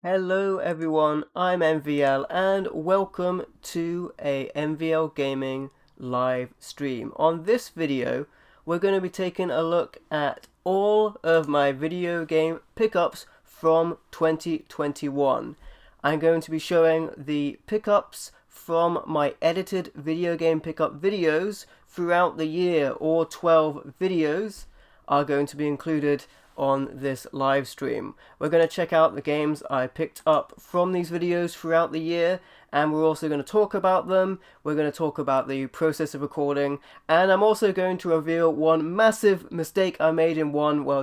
Hello everyone, I'm MVL and welcome to a MVL Gaming live stream. On this video, we're going to be taking a look at all of my video game pickups from 2021. I'm going to be showing the pickups from my edited video game pickup videos throughout the year. All 12 videos are going to be included on this live stream. We're going to check out the games I picked up from these videos throughout the year, and we're also going to talk about them. We're going to talk about the process of recording, and I'm also going to reveal one massive mistake I made in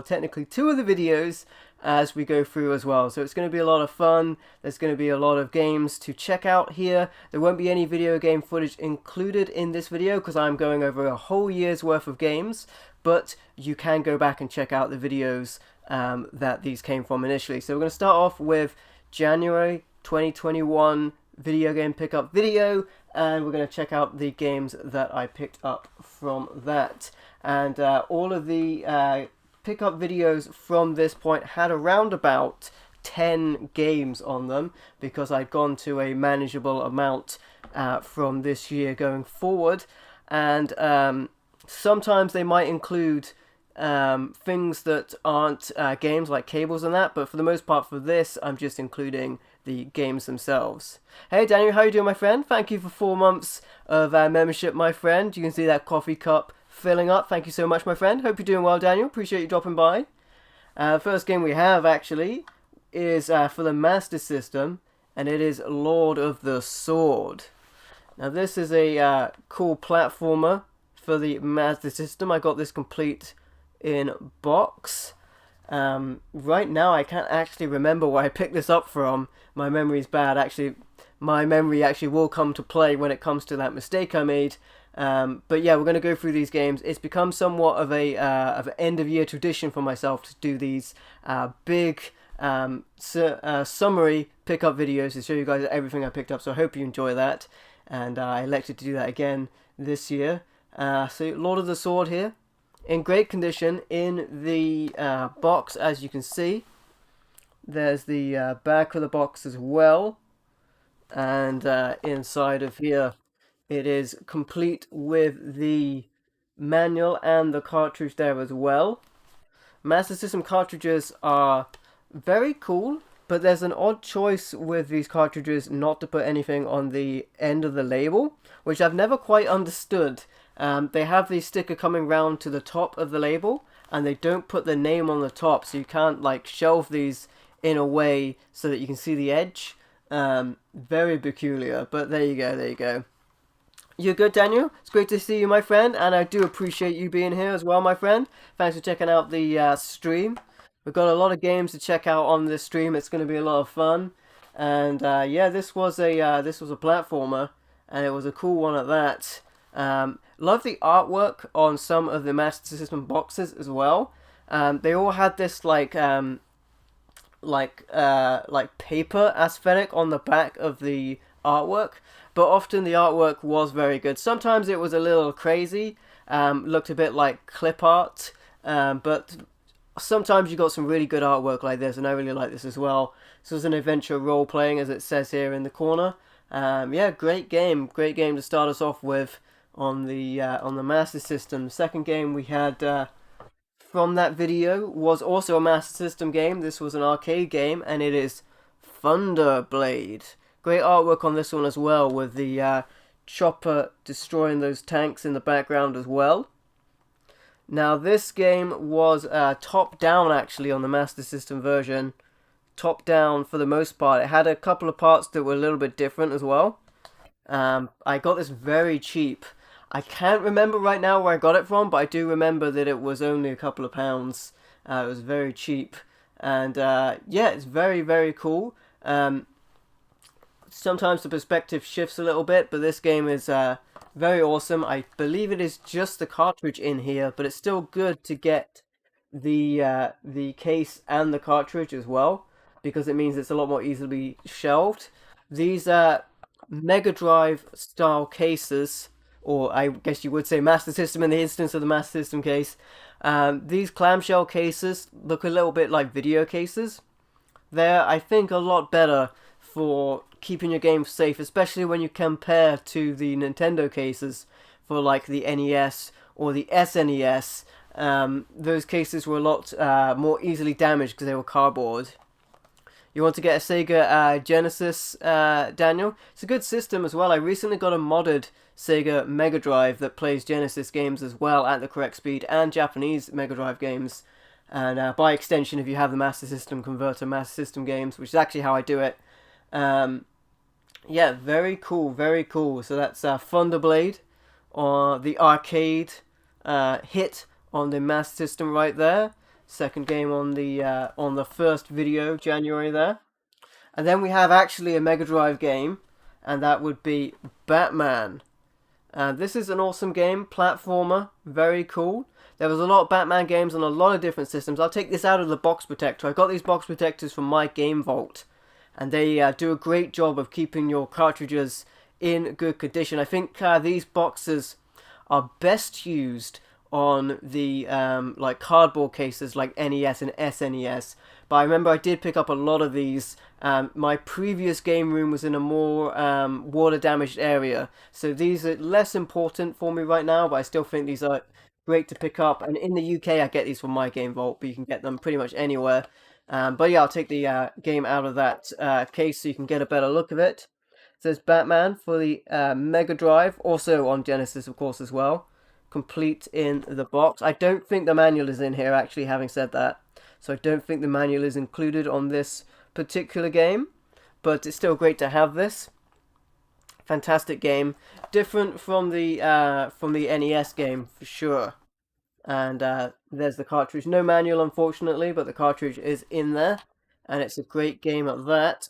technically two of the videos as we go through as well. So it's going to be a lot of fun. There's going to be a lot of games to check out here. There won't be any video game footage included in this video because I'm going over a whole year's worth of games, but you can go back and check out the videos that these came from initially. So we're going to start off with January 2021 video game pickup video, and we're going to check out the games that I picked up from that. And all of the pickup videos from this point had around about 10 games on them because I'd gone to a manageable amount from this year going forward. And sometimes they might include things that aren't games like cables and that, but for the most part for this, I'm just including the games themselves. Hey Daniel, how you doing, my friend? Thank you for 4 months of membership, my friend. You can see that coffee cup filling up. Thank you so much, my friend. Hope you're doing well, Daniel. Appreciate you dropping by. First game we have, actually, is for the Master System, and it is Lord of the Sword. Now, this is a cool platformer for the Master System. I got this complete in box. Right now I can't actually remember where I picked this up from. My memory's bad. Actually, my memory actually will come to play when it comes to that mistake I made. But yeah, we're going to go through these games. It's become somewhat of an end of year tradition for myself to do these big summary pickup videos to show you guys everything I picked up. So I hope you enjoy that. And I elected to do that again this year. So Lord of the Sword here, in great condition in the box, as you can see. There's the back of the box as well, and inside of here it is complete with the manual and the cartridge there as well. Master System cartridges are very cool, but there's an odd choice with these cartridges not to put anything on the end of the label, which I've never quite understood. They have the sticker coming round to the top of the label, and they don't put the name on the top, so you can't like shelve these in a way so that you can see the edge. Very peculiar, but there you go, there you go. You're good, Daniel? It's great to see you, my friend, and I do appreciate you being here as well, my friend. Thanks for checking out the stream. We've got a lot of games to check out on this stream. It's going to be a lot of fun. And yeah, this was a platformer, and it was a cool one at that. Love the artwork on some of the Master System boxes as well. They all had this like paper aesthetic on the back of the artwork, but often the artwork was very good. Sometimes it was a little crazy, looked a bit like clip art, but sometimes you got some really good artwork like this, and I really like this as well. This was an adventure role playing, as it says here in the corner. Yeah, great game to start us off with on the Master System. The second game we had from that video was also a Master System game. This was an arcade game, and it is Thunderblade. Great artwork on this one as well, with the chopper destroying those tanks in the background as well. Now this game was top down actually on the Master System version. Top down for the most part. It had a couple of parts that were a little bit different as well. I got this very cheap. I can't remember right now where I got it from, but I do remember that it was only a couple of pounds. It was very cheap. And yeah, it's very, very cool. Sometimes the perspective shifts a little bit, but this game is very awesome. I believe it is just the cartridge in here, but it's still good to get the case and the cartridge as well, because it means it's a lot more easily shelved. These Mega Drive style cases, or I guess you would say Master System in the instance of the Master System case, these clamshell cases look a little bit like video cases. They're, I think, a lot better for keeping your game safe, especially when you compare to the Nintendo cases for like the NES or the SNES. Those cases were a lot more easily damaged because they were cardboard. You want to get a Sega Genesis, Daniel? It's a good system as well. I recently got a modded Sega Mega Drive that plays Genesis games as well at the correct speed, and Japanese Mega Drive games. And by extension, if you have the Master System converter, Master System games, which is actually how I do it. Yeah, very cool, very cool. So that's Thunderblade, or the arcade hit on the Master System right there. Second game on the first video, January there. And then we have actually a Mega Drive game, and that would be Batman. This is an awesome game, platformer, very cool. There was a lot of Batman games on a lot of different systems. I'll take this out of the box protector. I got these box protectors from My Game Vault, and they do a great job of keeping your cartridges in good condition. I think these boxes are best used on the like cardboard cases like NES and SNES. But I remember I did pick up a lot of these. My previous game room was in a more water damaged area, so these are less important for me right now, but I still think these are great to pick up. And in the UK I get these from My Game Vault, but you can get them pretty much anywhere. But yeah, I'll take the game out of that case so you can get a better look of it. It says Batman for the Mega Drive, also on Genesis of course as well. Complete in the box. I don't think the manual is in here, actually, having said that. So I don't think the manual is included on this particular game, but it's still great to have this. Fantastic game. Different from the NES game for sure. And there's the cartridge. No manual, unfortunately, but the cartridge is in there, and it's a great game at that.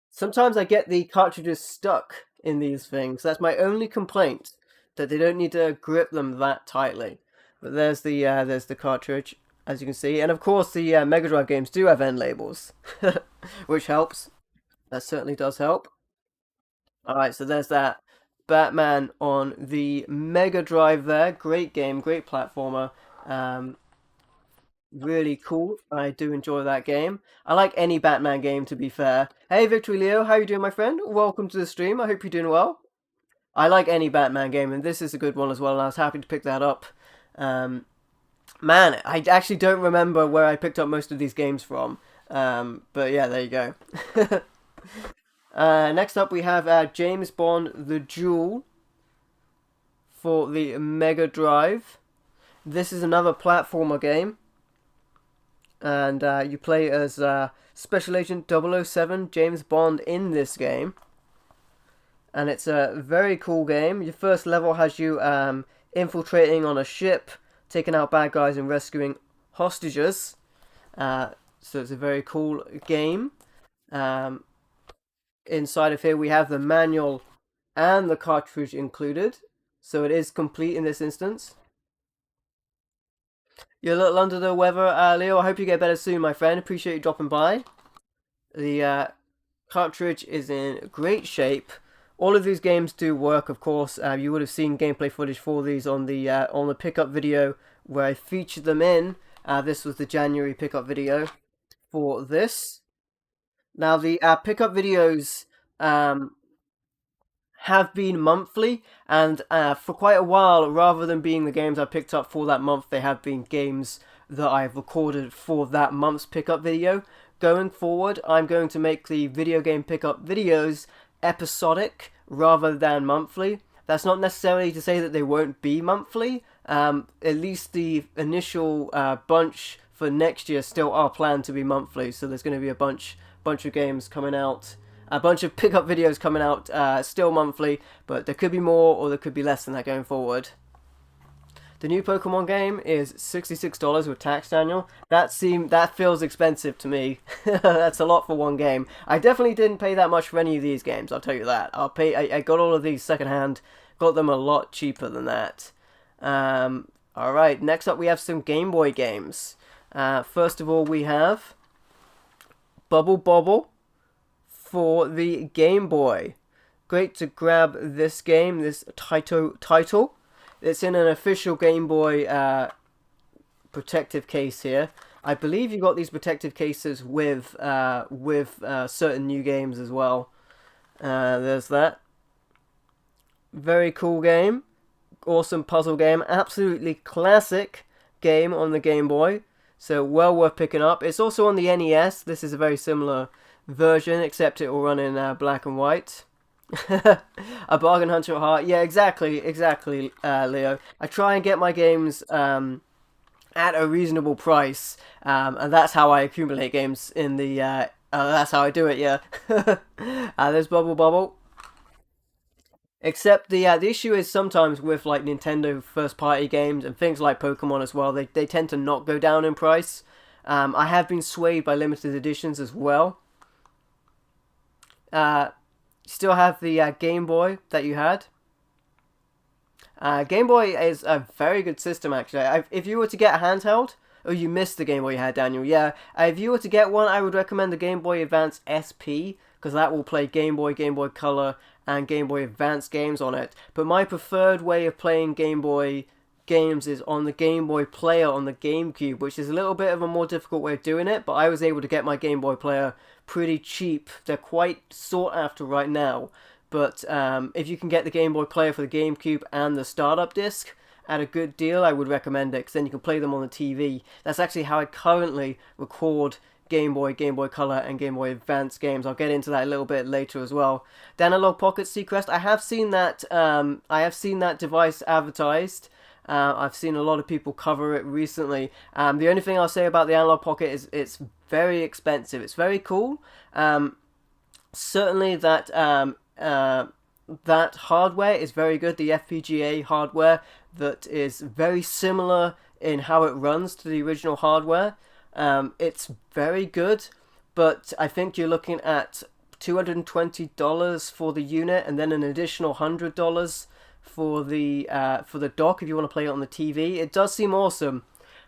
Sometimes I get the cartridges stuck in these things. That's my only complaint, that they don't need to grip them that tightly. But there's the cartridge, as you can see. And of course the Mega Drive games do have end labels, which helps. That certainly does help. Alright, so there's that Batman on the Mega Drive there. Great game, great platformer. Really cool. I do enjoy that game. I like any Batman game, to be fair. Hey Victory Leo, how you doing, my friend? Welcome to the stream. I hope you're doing well. I like any Batman game, and this is a good one as well, and I was happy to pick that up. Man, I actually don't remember where I picked up most of these games from. But yeah, there you go. Next up we have James Bond The Duel for the Mega Drive. This is another platformer game. And you play as Special Agent 007 James Bond in this game. And it's a very cool game. Your first level has you infiltrating on a ship, taking out bad guys and rescuing hostages. So it's a very cool game. Inside of here we have the manual and the cartridge included. So it is complete in this instance. You're a little under the weather, Leo. I hope you get better soon, my friend. Appreciate you dropping by. The cartridge is in great shape. All of these games do work, of course. You would have seen gameplay footage for these on the pickup video where I featured them in. This was the January pickup video for this. Now the pickup videos have been monthly, and for quite a while, rather than being the games I picked up for that month, they have been games that I've recorded for that month's pickup video. Going forward, I'm going to make the video game pickup videos episodic rather than monthly. That's not necessarily to say that they won't be monthly. At least the initial bunch for next year still are planned to be monthly, so there's going to be a bunch of games coming out, a bunch of pickup videos coming out still monthly, but there could be more or there could be less than that going forward. The new Pokemon game is $66 with tax, Daniel. That feels expensive to me. That's a lot for one game. I definitely didn't pay that much for any of these games, I'll tell you that. I got all of these secondhand, got them a lot cheaper than that. Alright, next up we have some Game Boy games. First of all we have Bobble for the Game Boy. Great to grab this game, this title. It's in an official Game Boy protective case here. I believe you got these protective cases with certain new games as well. There's that. Very cool game. Awesome puzzle game. Absolutely classic game on the Game Boy. So well worth picking up. It's also on the NES. This is a very similar version, except it will run in black and white. A bargain hunter at heart. Yeah, exactly, Leo. I try and get my games at a reasonable price, and that's how I accumulate games in the. That's how I do it. Yeah. There's Bubble. Except the issue is sometimes with like Nintendo first party games and things like Pokemon as well, they tend to not go down in price. I have been swayed by limited editions as well. Still have the Game Boy that you had. Game Boy is a very good system actually. If you were to get a handheld, oh you missed the Game Boy you had, Daniel. Yeah, if you were to get one, I would recommend the Game Boy Advance SP because that will play Game Boy, Game Boy Color, and Game Boy Advance games on it. But my preferred way of playing Game Boy games is on the Game Boy Player on the GameCube, which is a little bit of a more difficult way of doing it, but I was able to get my Game Boy Player pretty cheap. They're quite sought after right now, but if you can get the Game Boy Player for the GameCube and the startup disc at a good deal, I would recommend it, because then you can play them on the TV. That's actually how I currently record Game Boy Color, and Game Boy Advance games. I'll get into that a little bit later as well. The Analog Pocket Seacrest, I have seen that. I have seen that device advertised. I've seen a lot of people cover it recently. The only thing I'll say about the Analog Pocket is it's very expensive. It's very cool. Certainly that that hardware is very good. The FPGA hardware that is very similar in how it runs to the original hardware. It's very good, but I think you're looking at $220 for the unit, and then an additional $100 for the dock if you want to play it on the TV. It does seem awesome.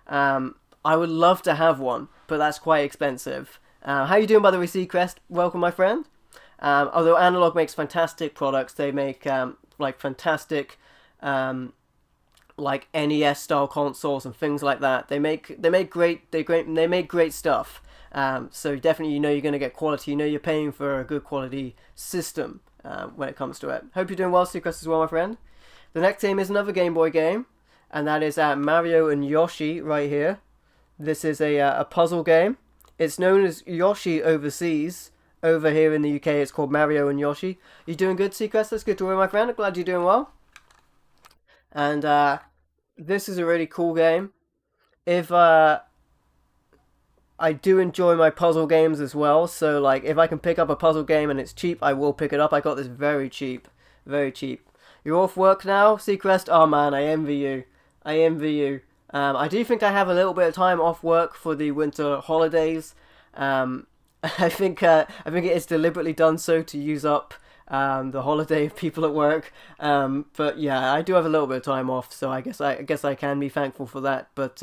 I would love to have one, but that's quite expensive. How you doing, by the way, Seacrest? Welcome, my friend. Although Analog makes fantastic products, they make like fantastic like NES style consoles and things like that. They make great stuff. So definitely, you know, you're going to get quality. You know, you're paying for a good quality system when it comes to it. Hope you're doing well, Seacrest, as well, my friend. The next game is another Game Boy game, and that is Mario and Yoshi right here. This is a puzzle game. It's known as Yoshi overseas. Over here in the UK, it's called Mario and Yoshi. You doing good, Seacrest? That's good to hear, my friend. I'm glad you're doing well. And this is a really cool game. If I do enjoy my puzzle games as well, so like if I can pick up a puzzle game and it's cheap, I will pick it up. I got this very cheap, very cheap. You're off work now, Seacrest? Oh man, I envy you. I envy you. I do think I have a little bit of time off work for the winter holidays. I think it is deliberately done so to use up the holiday of people at work. But yeah, I do have a little bit of time off, so I guess I can be thankful for that, but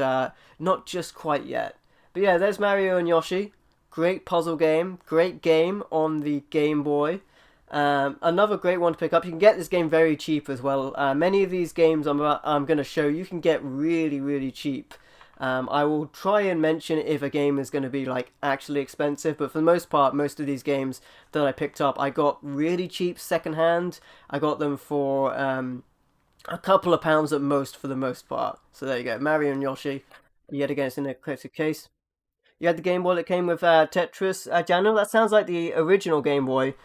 not just quite yet. But yeah, there's Mario and Yoshi. Great puzzle game, great game on the Game Boy. Another great one to pick up. You can get this game very cheap as well. Many of these games I'm going to show you can get really, really cheap. I will try and mention if a game is going to be like actually expensive, but for the most part, most of these games that I picked up, I got really cheap secondhand. I got them for a couple of pounds at most for the most part. So there you go, Mario and Yoshi. Yet again, it's in a collected case. You had the Game Boy that came with Tetris. Daniel, that sounds like the original Game Boy,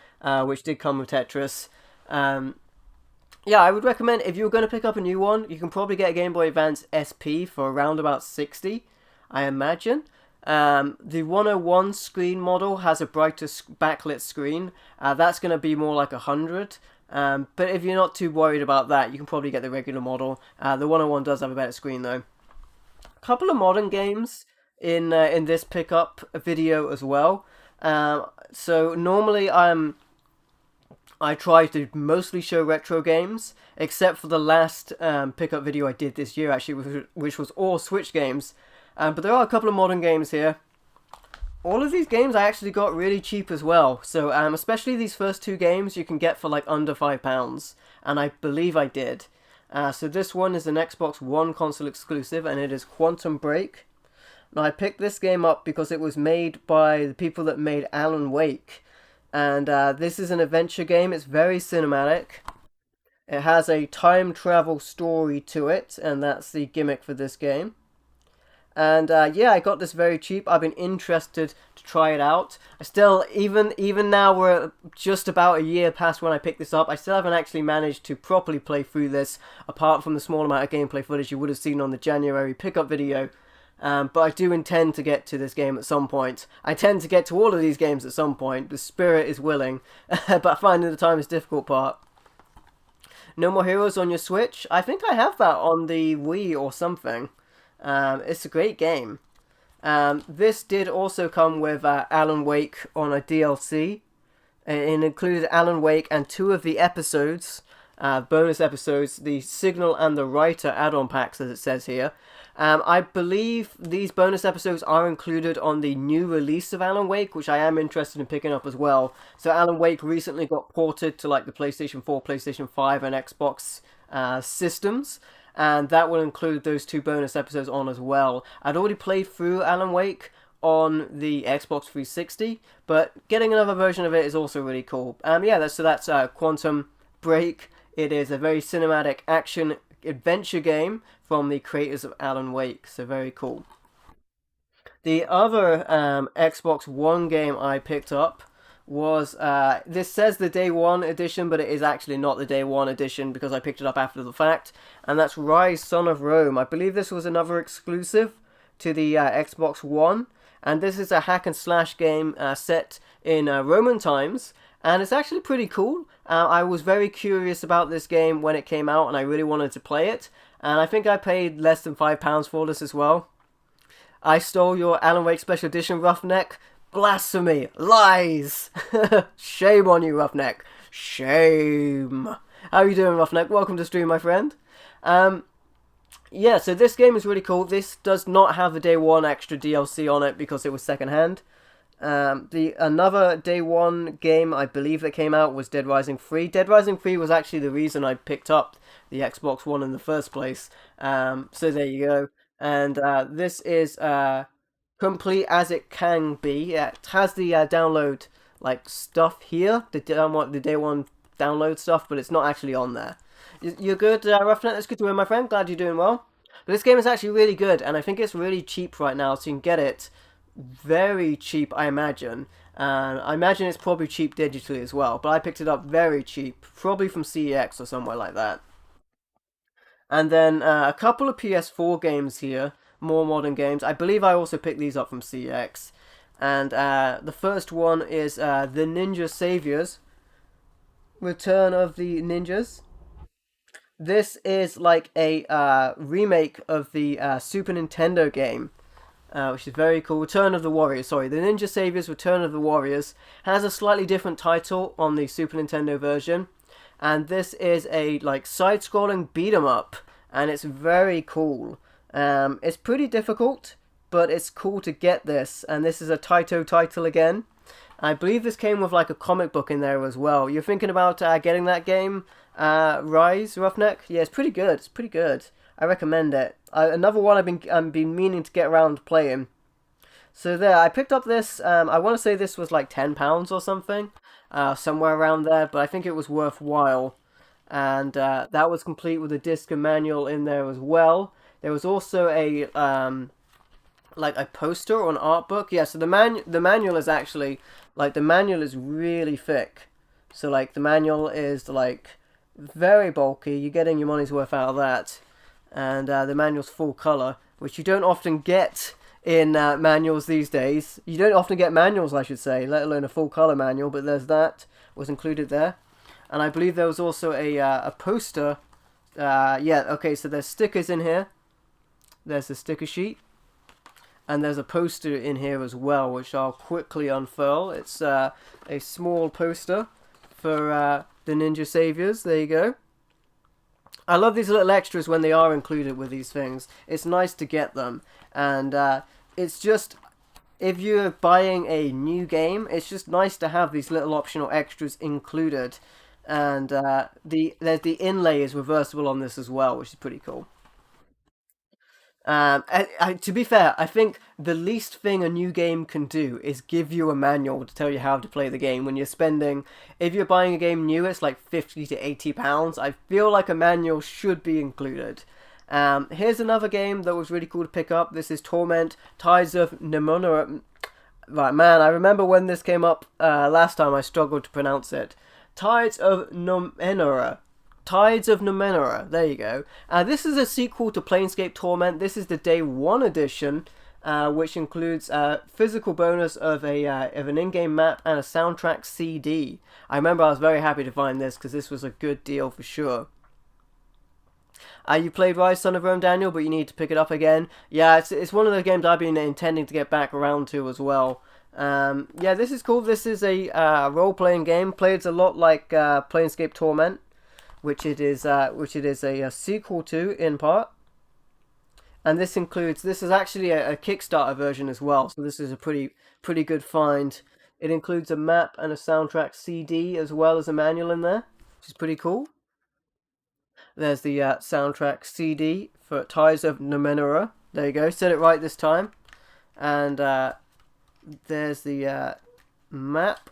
which did come with Tetris. Yeah, I would recommend, if you were going to pick up a new one, you can probably get a Game Boy Advance SP for around about 60, I imagine. The 101 screen model has a brighter backlit screen. That's going to be more like 100. But if you're not too worried about that, you can probably get the regular model. The 101 does have a better screen though. A couple of modern games in this pickup video as well. So normally I try to mostly show retro games, except for the last pickup video I did this year, actually, which was all Switch games. But there are a couple of modern games here. All of these games I actually got really cheap as well. So especially these first two games you can get for like under £5, and I believe I did. So this one is an Xbox One console exclusive, and it is Quantum Break. Now, I picked this game up because it was made by the people that made Alan Wake. And this is an adventure game. It's very cinematic. It has a time travel story to it, and that's the gimmick for this game. And yeah, I got this very cheap. I've been interested to try it out. I still, even now, we're just about a year past when I picked this up. I still haven't actually managed to properly play through this, apart from the small amount of gameplay footage you would have seen on the January pickup video. But I do intend to get to this game at some point. I tend to get to all of these games at some point. The spirit is willing, but finding the time is the difficult part. No More Heroes on your Switch? I think I have that on the Wii or something. It's a great game. This did also come with Alan Wake on a DLC. It included Alan Wake and two of the episodes, bonus episodes, the Signal and the Writer add-on packs, as it says here. I believe these bonus episodes are included on the new release of Alan Wake, which I am interested in picking up as well. So Alan Wake recently got ported to like the PlayStation 4, PlayStation 5, and Xbox systems. And that will include those two bonus episodes on as well. I'd already played through Alan Wake on the Xbox 360, but getting another version of it is also really cool. Yeah, that's Quantum Break. It is a very cinematic action adventure game from the creators of Alan Wake, so very cool. The other Xbox One game I picked up was, this says the Day 1 edition, but it is actually not the Day 1 edition because I picked it up after the fact, and that's Rise, Son of Rome. I believe this was another exclusive to the Xbox One, and this is a hack and slash game set in Roman times, and it's actually pretty cool. I was very curious about this game when it came out, and I really wanted to play it, and I think I paid less than £5 for this as well. I stole your Alan Wake Special Edition, Roughneck. Blasphemy! Lies! Shame on you, Roughneck. Shame. How are you doing, Roughneck? Welcome to stream, my friend. Yeah, so this game is really cool. This does not have the Day 1 extra DLC on it because it was secondhand. Another Day 1 game I believe that came out was Dead Rising 3. Dead Rising 3 was actually the reason I picked up the Xbox One in the first place. So there you go. And this is complete as it can be. It has the download like stuff here, the Day 1 download stuff, but it's not actually on there. You're good, Roughnet? That's good to hear, my friend. Glad you're doing well. But this game is actually really good, and I think it's really cheap right now, so you can get it very cheap, I imagine. I imagine it's probably cheap digitally as well, but I picked it up very cheap, probably from CEX or somewhere like that. And then a couple of PS4 games here, more modern games. I believe I also picked these up from CEX. And the first one is The Ninja Saviors, Return of the Ninjas. This is like a remake of the Super Nintendo game, which is very cool. Return of the Warriors, sorry. The Ninja Saviors Return of the Warriors has a slightly different title on the Super Nintendo version. And this is a like side-scrolling beat-em-up, and it's very cool. It's pretty difficult, but it's cool to get this. And this is a Taito title again. I believe this came with like a comic book in there as well. You're thinking about getting that game, Rise, Roughneck? Yeah, it's pretty good. It's pretty good. I recommend it. Another one I've been meaning to get around to playing. So there, I picked up this. I want to say this was like £10 or something, somewhere around there. But I think it was worthwhile, and that was complete with a disc and manual in there as well. There was also a like a poster or an art book. Yeah, so the manual is actually like the manual is really thick. So like the manual is like very bulky. You're getting your money's worth out of that, and the manual's full color, which you don't often get in manuals these days. You don't often get manuals, I should say, let alone a full color manual. But there's that was included there, and I believe there was also a poster. Yeah, okay. So there's stickers in here. There's the sticker sheet. And there's a poster in here as well, which I'll quickly unfurl. It's a small poster for the Ninja Saviors. There you go. I love these little extras when they are included with these things. It's nice to get them. And it's just, if you're buying a new game, it's just nice to have these little optional extras included. And there's the inlay is reversible on this as well, which is pretty cool. To be fair, I think the least thing a new game can do is give you a manual to tell you how to play the game when you're spending, if you're buying a game new, it's like 50 to 80 pounds. I feel like a manual should be included. Here's another game that was really cool to pick up. This is Torment Tides of Numenera. Right, man, I remember when this came up last time, I struggled to pronounce it. Tides of Numenera. Tides of Numenera. There you go. This is a sequel to Planescape Torment. This is the Day 1 edition, which includes a physical bonus of an in-game map and a soundtrack CD. I remember I was very happy to find this because this was a good deal for sure. You played Rise, Son of Rome, Daniel, but you need to pick it up again. Yeah, it's one of the games I've been intending to get back around to as well. Yeah, this is cool. This is a role-playing game. Plays a lot like Planescape Torment, which it is a sequel to in part. And this is actually a Kickstarter version as well. So this is a pretty good find. It includes a map and a soundtrack CD as well as a manual in there, which is pretty cool. There's the soundtrack CD for Tides of Numenera. There you go. Said it right this time. And there's the map.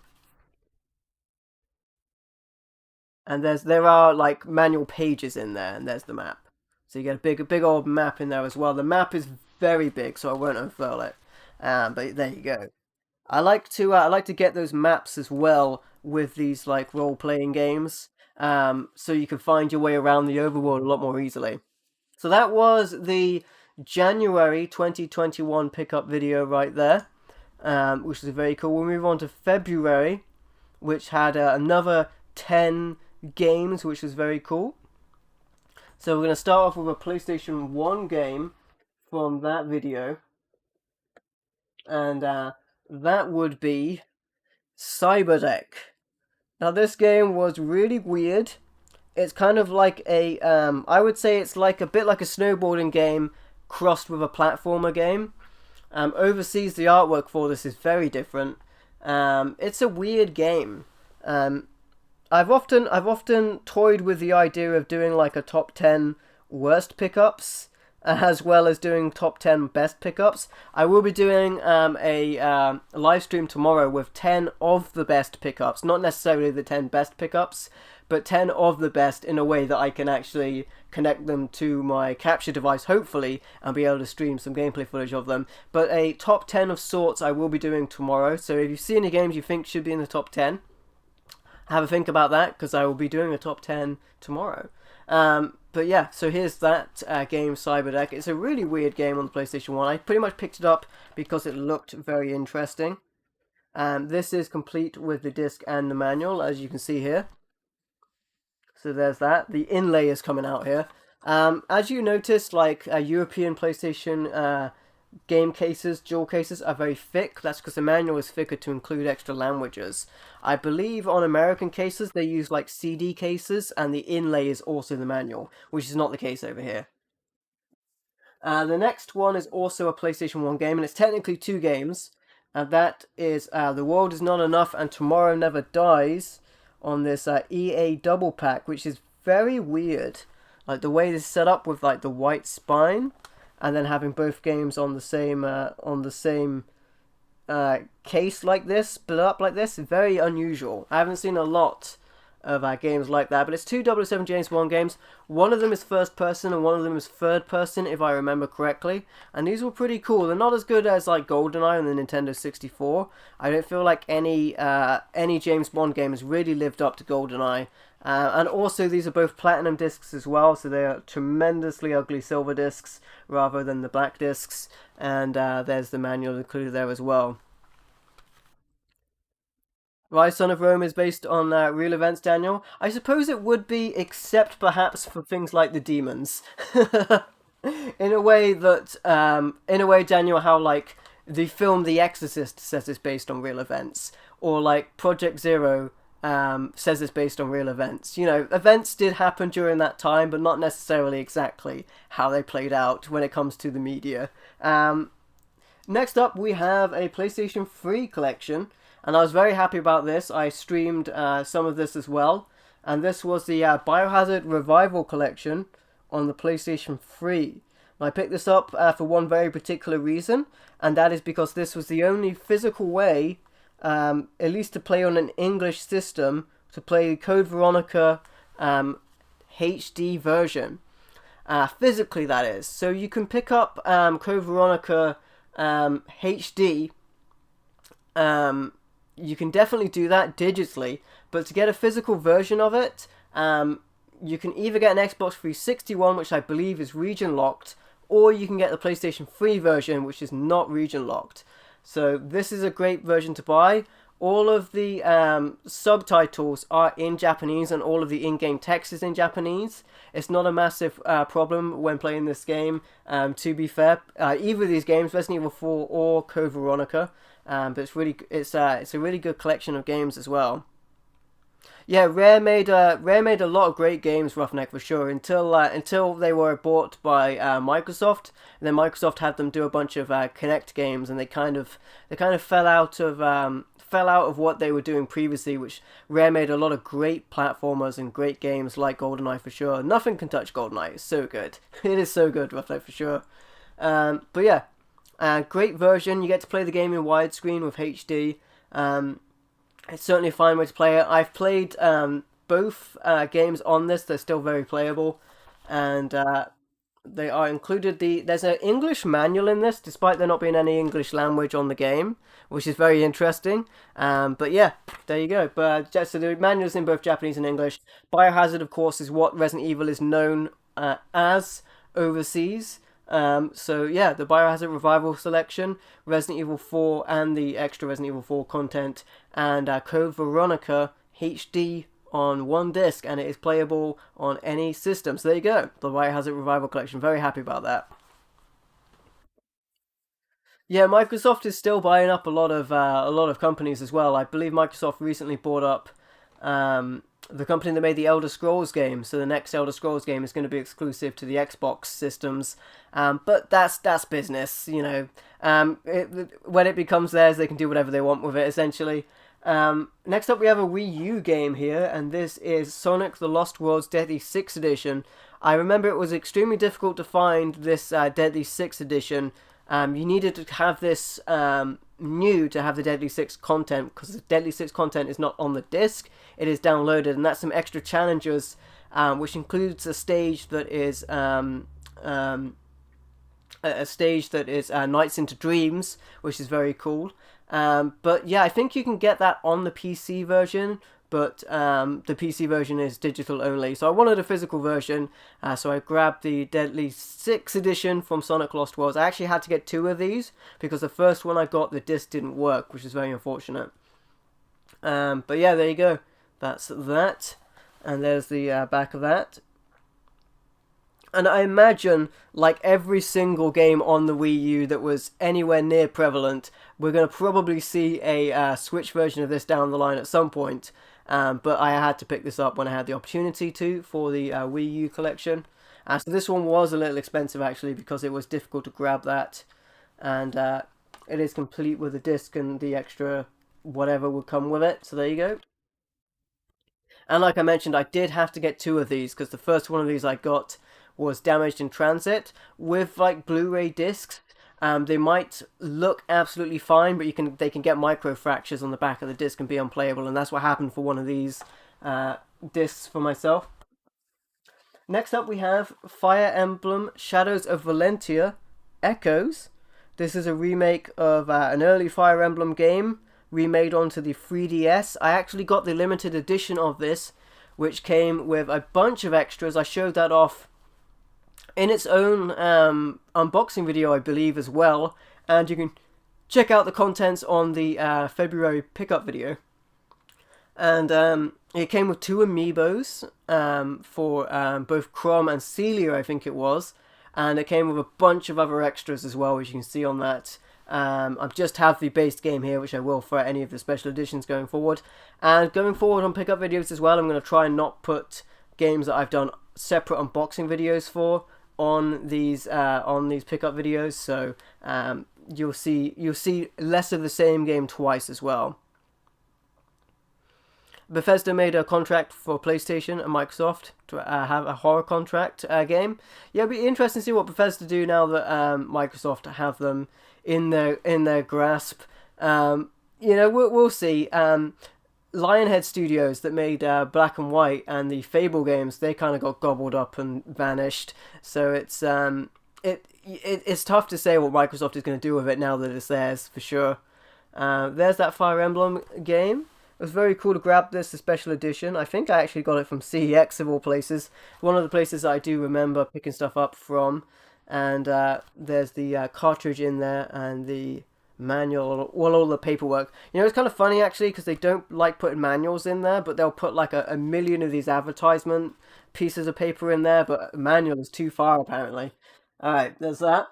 And there are like manual pages in there, and there's the map. So you get a big old map in there as well. The map is very big, so I won't unfurl it. But there you go. I like to get those maps as well with these like role-playing games. So you can find your way around the overworld a lot more easily. So that was the January 2021 pickup video right there, which is very cool. We'll move on to February, which had another 10 games, which was very cool. So we're going to start off with a PlayStation 1 game from that video, and that would be Cyberdeck. Now this game was really weird. It's kind of like I would say it's like a bit like a snowboarding game crossed with a platformer game. Overseas, the artwork for this is very different. It's a weird game. I've often toyed with the idea of doing like a top 10 worst pickups, as well as doing top 10 best pickups. I will be doing a live stream tomorrow with 10 of the best pickups, not necessarily the 10 best pickups, but 10 of the best in a way that I can actually connect them to my capture device, hopefully, and be able to stream some gameplay footage of them. But a top 10 of sorts I will be doing tomorrow, so if you see any games you think should be in the top 10, have a think about that, because I will be doing a top 10 tomorrow. But yeah, so here's that game, Cyberdeck. It's a really weird game on the PlayStation 1. I pretty much picked it up because it looked very interesting. This is complete with the disc and the manual, as you can see here. So there's that. The inlay is coming out here. As you noticed, like European PlayStation game cases, jewel cases, are very thick. That's because the manual is thicker to include extra languages. I believe on American cases they use like CD cases, and the inlay is also the manual, which is not the case over here. The next one is also a PlayStation 1 game, and it's technically two games. And that is The World Is Not Enough and Tomorrow Never Dies on this EA double pack, which is very weird. Like the way this is set up with like the white spine, and then having both games on the same case like this, split up like this, very unusual. I haven't seen a lot of games like that, but it's two 007 James Bond games. One of them is first person and one of them is third person, if I remember correctly, and these were pretty cool. They're not as good as like GoldenEye on the Nintendo 64. I don't feel like any James Bond game has really lived up to GoldenEye. And also these are both platinum discs as well, so they are tremendously ugly silver discs rather than the black discs, and there's the manual included there as well. Rise, Son of Rome is based on real events, Daniel. I suppose it would be, except perhaps for things like the demons. in a way, Daniel, how like the film The Exorcist says it's based on real events, or like Project Zero says it's based on real events. You know, events did happen during that time, but not necessarily exactly how they played out when it comes to the media. Next up, we have a PlayStation 3 collection. And I was very happy about this. I streamed some of this as well. And this was the Biohazard Revival Collection on the PlayStation 3. I picked this up for one very particular reason, and that is because this was the only physical way, at least to play on an English system, to play Code Veronica HD version. Physically, that is. So you can pick up Code Veronica HD. You can definitely do that digitally, but to get a physical version of it, you can either get an Xbox 360 one, which I believe is region locked, or you can get the PlayStation 3 version, which is not region locked. So this is a great version to buy. All of the subtitles are in Japanese, and all of the in-game text is in Japanese. It's not a massive problem when playing this game. To be fair, either of these games, Resident Evil 4 or Code Veronica, but it's a really good collection of games as well. Yeah, Rare made a lot of great games, Roughneck, for sure, until they were bought by Microsoft. And then Microsoft had them do a bunch of Kinect games, and they kind of fell out of what they were doing previously. Which Rare made a lot of great platformers and great games like GoldenEye, for sure. Nothing can touch GoldenEye. It's so good. It is so good, Roughneck, for sure. But yeah, great version. You get to play the game in widescreen with HD. It's certainly a fine way to play it. I've played both games on this. They're still very playable, and they are included. There's an English manual in this, despite there not being any English language on the game, which is very interesting. But yeah, there you go. But so the manual's in both Japanese and English. Biohazard, of course, is what Resident Evil is known as overseas. So yeah, the Biohazard Revival Selection, Resident Evil 4 and the extra Resident Evil 4 content, and Code Veronica HD on one disc, and it is playable on any system. So there you go, the Biohazard Revival Collection. Very happy about that. Yeah, Microsoft is still buying up a lot of companies as well. I believe Microsoft recently bought up the company that made the Elder Scrolls game. So the next Elder Scrolls game is going to be exclusive to the Xbox systems. But that's business, you know. When it becomes theirs, they can do whatever they want with it, essentially. Next up, we have a Wii U game here, and this is Sonic the Lost World's Deadly 6 Edition. I remember it was extremely difficult to find this Deadly 6 Edition. You needed to have this new to have the Deadly 6 content, because the Deadly 6 content is not on the disc, it is downloaded, and that's some extra challenges, which includes a stage that is Nights into Dreams, which is very cool. But yeah, I think you can get that on the PC version, but the PC version is digital only. So I wanted a physical version, so I grabbed the Deadly 6 edition from Sonic Lost Worlds. I actually had to get two of these, because the first one I got, the disc didn't work, which is very unfortunate. But yeah, there you go. That's that. And there's the back of that. And I imagine, like every single game on the Wii U that was anywhere near prevalent, we're going to probably see a Switch version of this down the line at some point. But I had to pick this up when I had the opportunity to for the Wii U collection. So this one was a little expensive, actually, because it was difficult to grab that. And it is complete with the disc and the extra whatever would come with it. So there you go. And like I mentioned, I did have to get two of these, because the first one of these I got was damaged in transit. With like Blu-ray discs, they might look absolutely fine, but they can get micro fractures on the back of the disc and be unplayable, and that's what happened for one of these discs for myself. Next up, we have Fire Emblem Shadows of Valentia Echoes. This is a remake of an early Fire Emblem game remade onto the 3DS. I actually got the limited edition of this, which came with a bunch of extras. I showed that off in its own unboxing video, I believe, as well. And you can check out the contents on the February pickup video. And it came with two amiibos for both Chrom and Celia, I think it was. And it came with a bunch of other extras as well, which you can see on that. I just have the base game here, which I will for any of the special editions going forward. And going forward on pickup videos as well, I'm going to try and not put games that I've done separate unboxing videos for on these pickup videos. So you'll see less of the same game twice as well. Bethesda made a contract for PlayStation and Microsoft to have a horror contract game. Yeah, it'd be interesting to see what Bethesda do now that Microsoft have them in their grasp. We'll see. Lionhead Studios that made Black and White and the Fable games, they kind of got gobbled up and vanished. So it's tough to say what Microsoft is going to do with it now that it's theirs for sure. There's that Fire Emblem game. It was very cool to grab this, the special edition. I think I actually got it from CEX of all places. One of the places I do remember picking stuff up from. And there's the cartridge in there and the manual, all the paperwork. It's kind of funny actually because they don't like putting manuals in there, but they'll put like a million of these advertisement pieces of paper in there, but a manual is too far apparently. Alright, there's that.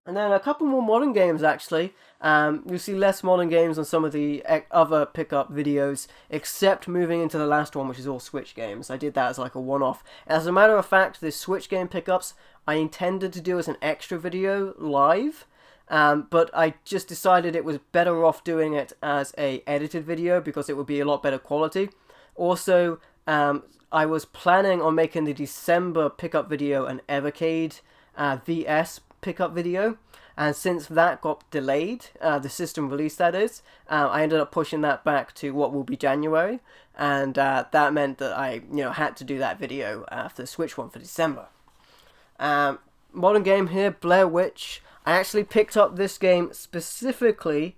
And then a couple more modern games actually. You'll see less modern games on some of the other pickup videos, except moving into the last one, which is all Switch games. I did that as like a one-off. As a matter of fact, the Switch game pickups I intended to do as an extra video live, but I just decided it was better off doing it as a edited video because it would be a lot better quality. Also, I was planning on making the December pickup video an Evercade VS pickup video, and since that got delayed, the system release that is, I ended up pushing that back to what will be January, and that meant that I had to do that video for the Switch one for December. Modern game here, Blair Witch. I actually picked up this game specifically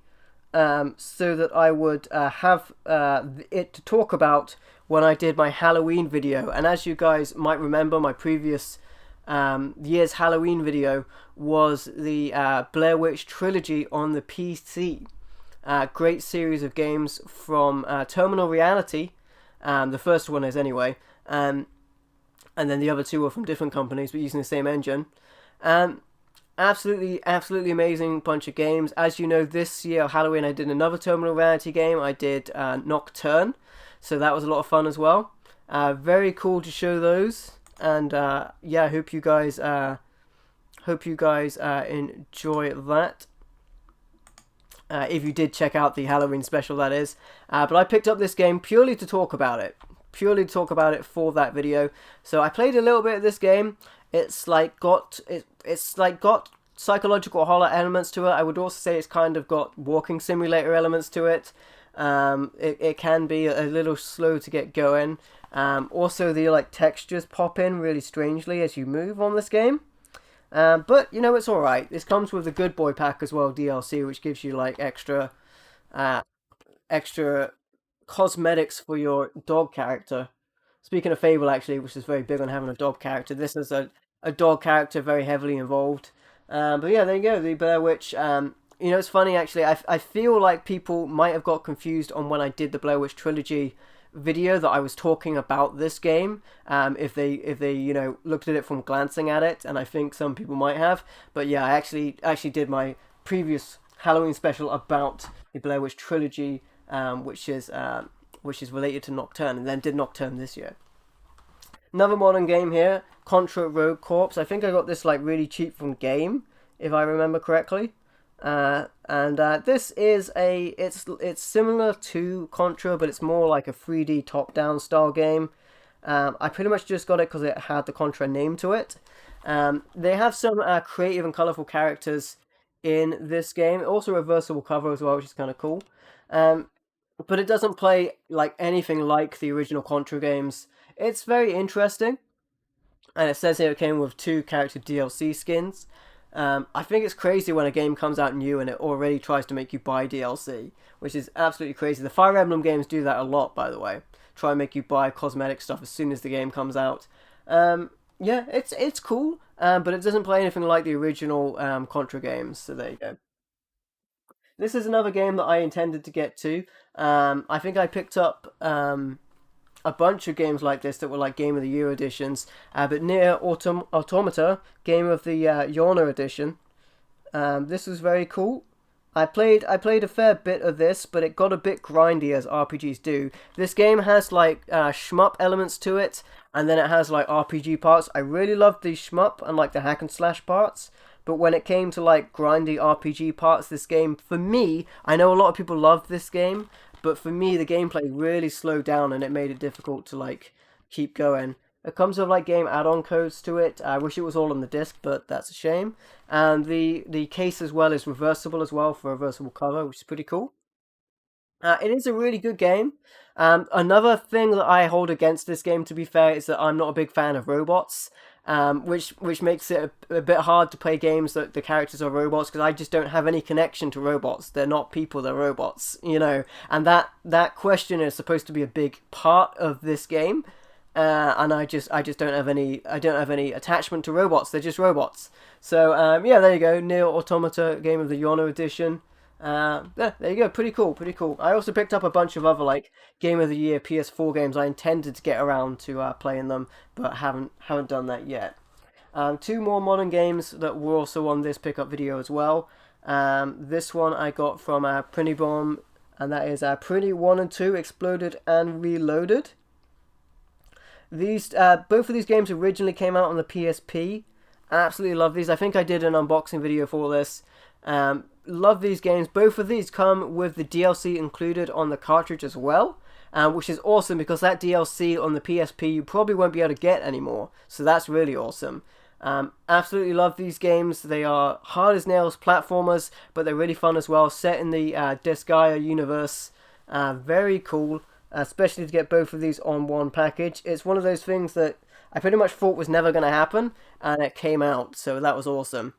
so that I would have it to talk about when I did my Halloween video, and as you guys might remember, my previous year's Halloween video was the Blair Witch Trilogy on the PC. Great series of games from Terminal Reality. The first one is anyway. And then the other two are from different companies but using the same engine. Absolutely amazing bunch of games. As you know, this year Halloween I did another Terminal Reality game. I did Nocturne. So that was a lot of fun as well. Very cool to show those. And yeah, hope you guys enjoy that. If you did check out the Halloween special, that is. But I picked up this game purely to talk about it. Purely to talk about it for that video. So I played a little bit of this game. It's got psychological horror elements to it. I would also say it's kind of got walking simulator elements to it. It can be a little slow to get going. Also, the textures pop in really strangely as you move on this game. But it's all right. This comes with the Good Boy pack as well, DLC, which gives you extra cosmetics for your dog character. Speaking of Fable, actually, which is very big on having a dog character, this is a dog character very heavily involved. But yeah, there you go, the Blair Witch. It's funny actually. I feel like people might have got confused on when I did the Blair Witch Trilogy video that I was talking about this game. If they looked at it from glancing at it, and I think some people might have. But yeah, I actually did my previous Halloween special about the Blair Witch Trilogy, which is related to Nocturne, and then did Nocturne this year. Another modern game here, Contra Rogue Corps. I think I got this really cheap from Game, if I remember correctly. This is it's similar to Contra, but it's more like a 3D top-down style game. I pretty much just got it because it had the Contra name to it. They have some creative and colorful characters in this game. Also a reversible cover as well, which is kind of cool. But it doesn't play like anything like the original Contra games. It's very interesting. And it says here it came with 2 character DLC skins. I think it's crazy when a game comes out new and it already tries to make you buy DLC, which is absolutely crazy. The Fire Emblem games do that a lot, by the way. Try and make you buy cosmetic stuff as soon as the game comes out. Yeah, it's cool, but it doesn't play anything like the original Contra games, so there you go. This is another game that I intended to get to. I think I picked up a bunch of games like this that were Game of the Year editions, but Nier Automata, Game of the Yawner edition. This was very cool. I played a fair bit of this, but it got a bit grindy as RPGs do. This game has shmup elements to it, and then it has RPG parts. I really loved the shmup and the hack and slash parts, but when it came to grindy RPG parts, this game, for me, I know a lot of people love this game, but for me the gameplay really slowed down and it made it difficult to like keep going. It comes with like game add-on codes to it. I wish it was all on the disc, but that's a shame. And the case as well is reversible as well for a reversible cover, which is pretty cool. It is a really good game. Another thing that I hold against this game, to be fair, is that I'm not a big fan of robots, which makes it a bit hard to play games that the characters are robots, because I just don't have any connection to robots. They're not people, they're robots, you know. And that question is supposed to be a big part of this game, and I just don't have any attachment to robots. They're just robots. So yeah, there you go, Neo Automata Game of the Yono edition. There you go, pretty cool, pretty cool. I also picked up a bunch of other like Game of the Year PS4 games. I intended to get around to playing them, but haven't done that yet. Two more modern games that were also on this pickup video as well. This one I got from Pinbot, and that is Prinny 1 and 2 Exploded and Reloaded. These both of these games originally came out on the PSP. I absolutely love these. I think I did an unboxing video for this. Love these games. Both of these come with the DLC included on the cartridge as well, which is awesome because that DLC on the PSP you probably won't be able to get anymore. So that's really awesome. Absolutely love these games. They are hard as nails platformers, but they're really fun as well. Set in the Disgaea universe. Very cool, especially to get both of these on one package. It's one of those things that I pretty much thought was never going to happen, and it came out, so that was awesome.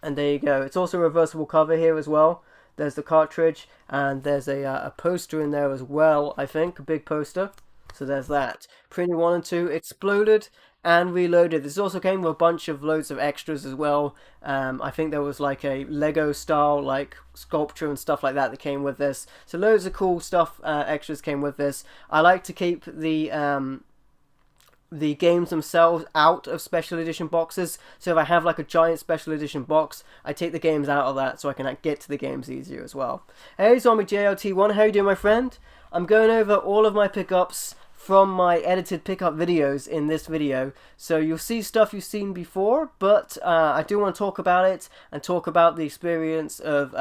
And there you go. It's also a reversible cover here as well. There's the cartridge, and there's a poster in there as well, I think. A big poster. So there's that. Prinny 1 and 2 Exploded and Reloaded. This also came with a bunch of loads of extras as well. I think there was like a Lego style like sculpture and stuff like that came with this. So loads of cool stuff, extras came with this. I like to keep the games themselves out of special edition boxes. So if I have like a giant special edition box, I take the games out of that so I can get to the games easier as well. Hey Zombie JLT1, how you doing my friend? I'm going over all of my pickups from my edited pickup videos in this video. So you'll see stuff you've seen before, but I do want to talk about it and talk about the experience of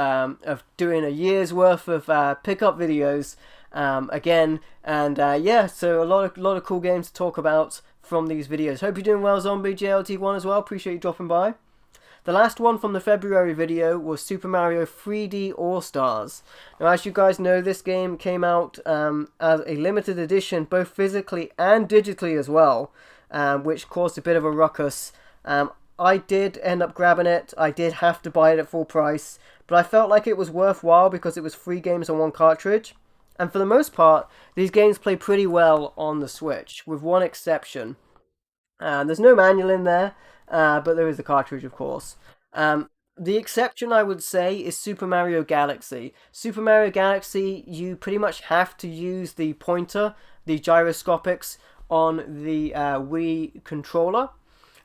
doing a year's worth of pickup videos again, and yeah, so a lot of cool games to talk about from these videos. Hope you're doing well, Zombie JLT1 as well. Appreciate you dropping by. The last one from the February video was Super Mario 3D All-Stars. Now, as you guys know, this game came out as a limited edition, both physically and digitally as well, which caused a bit of a ruckus. I did end up grabbing it. I did have to buy it at full price, but I felt like it was worthwhile because it was 3 games on one cartridge. And for the most part, these games play pretty well on the Switch, with one exception. There's no manual in there, but there is the cartridge, of course. The exception, I would say, is Super Mario Galaxy. Super Mario Galaxy, you pretty much have to use the pointer, the gyroscopics, on the Wii controller.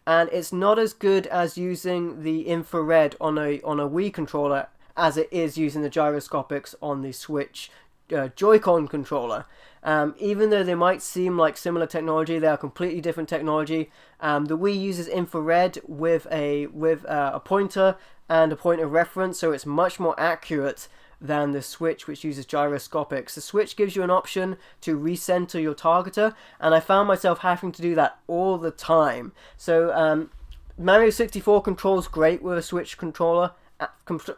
And it's not as good as using the infrared on a Wii controller as it is using the gyroscopics on the Switch Joy-Con controller. Even though they might seem like similar technology, they are completely different technology. The Wii uses infrared with a pointer and a point of reference, so it's much more accurate than the Switch, which uses gyroscopics. The Switch gives you an option to recenter your targeter, and I found myself having to do that all the time. So Mario 64 controls great with a Switch controller.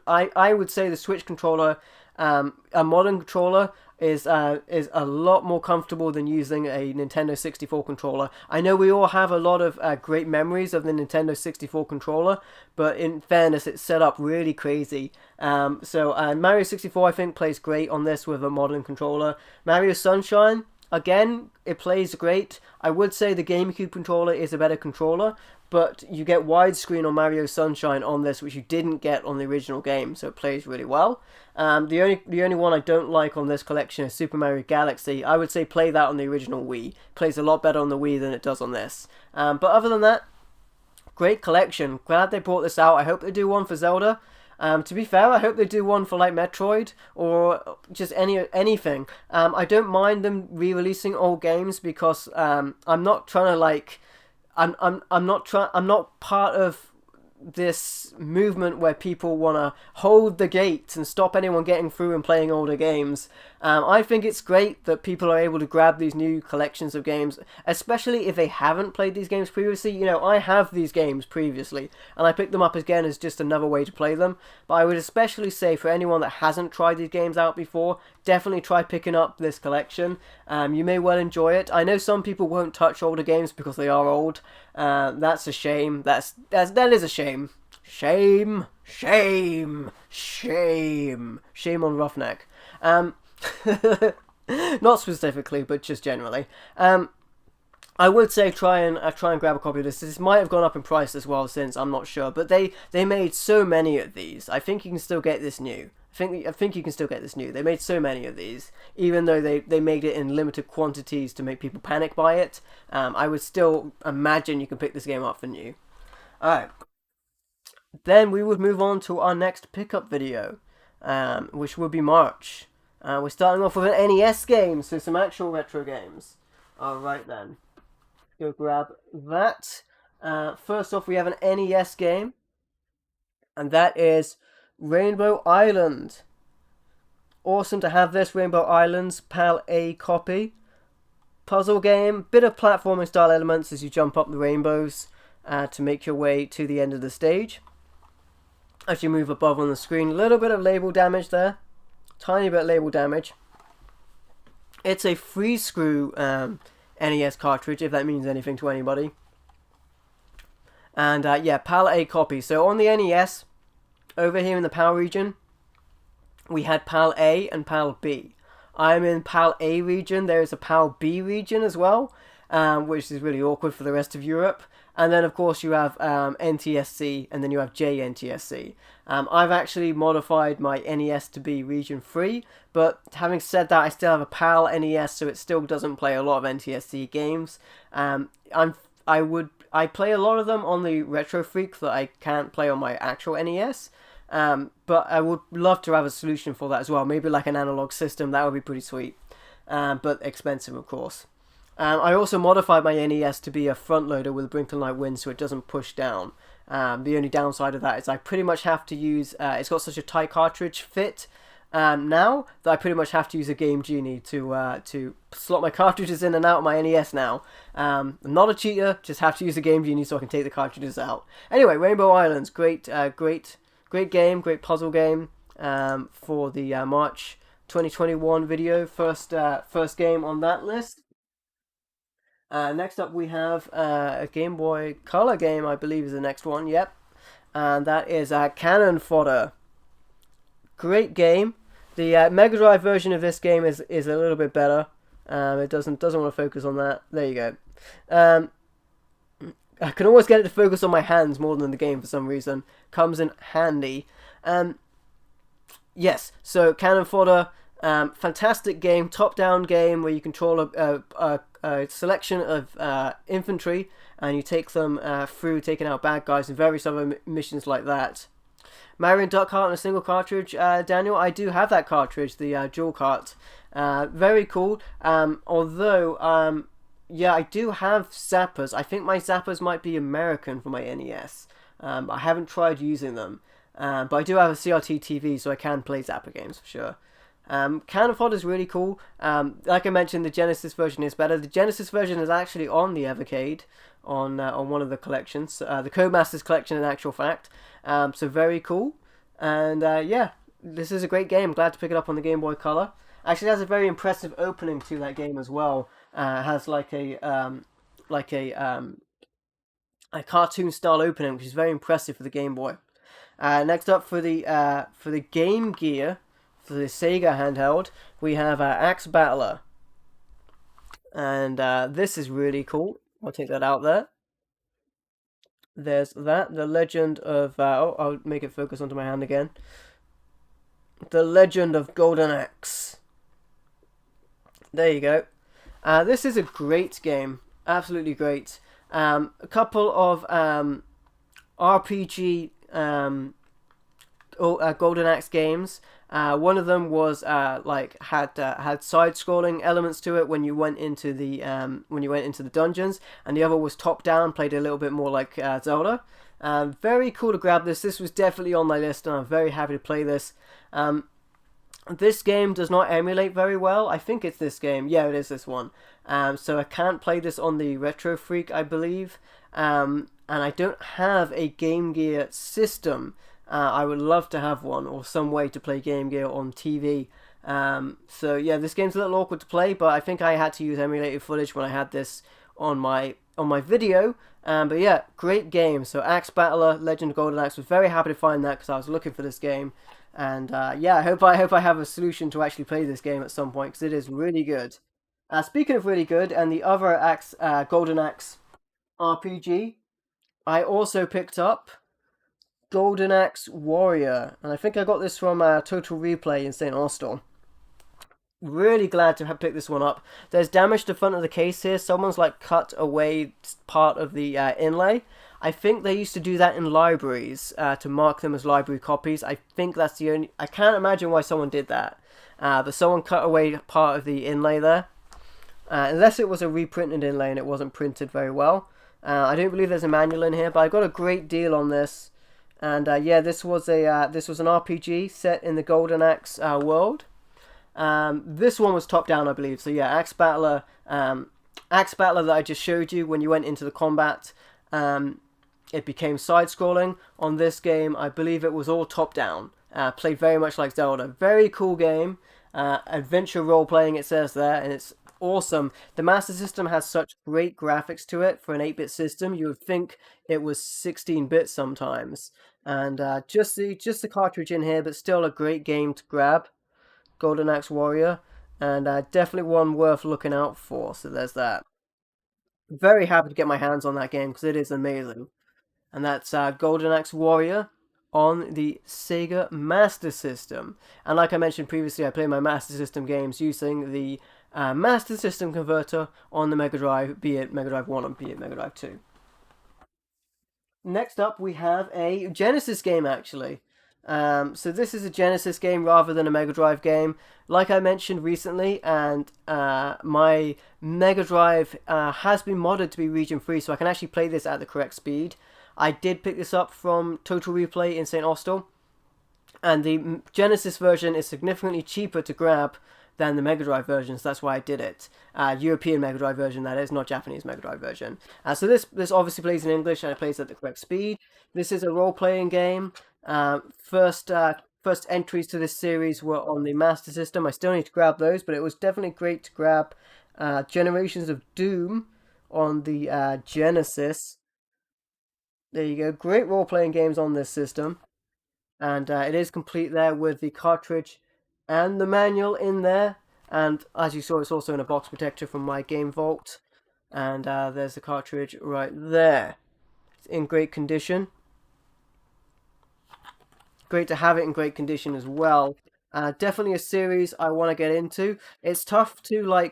I would say the Switch controller, a modern controller, is a lot more comfortable than using a Nintendo 64 controller. I know we all have a lot of great memories of the Nintendo 64 controller, but in fairness, it's set up really crazy. So Mario 64, I think, plays great on this with a modern controller. Mario Sunshine, again, it plays great. I would say the GameCube controller is a better controller, but you get widescreen on Mario Sunshine on this, which you didn't get on the original game, so it plays really well. The only one I don't like on this collection is Super Mario Galaxy. I would say play that on the original Wii. It plays a lot better on the Wii than it does on this. But other than that, great collection. Glad they brought this out. I hope they do one for Zelda. To be fair, I hope they do one for like Metroid or just anything. I don't mind them re-releasing old games because I'm not trying to like. I'm not part of this movement where people want to hold the gates and stop anyone getting through and playing older games. I think it's great that people are able to grab these new collections of games, especially if they haven't played these games previously. You know, I have these games previously, and I picked them up again as just another way to play them. But I would especially say for anyone that hasn't tried these games out before, definitely try picking up this collection. You may well enjoy it. I know some people won't touch older games because they are old. That's a shame. That is a shame. Shame on Roughneck. Not specifically, but just generally. I would say try and grab a copy of this. This might have gone up in price as well since, I'm not sure, but they made so many of these. I think you can still get this new. I think you can still get this new. They made so many of these, even though they made it in limited quantities to make people panic buy it. I would still imagine you can pick this game up for new. Alright. Then we would move on to our next pickup video, which would be March. We're starting off with an NES game, so some actual retro games. Alright then. Go grab that. First off, we have an NES game, and that is Rainbow Island. Awesome to have this. Rainbow Island's PAL A copy. Puzzle game, bit of platforming style elements as you jump up the rainbows to make your way to the end of the stage. As you move above on the screen, a little bit of label damage there. Tiny bit of label damage. It's a free screw NES cartridge, if that means anything to anybody. And yeah, PAL A copy. So on the NES, over here in the PAL region, we had PAL A and PAL B. I'm in PAL A region. There is a PAL B region as well, which is really awkward for the rest of Europe. And then, of course, you have NTSC, and then you have JNTSC. I've actually modified my NES to be region free, but having said that, I still have a PAL NES, so it still doesn't play a lot of NTSC games. I play a lot of them on the Retro Freak that I can't play on my actual NES. But I would love to have a solution for that as well. Maybe like an analog system, that would be pretty sweet. But expensive, of course. I also modified my NES to be a front loader with a Brinkley wind so it doesn't push down. The only downside of that is I pretty much have to use, it's got such a tight cartridge fit now that I pretty much have to use a Game Genie to slot my cartridges in and out of my NES now. I'm not a cheater, just have to use a Game Genie so I can take the cartridges out. Anyway, Rainbow Islands, great game, great puzzle game for the March 2021 video, first game on that list. Next up we have a Game Boy Color game, I believe is the next one, yep. And that is Cannon Fodder. Great game. The Mega Drive version of this game is a little bit better. It doesn't want to focus on that. There you go. I can always get it to focus on my hands more than the game for some reason. Comes in handy. Yes, so Cannon Fodder, fantastic game, top-down game where you control a selection of infantry and you take them through taking out bad guys and various other missions like that. Mario and Duck Heart on a single cartridge, Daniel, I do have that cartridge, the dual cart. Very cool, although... yeah, I do have Zappers. I think my Zappers might be American for my NES. I haven't tried using them. But I do have a CRT TV, so I can play Zapper games for sure. Cannon Fodder is really cool. Like I mentioned, the Genesis version is better. The Genesis version is actually on the Evercade, on one of the collections. The Codemasters collection, in actual fact. So very cool. And yeah, this is a great game. Glad to pick it up on the Game Boy Color. Actually, it has a very impressive opening to that game as well. Has like a cartoon style opening, which is very impressive for the Game Boy. Next up for the Game Gear, for the Sega handheld, we have Axe Battler, and this is really cool. I'll take that out there. There's that, the Legend of I'll make it focus onto my hand again. The Legend of Golden Axe. There you go. This is a great game, absolutely great. A couple of RPG Golden Axe games. One of them was had side-scrolling elements to it when you went into the dungeons, and the other was top-down, played a little bit more like Zelda. Very cool to grab this. This was definitely on my list, and I'm very happy to play this. This game does not emulate very well. I think it's this game. Yeah, it is this one. So I can't play this on the Retro Freak, I believe. And I don't have a Game Gear system. I would love to have one, or some way to play Game Gear on TV. So yeah, this game's a little awkward to play, but I think I had to use emulated footage when I had this on my video. But yeah, great game. So Axe Battler, Legend of Golden Axe, was very happy to find that because I was looking for this game. And yeah, I hope I have a solution to actually play this game at some point because it is really good. Speaking of really good, and the other Axe, Golden Axe RPG, I also picked up Golden Axe Warrior, and I think I got this from Total Replay in St. Austell. Really glad to have picked this one up. There's damage to the front of the case here. Someone's like cut away part of the inlay. I think they used to do that in libraries to mark them as library copies. I think that's the only... I can't imagine why someone did that. But someone cut away part of the inlay there. Unless it was a reprinted inlay and it wasn't printed very well. I don't believe there's a manual in here, but I got a great deal on this. And yeah, this was an RPG set in the Golden Axe world. This one was top down, I believe. So yeah, Axe Battler that I just showed you, when you went into the combat, it became side-scrolling. On this game, I believe it was all top-down. Played very much like Zelda. Very cool game. Adventure role-playing, it says there, and it's awesome. The Master System has such great graphics to it for an 8-bit system. You would think it was 16-bit sometimes. And just the cartridge in here, but still a great game to grab. Golden Axe Warrior. And definitely one worth looking out for. So there's that. Very happy to get my hands on that game because it is amazing. And that's Golden Axe Warrior on the Sega Master System. And like I mentioned previously, I play my Master System games using the Master System converter on the Mega Drive, be it Mega Drive 1 or be it Mega Drive 2. Next up, we have a Genesis game, actually. So this is a Genesis game rather than a Mega Drive game. Like I mentioned recently, and my Mega Drive has been modded to be region free, so I can actually play this at the correct speed. I did pick this up from Total Replay in St. Austell, and the Genesis version is significantly cheaper to grab than the Mega Drive version, so that's why I did it. European Mega Drive version, that is, not Japanese Mega Drive version. So this obviously plays in English, and it plays at the correct speed. This is a role-playing game. First entries to this series were on the Master System. I still need to grab those, but it was definitely great to grab Generations of Doom on the Genesis. There you go. Great role-playing games on this system. And it is complete there with the cartridge and the manual in there. And as you saw, it's also in a box protector from my Game Vault. And there's the cartridge right there. It's in great condition. Great to have it in great condition as well. Definitely a series I want to get into. It's tough to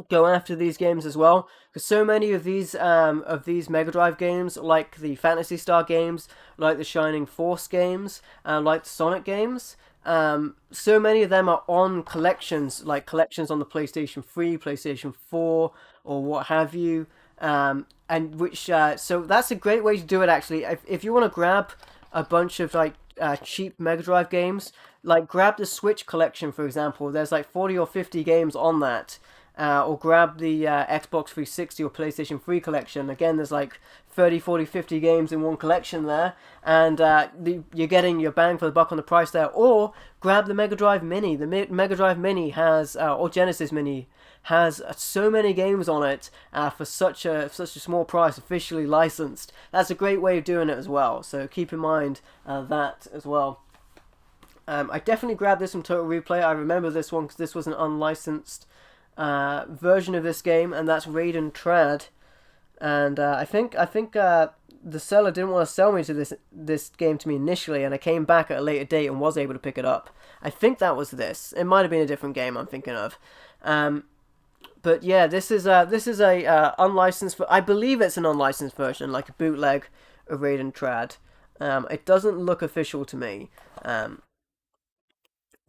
go after these games as well, because so many of these Mega Drive games, like the Phantasy Star games, like the Shining Force games, like the Sonic games, so many of them are on collections, like collections on the PlayStation 3, PlayStation 4, or what have you, and which so that's a great way to do it actually. If you want to grab a bunch of cheap Mega Drive games, like grab the Switch collection, for example. There's like 40 or 50 games on that. Or grab the Xbox 360 or PlayStation 3 collection. Again, there's like 30, 40, 50 games in one collection there. And you're getting your bang for the buck on the price there. Or grab the Mega Drive Mini. The Mega Drive Mini has, or Genesis Mini, has so many games on it for such a small price, officially licensed. That's a great way of doing it as well. So keep in mind that as well. I definitely grabbed this from Total Replay. I remember this one because this was an unlicensed version of this game, and that's Raiden Trad. And I think the seller didn't want to sell me to this game to me initially, and I came back at a later date and was able to pick it up. I think that was this. It might have been a different game I'm thinking of. But yeah, this is a unlicensed. I believe it's an unlicensed version, like a bootleg of Raiden Trad. It doesn't look official to me.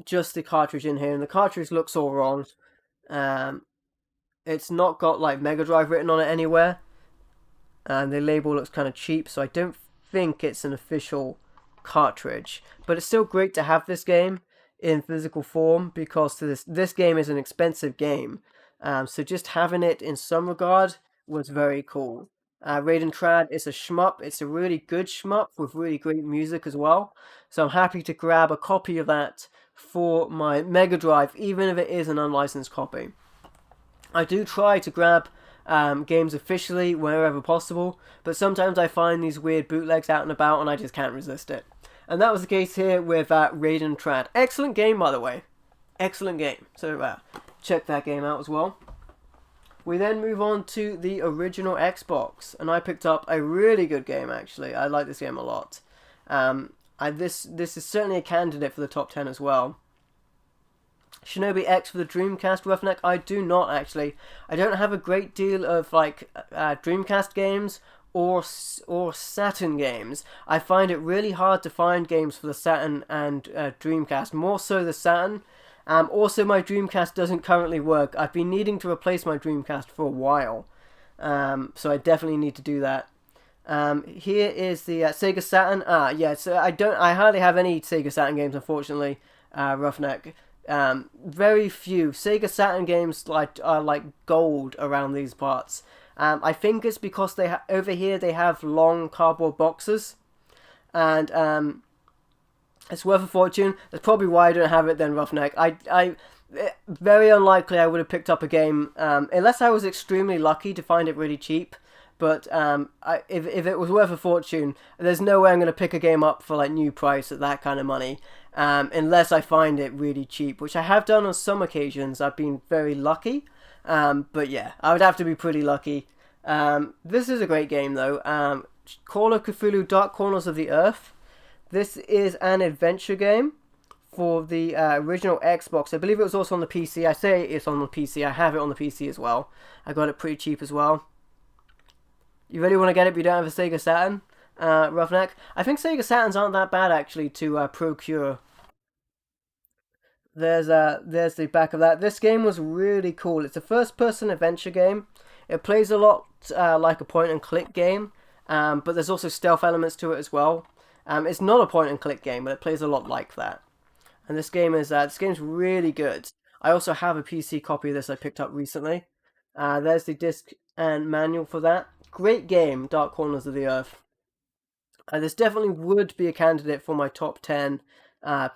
Just the cartridge in here, and the cartridge looks all wrong. It's not got like Mega Drive written on it anywhere, and the label looks kind of cheap, so I don't think it's an official cartridge. But it's still great to have this game. in physical form because this game is an expensive game. So just having it in some regard was very cool. Raiden Trad is a shmup. It's a really good shmup with really great music as well. So I'm happy to grab a copy of that for my Mega Drive, even if it is an unlicensed copy. I do try to grab games officially wherever possible, but sometimes I find these weird bootlegs out and about and I just can't resist it. And that was the case here with Raiden Trad. Excellent game, by the way. Excellent game. So check that game out as well. We then move on to the original Xbox, and I picked up a really good game, actually. I like this game a lot. This is certainly a candidate for the top 10 as well. Shinobi X for the Dreamcast, Roughneck. I do not, actually. I don't have a great deal of Dreamcast games or Saturn games. I find it really hard to find games for the Saturn and Dreamcast, more so the Saturn. Also, my Dreamcast doesn't currently work. I've been needing to replace my Dreamcast for a while, so I definitely need to do that. Here is the Sega Saturn. Yeah, so I hardly have any Sega Saturn games, unfortunately, Roughneck. Very few Sega Saturn games are like gold around these parts. I think it's because over here they have long cardboard boxes, and it's worth a fortune. That's probably why I don't have it then, Roughneck. Very unlikely I would have picked up a game unless I was extremely lucky to find it really cheap. But if it was worth a fortune, there's no way I'm going to pick a game up for like new price at that kind of money, unless I find it really cheap, which I have done on some occasions. I've been very lucky, but yeah, I would have to be pretty lucky. This is a great game though. Call of Cthulhu: Dark Corners of the Earth. This is an adventure game for the original Xbox. I believe it was also on the PC. I say it's on the PC. I have it on the PC as well. I got it pretty cheap as well. You really want to get it, but you don't have a Sega Saturn, Roughneck? I think Sega Saturns aren't that bad, actually, to procure. There's the back of that. This game was really cool. It's a first-person adventure game. It plays a lot like a point-and-click game, but there's also stealth elements to it as well. It's not a point-and-click game, but it plays a lot like that. And this game's really good. I also have a PC copy of this I picked up recently. There's the disc and manual for that. Great game, Dark Corners of the Earth. This definitely would be a candidate for my top 10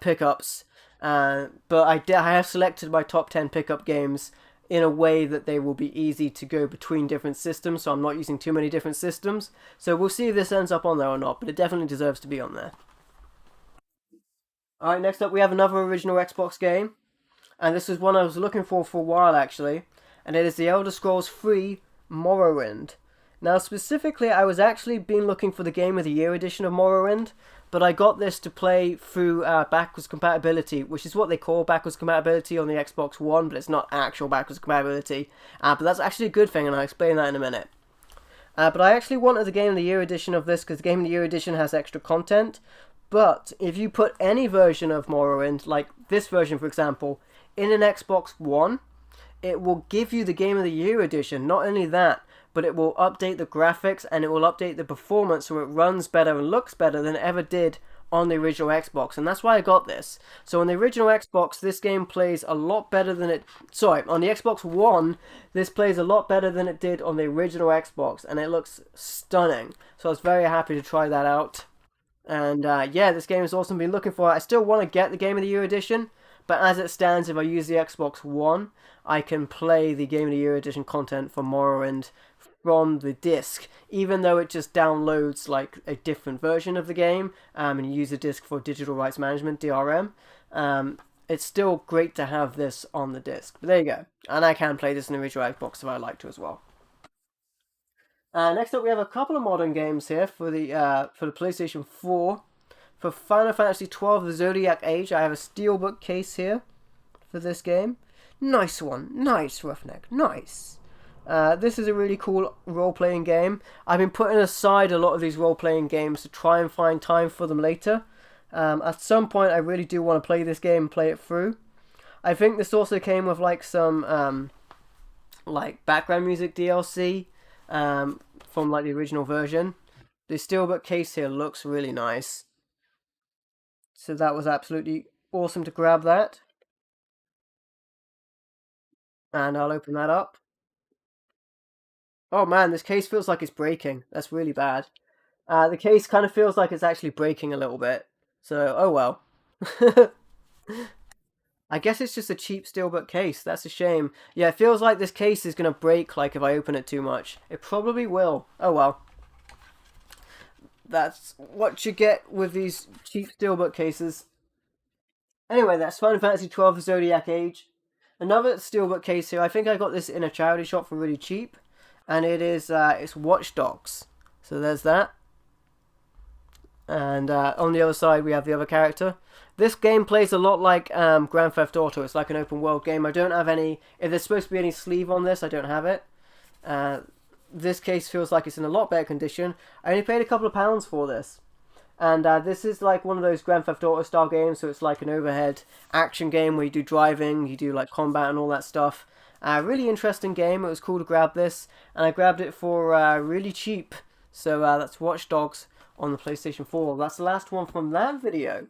pickups. But I have selected my top 10 pickup games in a way that they will be easy to go between different systems, so I'm not using too many different systems. So we'll see if this ends up on there or not, but it definitely deserves to be on there. Alright, next up we have another original Xbox game. And this is one I was looking for a while, actually. And it is The Elder Scrolls 3 Morrowind. Now, specifically, I was actually been looking for the Game of the Year edition of Morrowind, but I got this to play through backwards compatibility, which is what they call backwards compatibility on the Xbox One, but it's not actual backwards compatibility. But that's actually a good thing, and I'll explain that in a minute. But I actually wanted the Game of the Year edition of this, because the Game of the Year edition has extra content. But if you put any version of Morrowind, like this version, for example, in an Xbox One, it will give you the Game of the Year edition. Not only that, but it will update the graphics and it will update the performance so it runs better and looks better than it ever did on the original Xbox. And that's why I got this. So on the original Xbox, this game plays a lot better than it... Sorry, on the Xbox One, this plays a lot better than it did on the original Xbox. And it looks stunning. So I was very happy to try that out. And yeah, this game is awesome. Been looking for it. I still want to get the Game of the Year edition. But as it stands, if I use the Xbox One, I can play the Game of the Year edition content for Morrowind from the disc, even though it just downloads like a different version of the game, and you use the disc for digital rights management, DRM. It's still great to have this on the disc. But there you go, and I can play this in the original Xbox if I like to as well. Next up, we have a couple of modern games here for the PlayStation 4. For Final Fantasy XII: The Zodiac Age, I have a steelbook case here for this game. Nice one, nice, Roughneck, nice. This is a really cool role-playing game. I've been putting aside a lot of these role-playing games to try and find time for them later. At some point, I really do want to play this game and play it through. I think this also came with like some like background music DLC from like the original version. The steelbook case here looks really nice. So that was absolutely awesome to grab that. And I'll open that up. Oh man, this case feels like it's breaking. That's really bad. The case kind of feels like it's actually breaking a little bit. So, oh well. I guess it's just a cheap steelbook case. That's a shame. Yeah, it feels like this case is going to break like if I open it too much. It probably will. Oh well. That's what you get with these cheap steelbook cases. Anyway, that's Final Fantasy XII: The Zodiac Age. Another steelbook case here. I think I got this in a charity shop for really cheap. And it is, it's Watch Dogs. So there's that. And on the other side, we have the other character. This game plays a lot like Grand Theft Auto. It's like an open world game. I don't have any... If there's supposed to be any sleeve on this, I don't have it. This case feels like it's in a lot better condition. I only paid a couple of pounds for this. And this is like one of those Grand Theft Auto style games. So it's like an overhead action game where you do driving, you do like combat and all that stuff. Really interesting game. It was cool to grab this. And I grabbed it for really cheap. So that's Watch Dogs on the PlayStation 4. That's the last one from that video.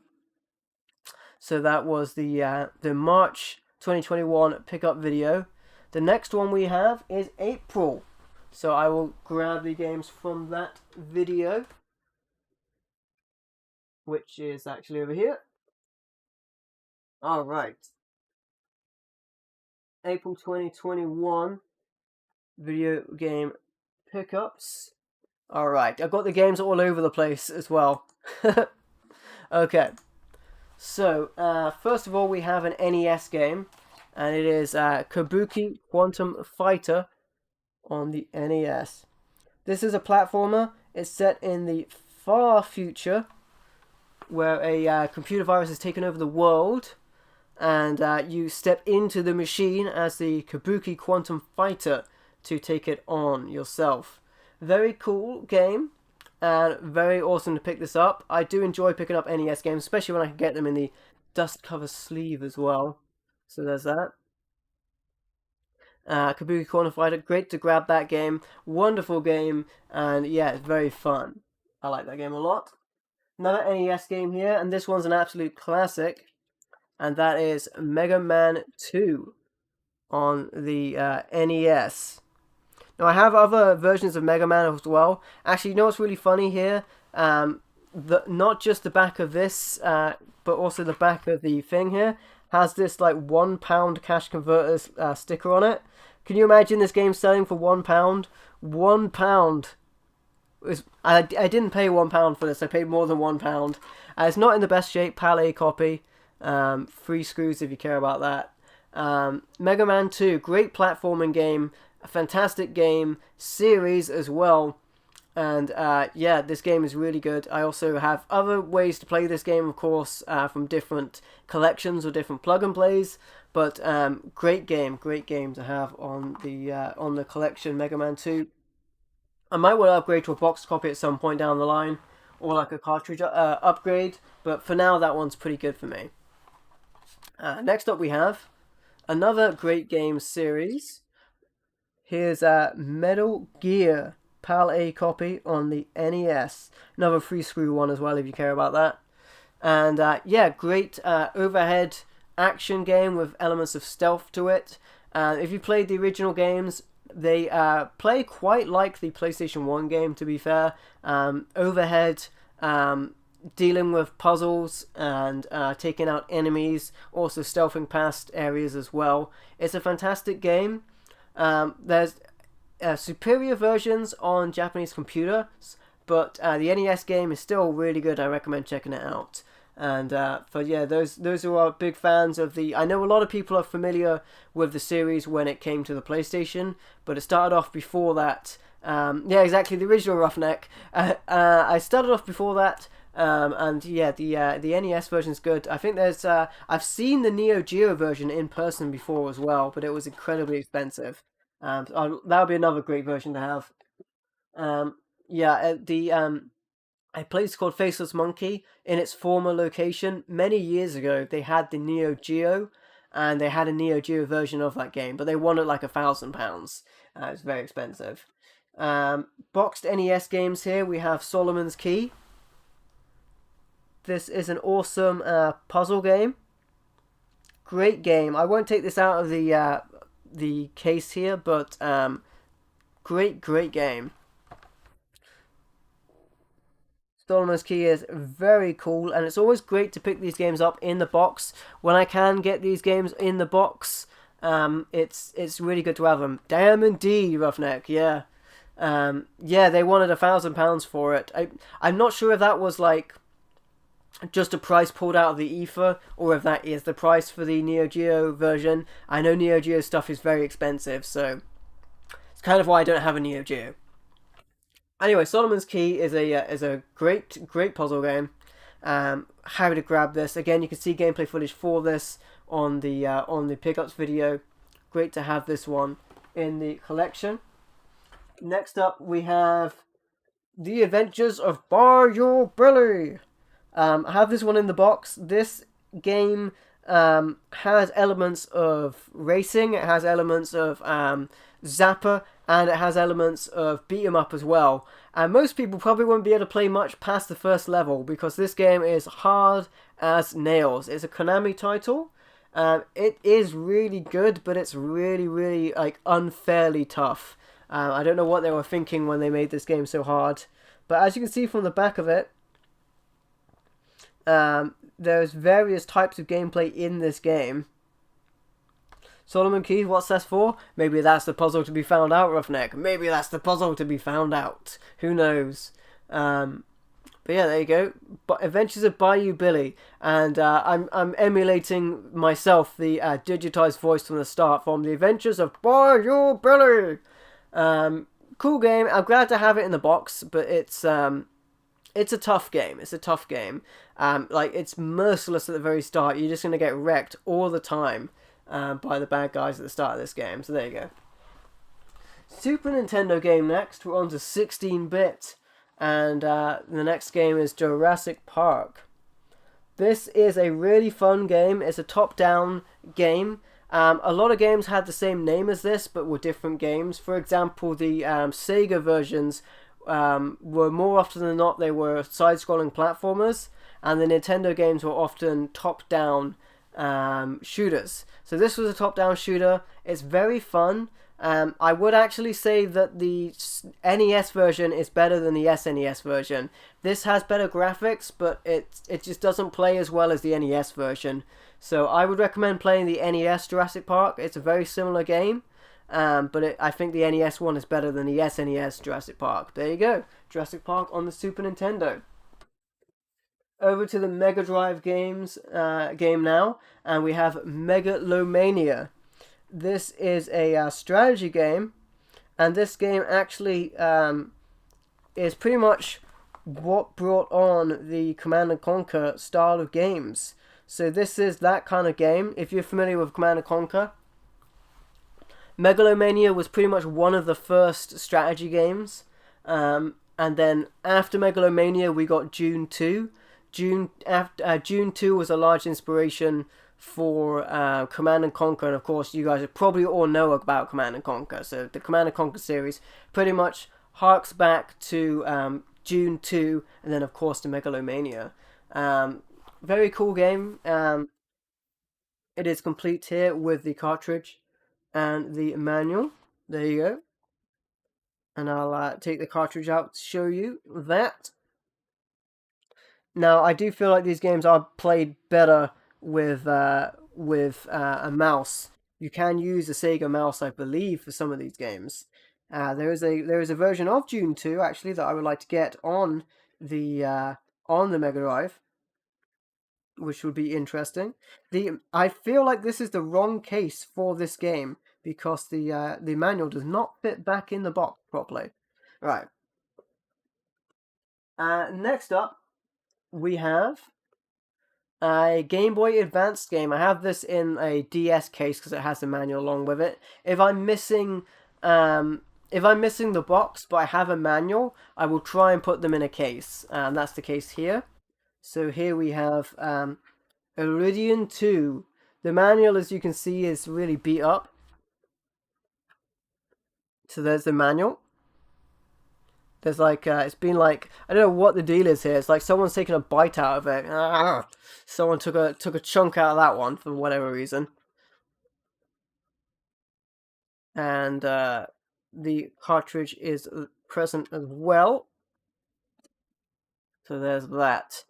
So that was the March 2021 pickup video. The next one we have is April. So I will grab the games from that video, which is actually over here. Alright. April 2021 video game pickups. Alright, I've got the games all over the place as well. Okay. So, first of all, we have an NES game, and it is Kabuki Quantum Fighter on the NES. This is a platformer. It's set in the far future, where a computer virus has taken over the world, and you step into the machine as the Kabuki Quantum Fighter to take it on yourself. Very cool game. And very awesome to pick this up. I do enjoy picking up NES games, especially when I can get them in the dust cover sleeve as well. So there's that. Kabuki Corner Fighter, great to grab that game. Wonderful game, and yeah, it's very fun. I like that game a lot. Another NES game here, and this one's an absolute classic, and that is Mega Man 2 on the NES. Now, I have other versions of Mega Man as well. Actually, you know what's really funny here? Not just the back of this, but also the back of the thing here has this like £1 cash converters sticker on it. Can you imagine this game selling for £1? £1. I didn't pay £1 for this. I paid more than £1. It's not in the best shape. PAL A copy. 3 screws if you care about that. Mega Man 2, great platforming game. A fantastic game, series as well, and yeah, this game is really good. I also have other ways to play this game, of course, from different collections or different plug and plays, but great game to have on the collection, Mega Man 2. I might want to upgrade to a box copy at some point down the line, or like a cartridge upgrade, but for now that one's pretty good for me. Next up we have another great game series. Here's Metal Gear PAL A copy on the NES. Another 3 screw one as well if you care about that. And yeah, great overhead action game with elements of stealth to it. If you played the original games, they play quite like the PlayStation 1 game, to be fair. Overhead, dealing with puzzles and taking out enemies, also stealthing past areas as well. It's a fantastic game. There's superior versions on Japanese computers, but the NES game is still really good. I recommend checking it out. And for yeah, those who are big fans of the, I know a lot of people are familiar with the series when it came to the PlayStation, but it started off before that. Yeah, exactly, the original Roughneck. I started off before that. And yeah, the NES version is good. I think there's I've seen the Neo Geo version in person before as well, but it was incredibly expensive. That would be another great version to have. Yeah, a place called Faceless Monkey in its former location many years ago. They had the Neo Geo, and they had a Neo Geo version of that game, but they wanted like £1,000. It's very expensive. Boxed NES games here. We have Solomon's Key. This is an awesome puzzle game. great game. I won't take this out of the case here, but great game. Solomon's Key is very cool, and it's always great to pick these games up in the box. When I can get these games in the box, it's really good to have them. Diamond D, Roughneck, yeah. Yeah, they wanted £1,000 for it. I'm not sure if that was like just a price pulled out of the ether, or if that is the price for the Neo Geo version. I know Neo Geo stuff is very expensive, so it's kind of why I don't have a Neo Geo. Anyway, Solomon's Key is a great puzzle game. Happy to grab this again. You can see gameplay footage for this on the pickups video. Great to have this one in the collection. Next up, we have The Adventures of Bayou Billy. I have this one in the box. This game has elements of racing. It has elements of Zapper, and it has elements of beat 'em up as well. And most people probably won't be able to play much past the first level because this game is hard as nails. It's a Konami title. It is really good, but it's really like unfairly tough. I don't know what they were thinking when they made this game so hard. But as you can see from the back of it, there's various types of gameplay in this game. Solomon Keys, what's that for? Maybe that's the puzzle to be found out, Roughneck. Maybe that's the puzzle to be found out. Who knows? But yeah, there you go. But Adventures of Bayou Billy, and I'm emulating myself the digitized voice from the start from The Adventures of Bayou Billy. Cool game. I'm glad to have it in the box, but it's a tough game. It's a tough game. Like it's merciless at the very start. You're just gonna get wrecked all the time by the bad guys at the start of this game. So there you go. Super Nintendo game next. We're on to 16-bit. And the next game is Jurassic Park. This is a really fun game. It's a top-down game. A lot of games had the same name as this, but were different games. For example, the Sega versions were more often than not, they were side-scrolling platformers. And the Nintendo games were often top-down shooters. So this was a top-down shooter. It's very fun. I would actually say that the NES version is better than the SNES version. This has better graphics, but it just doesn't play as well as the NES version. So I would recommend playing the NES Jurassic Park. It's a very similar game, but I think the NES one is better than the SNES Jurassic Park. There you go, Jurassic Park on the Super Nintendo. Over to the Mega Drive game now, and we have Megalomania. This is a strategy game, and this game actually is pretty much what brought on the Command & Conquer style of games. So this is that kind of game. If you're familiar with Command & Conquer, Megalomania was pretty much one of the first strategy games. And then after Megalomania, we got Dune 2. Dune 2 was a large inspiration for Command & Conquer, and of course you guys probably all know about Command & Conquer. So the Command & Conquer series pretty much harks back to Dune 2, and then of course to Megalomania. Very cool game. It is complete here with the cartridge and the manual. There you go. And I'll take the cartridge out to show you that. Now, I do feel like these games are played better with a mouse. You can use a Sega mouse, I believe, for some of these games. There is a version of Dune 2 actually that I would like to get on the Mega Drive, which would be interesting. I feel like this is the wrong case for this game because the manual does not fit back in the box properly. Right. Next up, we have a Game Boy Advanced game. I have this in a DS case because it has the manual along with it. If I'm missing the box, but I have a manual, I will try and put them in a case. That's the case here. So here we have Iridium 2. The manual, as you can see, is really beat up. So there's the manual. There's like it's been like I don't know what the deal is here. It's like someone's taken a bite out of it. Someone took a chunk out of that one for whatever reason. And the cartridge is present as well. So there's that.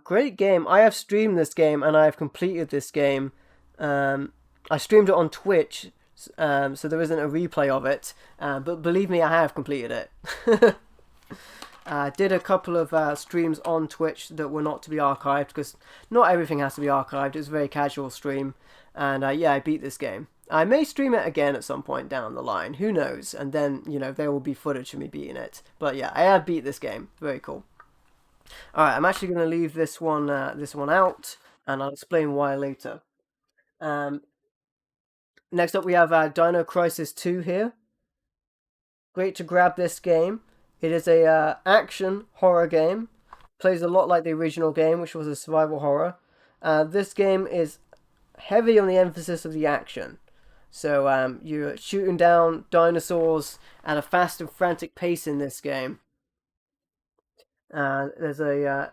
Great game. I have streamed this game and I have completed this game. I streamed it on Twitch, so there isn't a replay of it. But believe me, I have completed it. I did a couple of streams on Twitch that were not to be archived because not everything has to be archived. It's a very casual stream. And yeah, I beat this game. I may stream it again at some point down the line. Who knows? And then, there will be footage of me beating it. But yeah, I have beat this game. Very cool. Alright, I'm actually going to leave this one out, and I'll explain why later. Next up we have Dino Crisis 2 here. Great to grab this game. It is a action horror game. Plays a lot like the original game, which was a survival horror. This game is heavy on the emphasis of the action. So you're shooting down dinosaurs at a fast and frantic pace in this game. There's a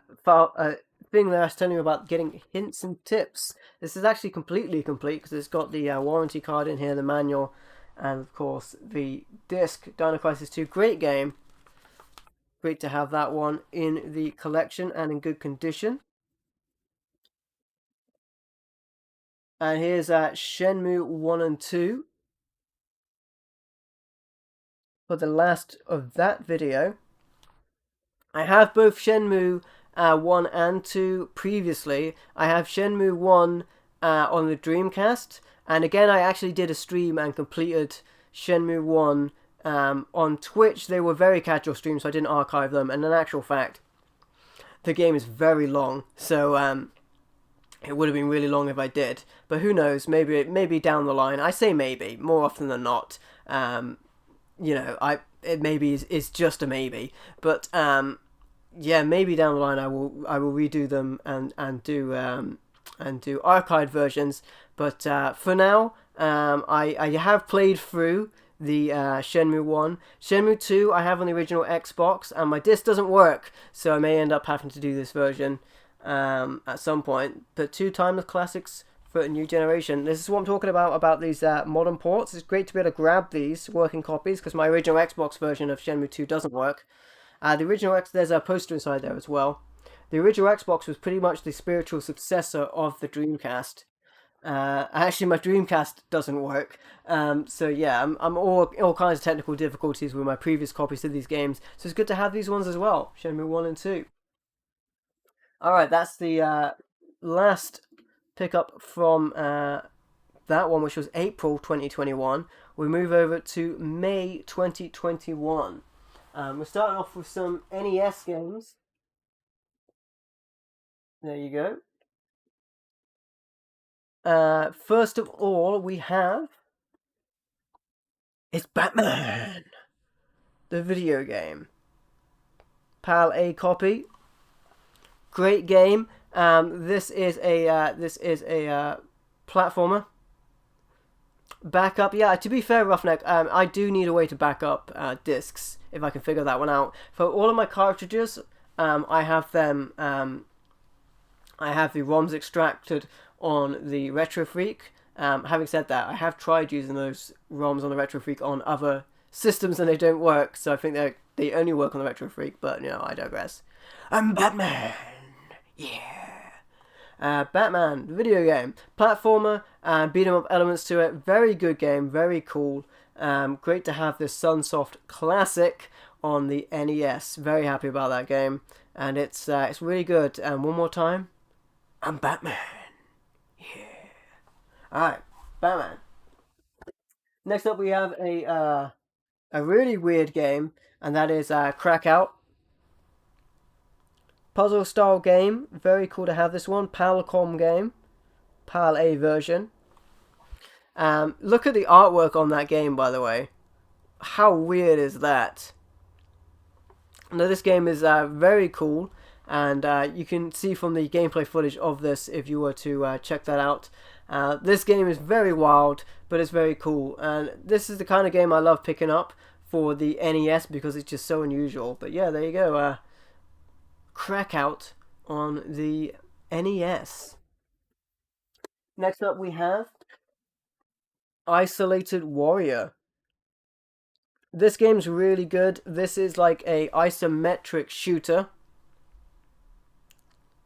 thing that I was telling you about getting hints and tips. This is actually completely complete because it's got the warranty card in here, the manual, and of course the disc. Dino Crisis 2, great game. Great to have that one in the collection and in good condition. And here's Shenmue 1 and 2 for the last of that video. I have both Shenmue 1 and 2 previously. I have Shenmue 1 on the Dreamcast. And again, I actually did a stream and completed Shenmue 1 on Twitch. They were very casual streams, so I didn't archive them. And in actual fact, the game is very long. So it would have been really long if I did. But who knows? Maybe down the line. I say maybe, more often than not. It maybe is just a maybe. But yeah, maybe down the line I will redo them and do archived versions. But for now, I have played through the Shenmue 1. Shenmue 2 I have on the original Xbox, and my disc doesn't work, so I may end up having to do this version at some point. But 2 timeless classics for a new generation. This is what I'm talking about these modern ports. It's great to be able to grab these working copies, because my original Xbox version of Shenmue 2 doesn't work. The original there's a poster inside there as well. The original Xbox was pretty much the spiritual successor of the Dreamcast. Actually, my Dreamcast doesn't work. So yeah, I'm all kinds of technical difficulties with my previous copies of these games. So it's good to have these ones as well. Shenmue 1 and 2. Alright, that's the last pickup from that one, which was April 2021. We move over to May 2021. We're starting off with some NES games. There you go. First of all, we have... It's Batman! The video game. PAL A copy. Great game. This is a platformer. Backup, yeah, to be fair, Roughneck, I do need a way to back up discs, if I can figure that one out. For all of my cartridges, I have them, I have the ROMs extracted on the Retro Freak. Having said that, I have tried using those ROMs on the Retro Freak on other systems and they don't work, so I think they only work on the Retro Freak, but, I digress. I'm Batman! Yeah! Batman, the video game. Platformer, beat 'em up elements to it. Very good game, very cool. Great to have this Sunsoft classic on the NES. Very happy about that game. And it's really good. And one more time, I'm Batman. Yeah. Alright, Batman. Next up we have a really weird game, and that is Crackout. Puzzle style game, very cool to have this one. Palcom game, PAL A version. Look at the artwork on that game, by the way. How weird is that? Now this game is very cool, and you can see from the gameplay footage of this if you were to check that out. This game is very wild, but it's very cool, and this is the kind of game I love picking up for the NES because it's just so unusual. But yeah, there you go. Crack Out on the NES. Next up we have Isolated Warrior. This game's really good. This is like a isometric shooter.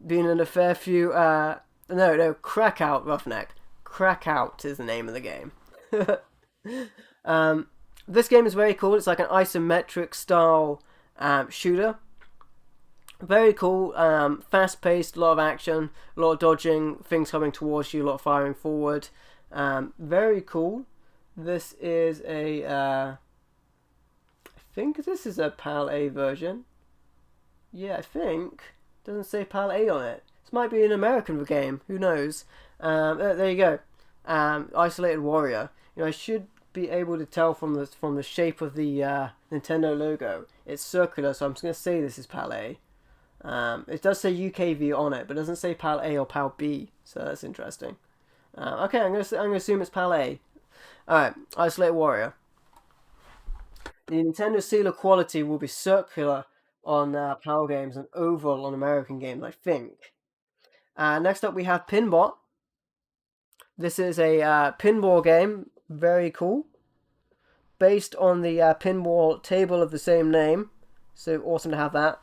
Been in a fair few no, Crack Out, Roughneck. Crack Out is the name of the game. This game is very cool. It's like an isometric style shooter. Very cool, fast paced, a lot of action, a lot of dodging, things coming towards you, a lot of firing forward. Very cool. This is I think this is a PAL A version. Yeah, I think. Doesn't say PAL A on it. This might be an American game, who knows. There you go. Isolated Warrior. I should be able to tell from the shape of the Nintendo logo. It's circular, so I'm just going to say this is PAL A. It does say UKV on it, but it doesn't say PAL A or PAL B, so that's interesting. Okay, I'm gonna assume it's PAL A. Alright, Isolated Warrior. The Nintendo seal of quality will be circular on PAL games and oval on American games, I think. Next up we have Pinbot. This is a pinball game, very cool. Based on the pinball table of the same name, so awesome to have that.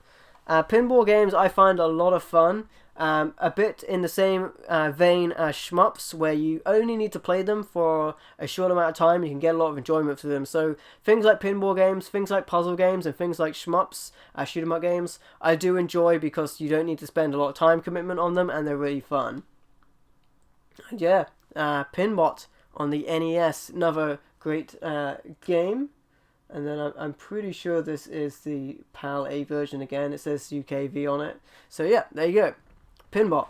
Pinball games I find a lot of fun, a bit in the same vein as shmups, where you only need to play them for a short amount of time. You can get a lot of enjoyment for them. So things like pinball games, things like puzzle games, and things like shmups, shoot 'em up games, I do enjoy because you don't need to spend a lot of time commitment on them, and they're really fun. And yeah, Pinbot on the NES, another great game. And then I'm pretty sure this is the PAL A version again. It says UKV on it. So yeah, there you go. Pinbot.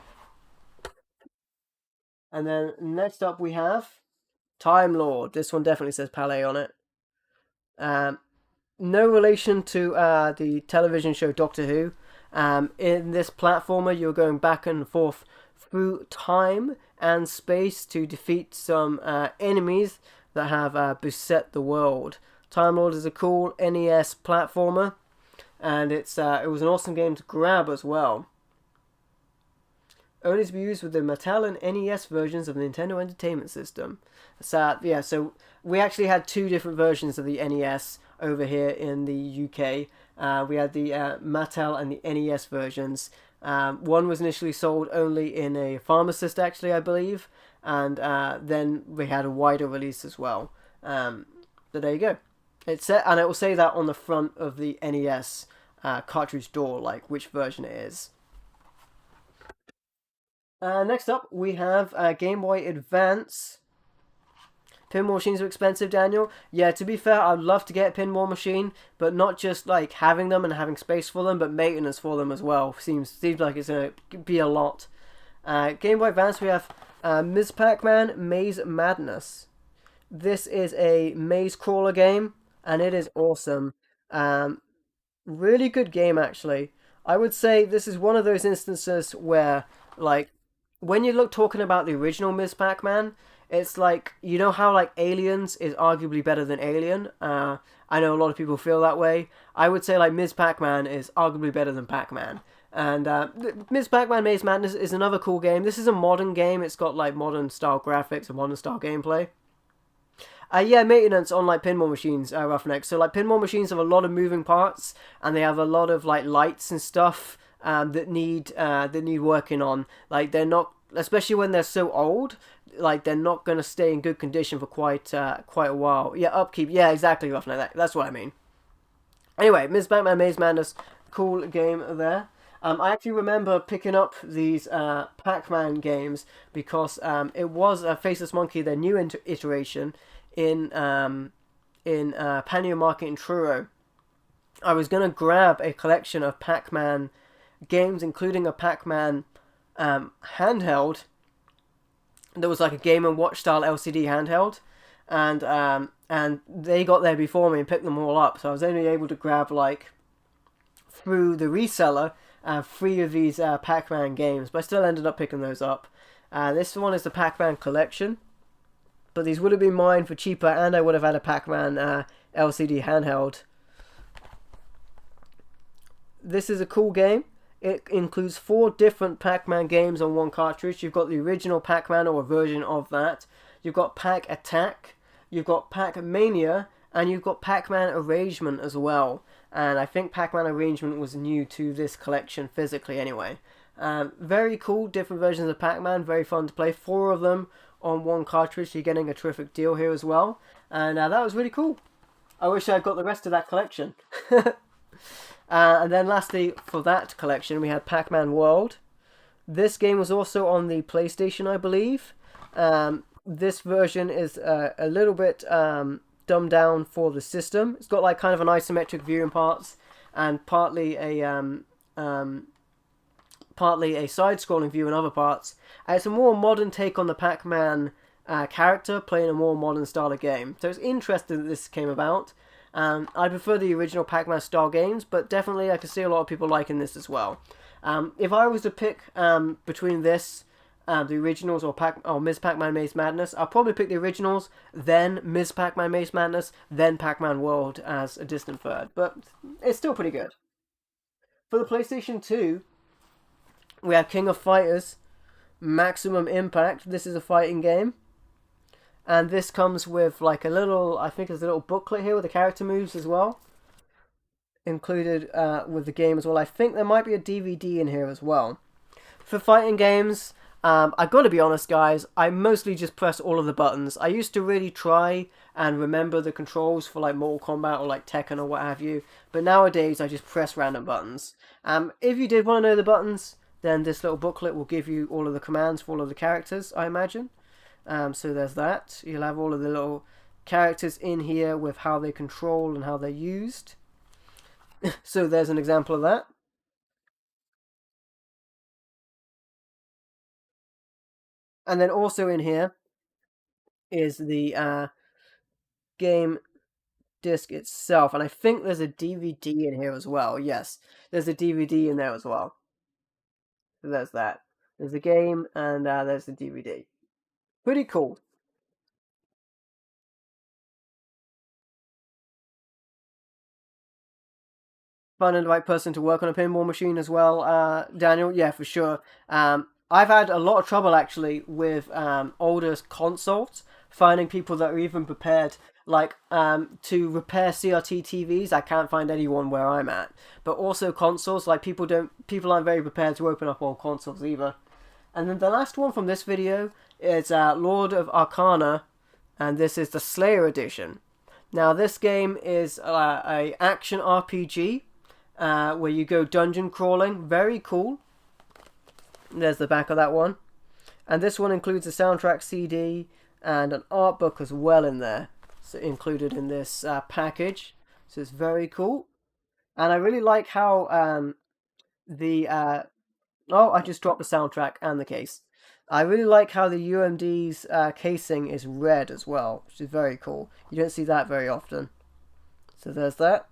And then next up we have Time Lord. This one definitely says PAL A on it. No relation to the television show Doctor Who. In this platformer, you're going back and forth through time and space to defeat some enemies that have beset the world. Time Lord is a cool NES platformer, and it was an awesome game to grab as well. Only to be used with the Mattel and NES versions of the Nintendo Entertainment System. So we actually had two different versions of the NES over here in the UK. We had the Mattel and the NES versions. One was initially sold only in a pharmacist, actually, I believe, and then we had a wider release as well. So there you go. And it will say that on the front of the NES cartridge door, like which version it is. Next up, we have Game Boy Advance. Pinball machines are expensive, Daniel. Yeah, to be fair, I'd love to get a pinball machine, but not just like having them and having space for them, but maintenance for them as well. Seems like it's going to be a lot. Game Boy Advance, we have Ms. Pac-Man Maze Madness. This is a maze crawler game, and it is awesome. Really good game, actually. I would say this is one of those instances where, like, when you talking about the original Ms. Pac-Man, it's like, you know how like Aliens is arguably better than Alien? I know a lot of people feel that way. I would say like Ms. Pac-Man is arguably better than Pac-Man. And Ms. Pac-Man Maze Madness is another cool game. This is a modern game. It's got like modern style graphics and modern style gameplay. Yeah, maintenance on like pinball machines, Roughneck. So like pinball machines have a lot of moving parts, and they have a lot of like lights and stuff that need working on. Like they're not, especially when they're so old, like they're not gonna stay in good condition for quite a while. Yeah, upkeep. Yeah, exactly, Roughneck. That's what I mean. Anyway, Ms. Pac-Man Maze Madness, cool game there. I actually remember picking up these Pac-Man games because it was Faceless Monkey, their new iteration in Pannier Market in Truro. I was gonna grab a collection of Pac-Man games, including a Pac-Man handheld. There was like a Game & Watch style LCD handheld, and they got there before me and picked them all up. So I was only able to grab like through the reseller 3 of these Pac-Man games, but I still ended up picking those up. This one is the Pac-Man Collection, but these would have been mine for cheaper, and I would have had a Pac-Man LCD handheld. This is a cool game. It includes 4 different Pac-Man games on one cartridge. You've got the original Pac-Man or a version of that. You've got Pac-Attack. You've got Pac-Mania. And you've got Pac-Man Arrangement as well. And I think Pac-Man Arrangement was new to this collection physically anyway. Very cool, different versions of Pac-Man. Very fun to play. 4 of them on one cartridge. You're getting a terrific deal here as well. And that was really cool. I wish I'd got the rest of that collection. And then lastly, for that collection, we had Pac-Man World. This game was also on the PlayStation, I believe. This version is a little bit dumbed down for the system. It's got like kind of an isometric view in parts, and partly a side-scrolling view in other parts. It's a more modern take on the Pac-Man character, playing a more modern style of game. So it's interesting that this came about. I prefer the original Pac-Man style games, but definitely I can see a lot of people liking this as well. If I was to pick between this, the originals, or Ms. Pac-Man Maze Madness, I'll probably pick the originals, then Ms. Pac-Man Maze Madness, then Pac-Man World as a distant third. But it's still pretty good. For the PlayStation 2, we have King of Fighters, Maximum Impact. This is a fighting game. And this comes with like a little, I think there's a little booklet here with the character moves as well. Included with the game as well. I think there might be a DVD in here as well. For fighting games, I've got to be honest guys, I mostly just press all of the buttons. I used to really try and remember the controls for like Mortal Kombat or like Tekken or what have you. But nowadays I just press random buttons. If you did want to know the buttons, then this little booklet will give you all of the commands for all of the characters, I imagine. So there's that. You'll have all of the little characters in here with how they control and how they're used. So there's an example of that. And then also in here is the game disc itself. And I think there's a DVD in here as well. Yes, there's a DVD in there as well. So there's that. There's the game and there's the DVD. Pretty cool. Finding the right person to work on a pinball machine as well, Daniel. Yeah, for sure. I've had a lot of trouble actually with older consoles, finding people that are even prepared, like to repair CRT TVs. I can't find anyone where I'm at. But also consoles, like people aren't very prepared to open up old consoles either. And then the last one from this video is Lord of Arcana, and this is the Slayer edition. Now this game is a action RPG where you go dungeon crawling. Very cool. There's the back of that one. And this one includes a soundtrack CD and an art book as well in there. So included in this package. So it's very cool. And I really like how the... oh, I just dropped the soundtrack and the case. I really like how the UMD's casing is red as well, which is very cool. You don't see that very often. So there's that.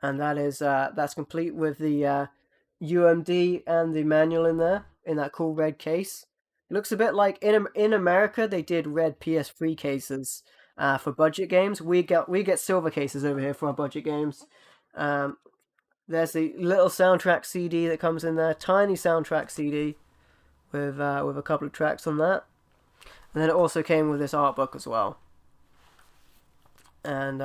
And that is that's complete with the UMD and the manual in there, in that cool red case. It looks a bit like in America they did red PS3 cases for budget games. We get silver cases over here for our budget games. There's the little soundtrack CD that comes in there, tiny soundtrack CD with a couple of tracks on that. And then it also came with this art book as well. And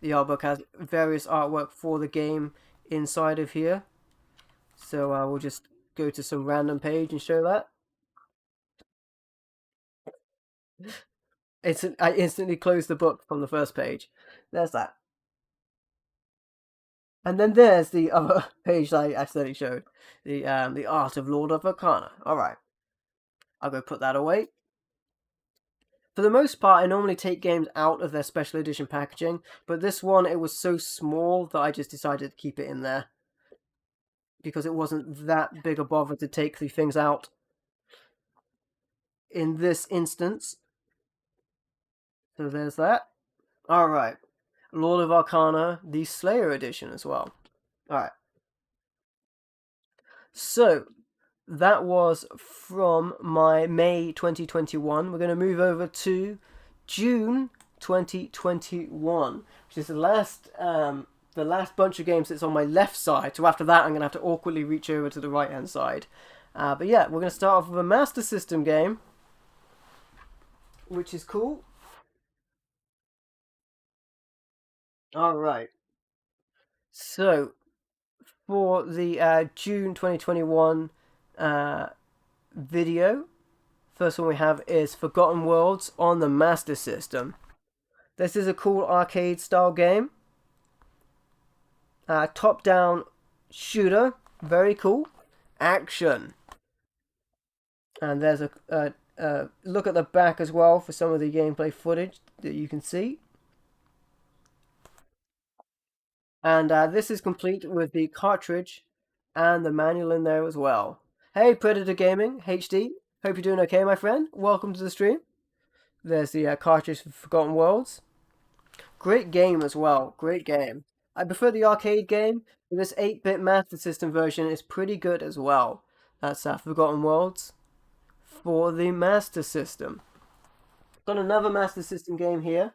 the art book has various artwork for the game inside of here. So we'll just go to some random page and show that. I instantly closed the book from the first page. There's that. And then there's the other page I accidentally showed. The Art of Lord of Arcana. Alright. I'll go put that away. For the most part, I normally take games out of their special edition packaging, but this one, it was so small that I just decided to keep it in there. Because it wasn't that big a bother to take the things out. In this instance. So there's that. Alright. Lord of Arcana, the Slayer edition as well. Alright. So, that was from my May 2021. We're going to move over to June 2021, which is the last bunch of games that's on my left side. So after that, I'm going to have to awkwardly reach over to the right-hand side. But yeah, we're going to start off with a Master System game, which is cool. Alright. So, for the June 2021 video, first one we have is Forgotten Worlds on the Master System. This is a cool arcade-style game. Top-down shooter, very cool. Action. And there's a look at the back as well for some of the gameplay footage that you can see. And this is complete with the cartridge and the manual in there as well. Hey, Predator Gaming HD. Hope you're doing okay, my friend. Welcome to the stream. There's the cartridge for Forgotten Worlds. Great game as well. Great game. I prefer the arcade game, but this 8-bit Master System version is pretty good as well. That's Forgotten Worlds for the Master System. Got another Master System game here,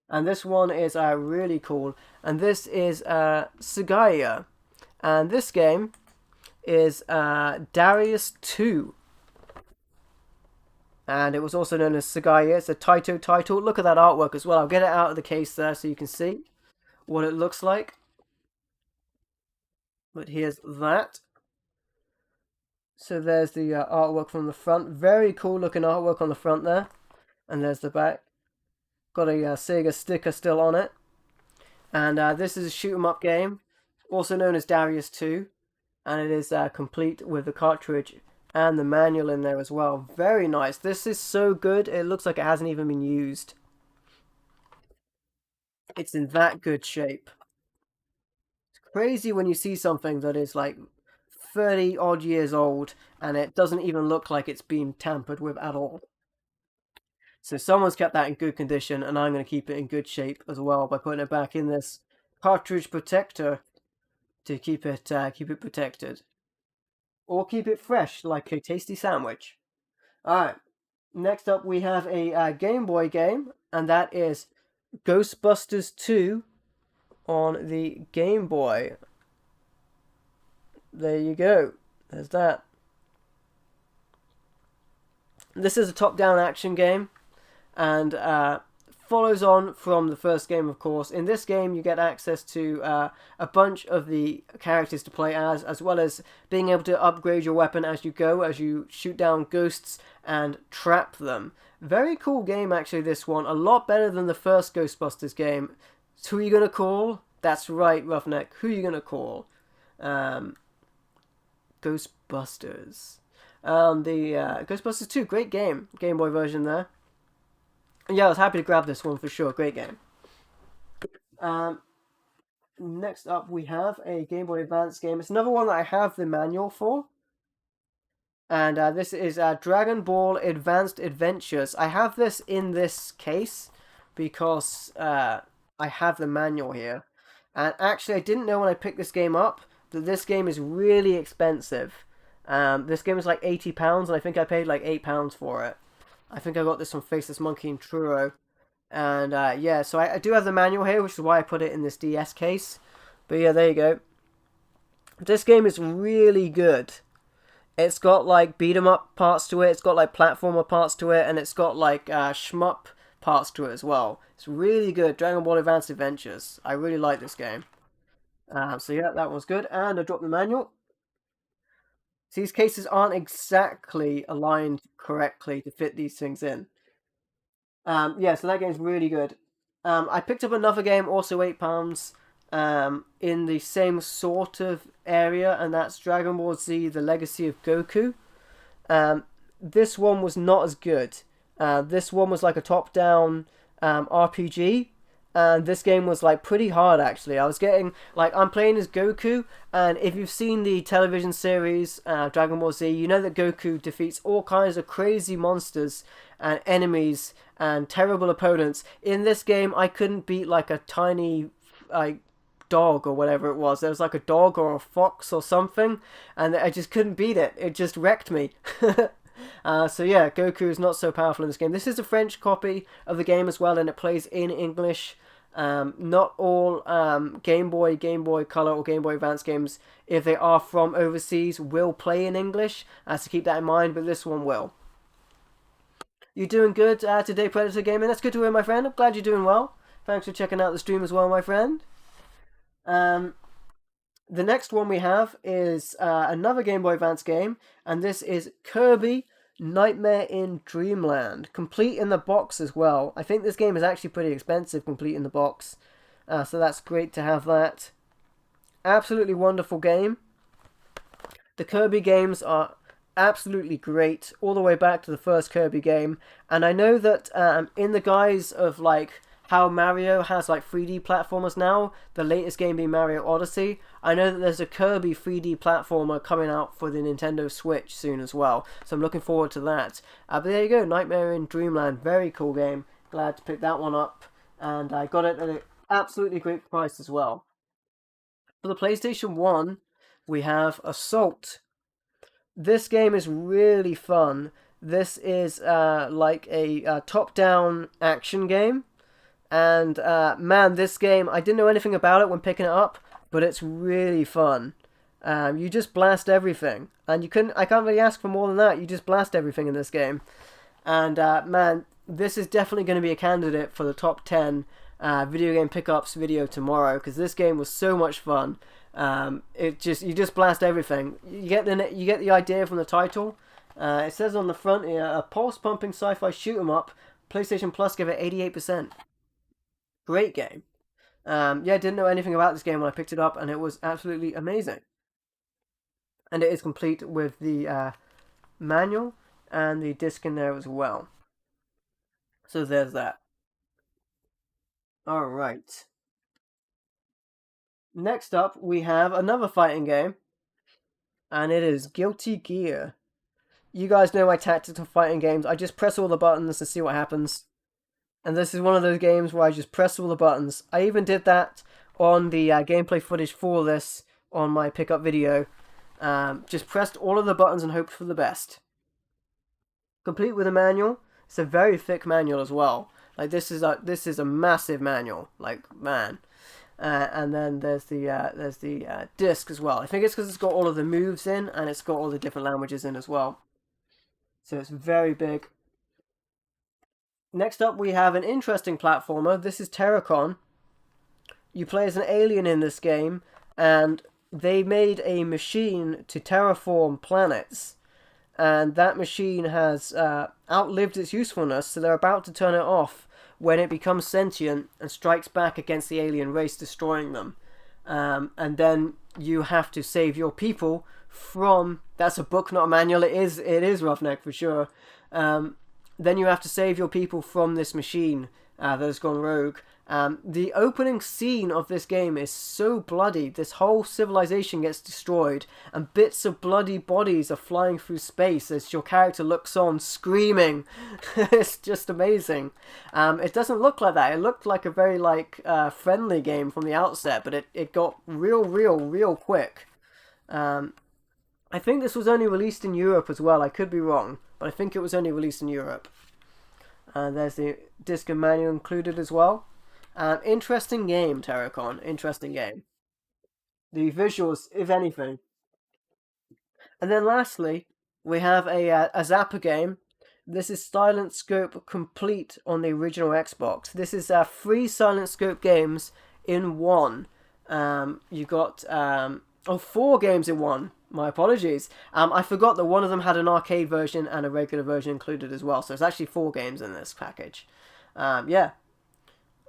and this one is really cool. And this is Sega, and this game is Darius 2. And it was also known as Sega. It's a Taito title. Look at that artwork as well. I'll get it out of the case there so you can see what it looks like. But here's that. So there's the artwork from the front. Very cool looking artwork on the front there. And there's the back. Got a Sega sticker still on it. And this is a shoot 'em up game, also known as Darius 2. And it is complete with the cartridge and the manual in there as well. Very nice. This is so good, it looks like it hasn't even been used. It's in that good shape. It's crazy when you see something that is like 30 odd years old and it doesn't even look like it's been tampered with at all. So someone's kept that in good condition, and I'm going to keep it in good shape as well by putting it back in this cartridge protector to keep it protected. Or keep it fresh, like a tasty sandwich. Alright, next up we have a Game Boy game, and that is Ghostbusters 2 on the Game Boy. There you go. There's that. This is a top-down action game, and follows on from the first game, of course. In this game, you get access to a bunch of the characters to play as well as being able to upgrade your weapon as you go, as you shoot down ghosts and trap them. Very cool game, actually, this one. A lot better than the first Ghostbusters game. So who are you going to call? That's right, Roughneck. Who are you going to call? Ghostbusters. The Ghostbusters 2, great game. Game Boy version there. Yeah, I was happy to grab this one for sure. Great game. Next up, we have a Game Boy Advance game. It's another one that I have the manual for. And this is Dragon Ball Advanced Adventures. I have this in this case because I have the manual here. And actually, I didn't know when I picked this game up that this game is really expensive. This game is like £80, and I think I paid like £8 for it. I think I got this from Faceless Monkey and Truro. And yeah, so I do have the manual here, which is why I put it in this DS case. But yeah, there you go. This game is really good. It's got like beat 'em up parts to it, it's got like platformer parts to it, and it's got like shmup parts to it as well. It's really good. Dragon Ball Advanced Adventures. I really like this game. So yeah, that one's good. And I dropped the manual. So these cases aren't exactly aligned correctly to fit these things in. Yeah, so that game's really good. I picked up another game, also £8, in the same sort of area, and that's Dragon Ball Z: The Legacy of Goku. This one was not as good. This one was like a top-down RPG. And this game was like pretty hard, actually. I was getting like, I'm playing as Goku, and if you've seen the television series Dragon Ball Z, you know that Goku defeats all kinds of crazy monsters and enemies and terrible opponents. In this game, I couldn't beat like a tiny like dog or whatever it was. There was like a dog or a fox or something, and I just couldn't beat it. It just wrecked me. So yeah, Goku is not so powerful in this game. This is a French copy of the game as well, and it plays in English. Not all Game Boy, Game Boy Color, or Game Boy Advance games, if they are from overseas, will play in English. So keep that in mind, but this one will. You doing good today, Predator Gaming? That's good to hear, my friend. I'm glad you're doing well. Thanks for checking out the stream as well, my friend. The next one we have is another Game Boy Advance game, and this is Kirby Nightmare in Dreamland, complete in the box as well. I think this game is actually pretty expensive, complete in the box, so that's great to have that. Absolutely wonderful game. The Kirby games are absolutely great, all the way back to the first Kirby game, and I know that in the guise of like how Mario has like 3D platformers now, the latest game being Mario Odyssey, I know that there's a Kirby 3D platformer coming out for the Nintendo Switch soon as well, so I'm looking forward to that. But there you go, Nightmare in Dreamland, very cool game, glad to pick that one up, and I got it at an absolutely great price as well. For the PlayStation 1, we have Assault. This game is really fun. This is like a top-down action game. And man, this game, I didn't know anything about it when picking it up, but it's really fun. You just blast everything, and I can't really ask for more than that. You just blast everything in this game, and man, this is definitely going to be a candidate for the top 10 video game pickups video tomorrow, because this game was so much fun. You just blast everything. You get the idea from the title. It says on the front here, a pulse pumping sci-fi shoot 'em up. PlayStation Plus give it 88%. Great game. Yeah, didn't know anything about this game when I picked it up, and it was absolutely amazing. And it is complete with the manual and the disc in there as well. So there's that. Alright. Next up, we have another fighting game, and it is Guilty Gear. You guys know my tactics of fighting games. I just press all the buttons and see what happens. And this is one of those games where I just press all the buttons. I even did that on the gameplay footage for this on my pickup video. Just pressed all of the buttons and hoped for the best. Complete with a manual. It's a very thick manual as well. Like this is a massive manual. Like man. And then there's the disc as well. I think it's because it's got all of the moves in, and it's got all the different languages in as well. So it's very big. Next up, we have an interesting platformer. This is Terracon. You play as an alien in this game, and they made a machine to terraform planets, and that machine has outlived its usefulness, so they're about to turn it off when it becomes sentient and strikes back against the alien race, destroying them. And then you have to save your people from... That's a book, not a manual. It is Roughneck for sure. Then you have to save your people from this machine that has gone rogue. The opening scene of this game is so bloody. This whole civilization gets destroyed, and bits of bloody bodies are flying through space as your character looks on, screaming. It's just amazing. It doesn't look like that. It looked like a very friendly game from the outset, but it got real quick. I think this was only released in Europe as well. I could be wrong, but I think it was only released in Europe. There's the disc and manual included as well. Interesting game, Terracon. Interesting game. The visuals, if anything. And then lastly, we have a Zapper game. This is Silent Scope Complete on the original Xbox. This is 3 Silent Scope games in one. You got 4 games in one. My apologies. I forgot that one of them had an arcade version and a regular version included as well. So it's actually 4 games in this package. Yeah.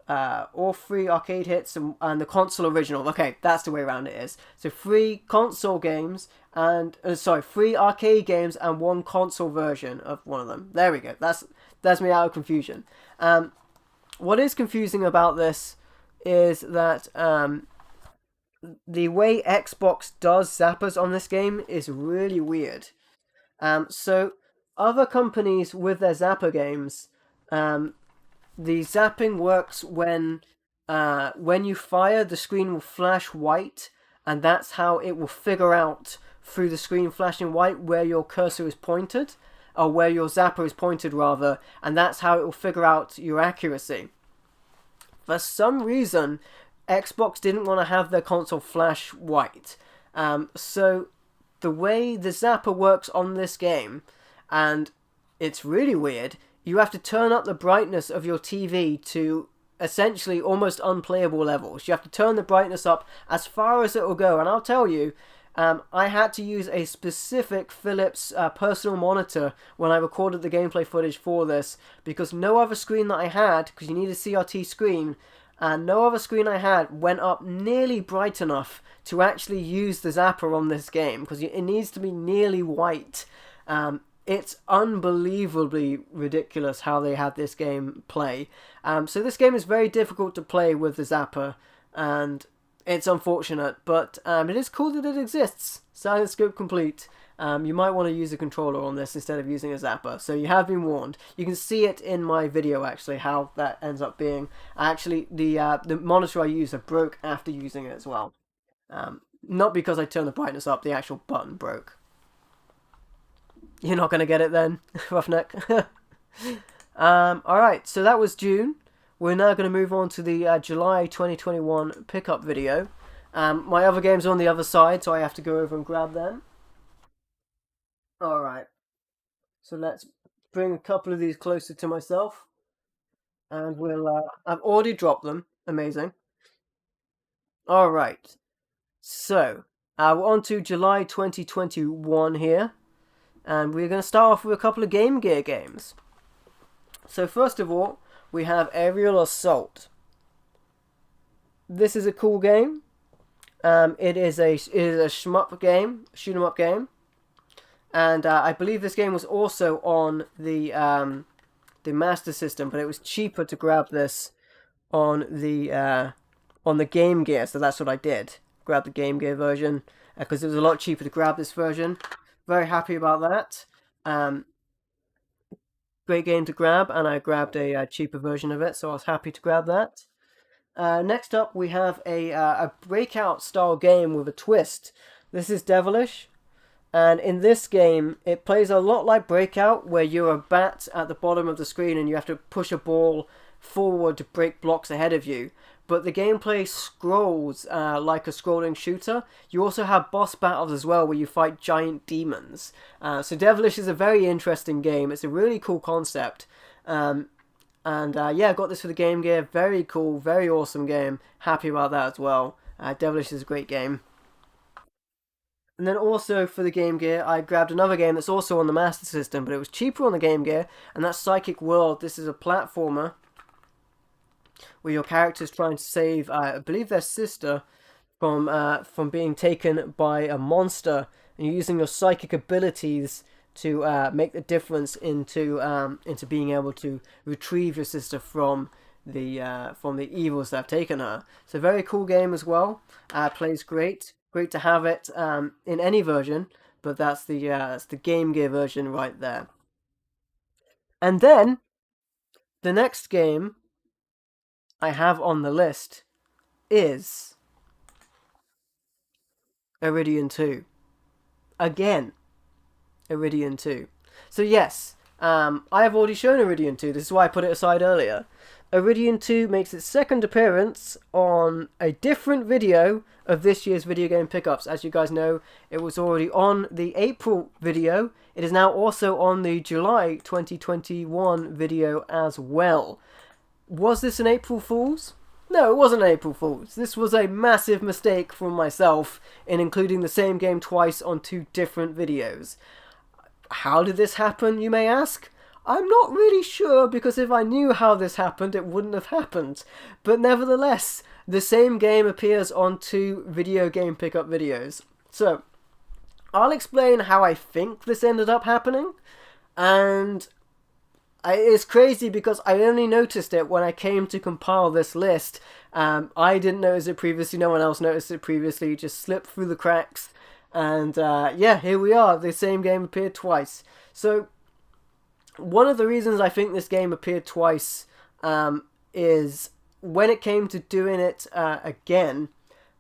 All 3 arcade hits and the console original. Okay, that's the way around it is. So 3 console games and 3 arcade games and 1 console version of one of them. There we go. That's me out of confusion. What is confusing about this is that the way Xbox does zappers on this game is really weird. So other companies with their zapper games, the zapping works when you fire, the screen will flash white, and that's how it will figure out through the screen flashing white where your cursor is pointed. or where your zapper is pointed rather, and that's how it will figure out your accuracy. For some reason, Xbox didn't want to have their console flash white. So the way the zapper works on this game, and it's really weird, you have to turn up the brightness of your TV to essentially almost unplayable levels. You have to turn the brightness up as far as it will go, and I'll tell you, I had to use a specific Philips personal monitor when I recorded the gameplay footage for this, because no other screen that I had, because you need a CRT screen, and no other screen I had went up nearly bright enough to actually use the zapper on this game, because it needs to be nearly white. It's unbelievably ridiculous how they had this game play. So this game is very difficult to play with the zapper, and it's unfortunate, but it is cool that it exists. Silent Scope complete. You might want to use a controller on this instead of using a zapper, so you have been warned. You can see it in my video, actually, how that ends up being. Actually, the monitor I used broke after using it as well. Not because I turned the brightness up, the actual button broke. You're not going to get it then, Roughneck. Alright, so that was June. We're now going to move on to the July 2021 pickup video. My other games are on the other side, so I have to go over and grab them. Alright, so let's bring a couple of these closer to myself. And we'll, I've already dropped them. Amazing. Alright, so we're on to July 2021 here. And we're going to start off with a couple of Game Gear games. So first of all, we have Aerial Assault. This is a cool game. It is a shmup game, shoot 'em up game, and I believe this game was also on the Master System, but it was cheaper to grab this on the Game Gear, so that's what I did. Grab the Game Gear version because it was a lot cheaper to grab this version. Very happy about that. Great game to grab, and I grabbed a cheaper version of it, so I was happy to grab that. Next up, we have a breakout style game with a twist. This is Devilish, and in this game, it plays a lot like Breakout, where you're a bat at the bottom of the screen and you have to push a ball forward to break blocks ahead of you. But the gameplay scrolls like a scrolling shooter. You also have boss battles as well, where you fight giant demons. So Devilish is a very interesting game. It's a really cool concept. Yeah, I got this for the Game Gear. Very cool, very awesome game. Happy about that as well. Devilish is a great game. And then also for the Game Gear, I grabbed another game that's also on the Master System, but it was cheaper on the Game Gear, and that's Psychic World. This is a platformer where your character's trying to save, I believe, their sister from being taken by a monster, and you're using your psychic abilities to make the difference into being able to retrieve your sister from the evils that have taken her. It's a very cool game as well. Plays great. Great to have it in any version, but that's the Game Gear version right there. And then the next game I have on the list is Iridium 2. Again, Iridium 2. So yes, I have already shown Iridium 2. This is why I put it aside earlier. Iridium 2 makes its second appearance on a different video of this year's video game pickups. As you guys know, it was already on the April video. It is now also on the July 2021 video as well. Was this an April Fool's? No, it wasn't April Fool's. This was a massive mistake from myself in including the same game twice on two different videos. How did this happen, you may ask? I'm not really sure, because if I knew how this happened, it wouldn't have happened. But nevertheless, the same game appears on two video game pickup videos. So, I'll explain how I think this ended up happening, and it's crazy because I only noticed it when I came to compile this list. I didn't notice it previously, no one else noticed it previously, it just slipped through the cracks, and yeah, here we are, the same game appeared twice. So, one of the reasons I think this game appeared twice is when it came to doing it again,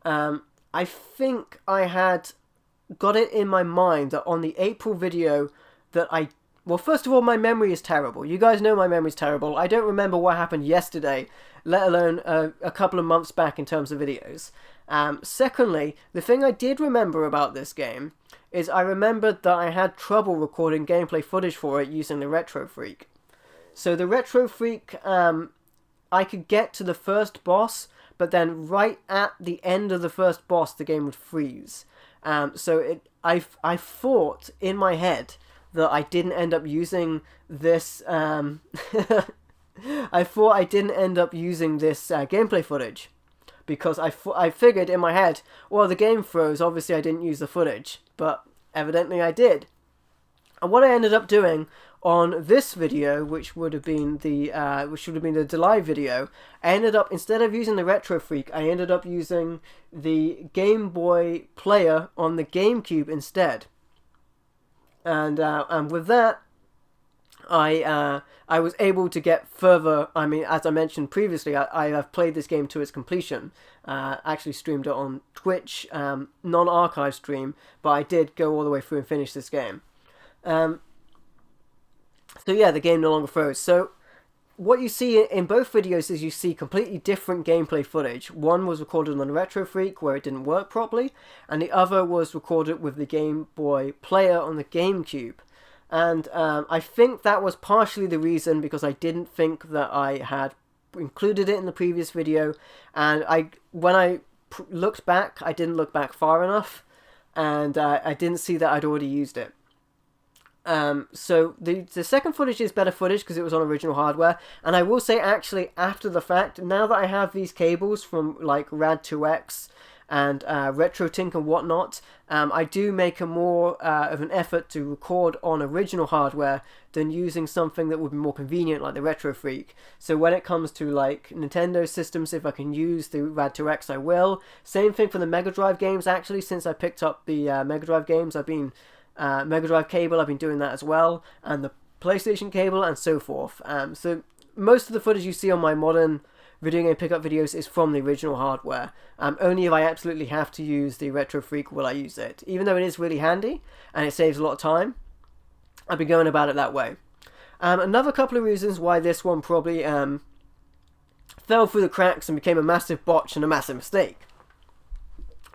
I think I had got it in my mind that on the April video that I Well, first of all, my memory is terrible. You guys know my memory's terrible. I don't remember what happened yesterday, let alone a couple of months back in terms of videos. Secondly, the thing I did remember about this game is I remembered that I had trouble recording gameplay footage for it using the Retro Freak. So the Retro Freak, I could get to the first boss, but then right at the end of the first boss, the game would freeze. I thought in my head that I didn't end up using this. I thought I didn't end up using this gameplay footage because I figured in my head, well, the game froze. Obviously, I didn't use the footage, but evidently I did. And what I ended up doing on this video, which would have been the live video, I ended up, instead of using the Retro Freak, I ended up using the Game Boy player on the GameCube instead. And with that, I was able to get further. I mean, as I mentioned previously, I have played this game to its completion. Actually streamed it on Twitch, non-archive stream, but I did go all the way through and finish this game. So yeah, the game no longer froze. So what you see in both videos is you see completely different gameplay footage. One was recorded on the Retro Freak where it didn't work properly, and the other was recorded with the Game Boy player on the GameCube. And I think that was partially the reason, because I didn't think that I had included it in the previous video, and when I looked back, I didn't look back far enough, and I didn't see that I'd already used it. So the second footage is better footage because it was on original hardware, and I will say, actually, after the fact, now that I have these cables from like Rad2X and RetroTink and whatnot, I do make a more of an effort to record on original hardware than using something that would be more convenient like the Retro Freak. So when it comes to like Nintendo systems, if I can use the Rad2X, I will. Same thing for the Mega Drive games, actually. Since I picked up the Mega Drive games, I've been Mega Drive cable, I've been doing that as well, and the PlayStation cable and so forth. So most of the footage you see on my modern video game pickup videos is from the original hardware. Only if I absolutely have to use the Retro Freak will I use it. Even though it is really handy and it saves a lot of time, I've been going about it that way. Another couple of reasons why this one probably fell through the cracks and became a massive botch and a massive mistake.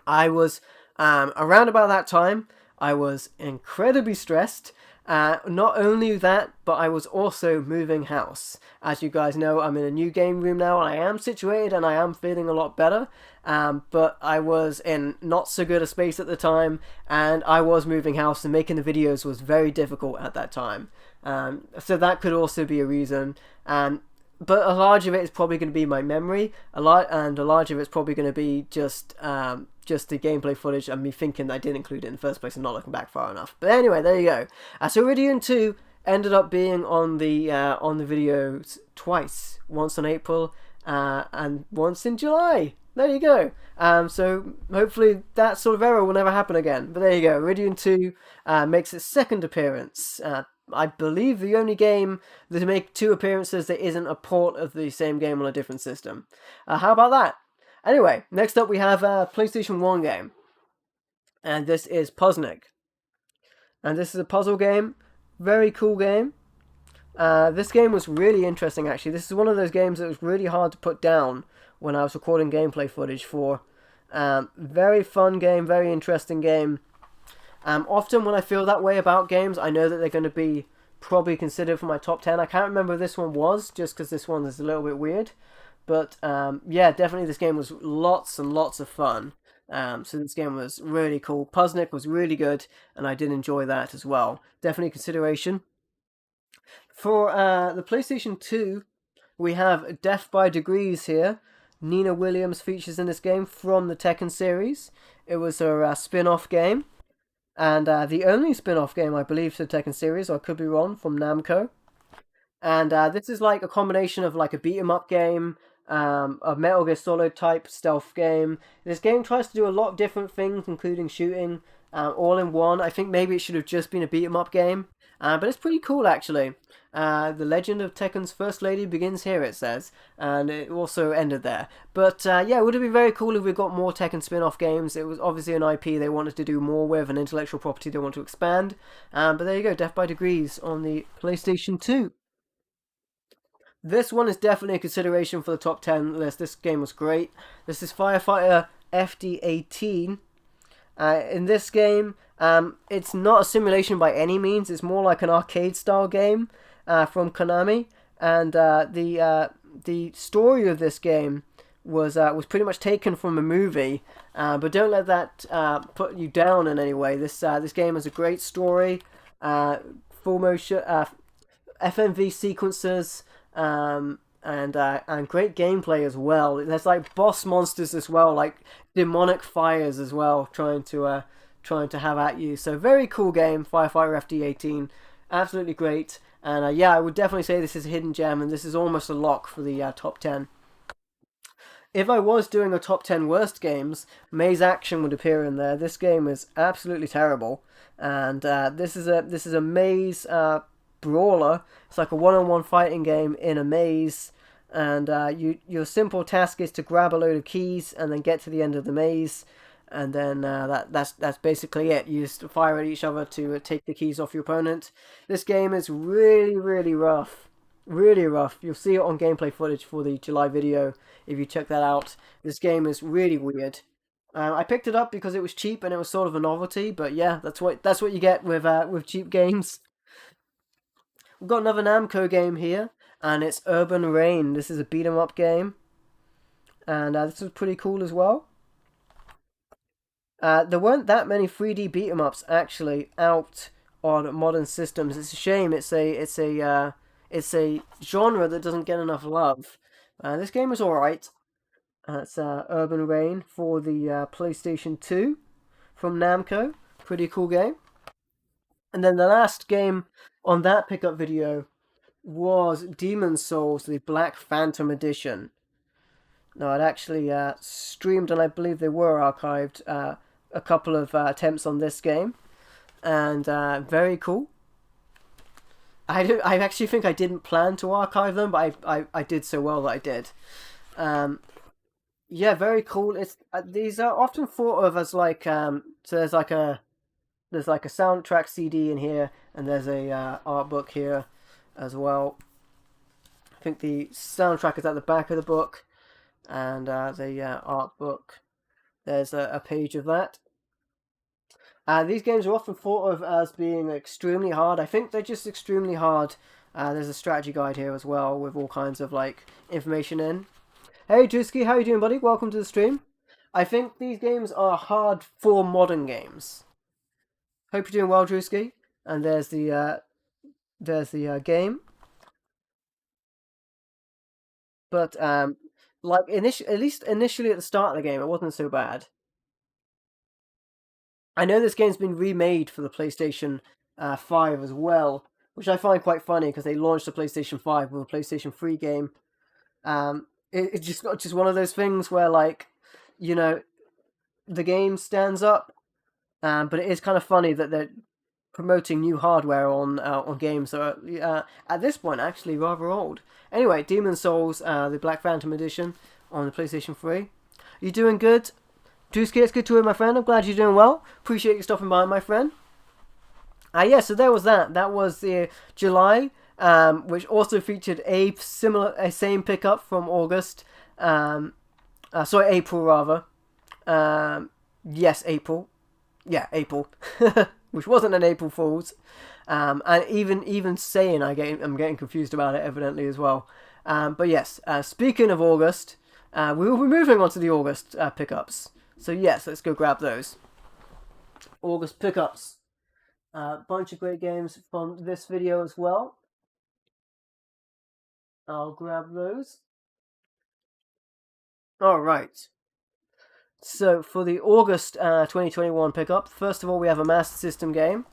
I was, around about that time, I was incredibly stressed. Not only that, but I was also moving house. As you guys know, I'm in a new game room now, and I am situated, and I am feeling a lot better. But I was in not so good a space at the time, and I was moving house, and making the videos was very difficult at that time. So that could also be a reason. But a large of it is probably going to be my memory. A large of it's probably going to be just the gameplay footage and me thinking that I didn't include it in the first place and not looking back far enough. But anyway, there you go. So Iridium 2 ended up being on the videos twice. Once in April and once in July. There you go. So hopefully that sort of error will never happen again. But there you go. Iridium 2 makes its second appearance. I believe the only game that make two appearances that isn't a port of the same game on a different system. How about that? Anyway, next up we have a PlayStation 1 game. And this is Puzznik. And this is a puzzle game. Very cool game. This game was really interesting, actually. This is one of those games that was really hard to put down when I was recording gameplay footage for. Very fun game, very interesting game. Often when I feel that way about games, I know that they're going to be probably considered for my top 10. I can't remember if this one was, just because this one is a little bit weird. But yeah, definitely this game was lots and lots of fun. So this game was really cool. Puzznik was really good, and I did enjoy that as well. Definitely consideration. For the PlayStation 2, we have Death by Degrees here. Nina Williams features in this game from the Tekken series. It was her spin-off game. And the only spin-off game, I believe, to the Tekken series, or I could be wrong, from Namco. And this is like a combination of like a beat-em-up game, a Metal Gear Solid type stealth game. This game tries to do a lot of different things, including shooting, all in one. I think maybe it should have just been a beat-em-up game. But it's pretty cool actually. The legend of Tekken's first lady begins here, it says, and it also ended there. But yeah, it would have been very cool if we got more Tekken spin-off games. It was obviously an IP they wanted to do more with, an intellectual property they want to expand. But there you go, Death by Degrees on the PlayStation 2. This one is definitely a consideration for the top 10 list. This game was great. This is Firefighter FD18. In this game, it's not a simulation by any means. It's more like an arcade-style game from Konami, and the story of this game was pretty much taken from a movie. But don't let that put you down in any way. This game has a great story, full motion, FMV sequences. And great gameplay as well. There's like boss monsters as well, like demonic fires as well, trying to have at you. So very cool game, Firefighter FD18, absolutely great. And yeah, I would definitely say this is a hidden gem, and this is almost a lock for the top 10. If I was doing a top 10 worst games, Maze Action would appear in there. This game is absolutely terrible, and this is a maze brawler. It's like a one-on-one fighting game in a maze, and your simple task is to grab a load of keys and then get to the end of the maze, and then that's basically it. You just fire at each other to take the keys off your opponent. This game is really rough, really rough. You'll see it on gameplay footage for the July video if you check that out. This game is really weird. I picked it up because it was cheap and it was sort of a novelty, but yeah, that's what you get with cheap games. We've got another Namco game here, and it's Urban Reign. This is a beat 'em up game, and this is pretty cool as well. There weren't that many 3D beat 'em ups actually out on modern systems. It's a shame. It's a genre that doesn't get enough love. This game is alright. It's Urban Reign for the PlayStation 2 from Namco. Pretty cool game. And then the last game on that pickup video was Demon's Souls, the Black Phantom Edition. Now, I'd actually streamed, and I believe they were archived, a couple of attempts on this game. And very cool. I actually think I didn't plan to archive them, but I did so well that I did. Yeah, very cool. It's these are often thought of as like so there's like a soundtrack CD in here, and there's a art book here as well. I think the soundtrack is at the back of the book, and the art book, there's a page of that. These games are often thought of as being extremely hard. I think they're just extremely hard. There's a strategy guide here as well with all kinds of like information in. Hey Drewski, how you doing, buddy? Welcome to the stream. I think these games are hard for modern games. Hope you're doing well, Drewski. And there's the game. But like at least initially at the start of the game, it wasn't so bad. I know this game's been remade for the PlayStation 5 as well, which I find quite funny because they launched the PlayStation 5 with a PlayStation 3 game. It's just one of those things where, like, you know, the game stands up, but it is kind of funny that they're promoting new hardware on games that are at this point actually rather old. Anyway, Demon's Souls, the Black Phantom Edition on the PlayStation 3. You doing good? Drewski, it's good to hear, my friend. I'm glad you're doing well. Appreciate you stopping by, my friend. Yeah, so there was that. That was the July, which also featured a same pickup from August. Sorry, April rather. Yes, April. Yeah, April. Which wasn't an April Fool's. And even saying I'm getting confused about it evidently as well. But yes, speaking of August, we will be moving on to the August pickups. So yes, let's go grab those. August pickups. Bunch of great games from this video as well. I'll grab those. Alright. So for the August 2021 pickup, first of all we have a Master System game.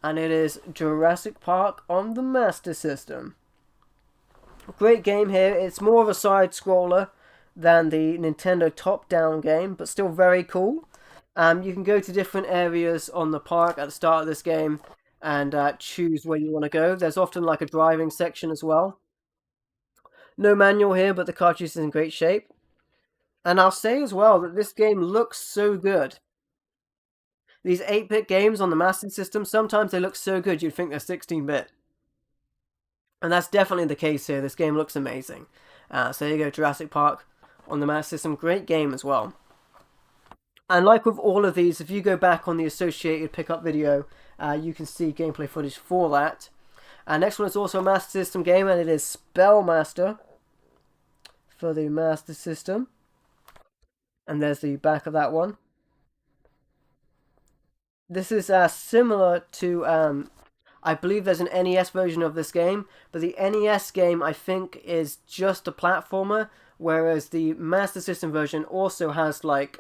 And it is Jurassic Park on the Master System. Great game here. It's more of a side scroller than the Nintendo top-down game, but still very cool. You can go to different areas on the park at the start of this game, and choose where you want to go. There's often like a driving section as well. No manual here, but the cartridge is in great shape. And I'll say as well that this game looks so good. These 8-bit games on the Master System, sometimes they look so good you'd think they're 16-bit. And that's definitely the case here. This game looks amazing. So there you go, Jurassic Park on the Master System. Great game as well. And like with all of these, if you go back on the associated pickup video, you can see gameplay footage for that. Next one is also a Master System game, and it is Spellmaster for the Master System. And there's the back of that one. This is similar to, I believe there's an NES version of this game, but the NES game I think is just a platformer, whereas the Master System version also has like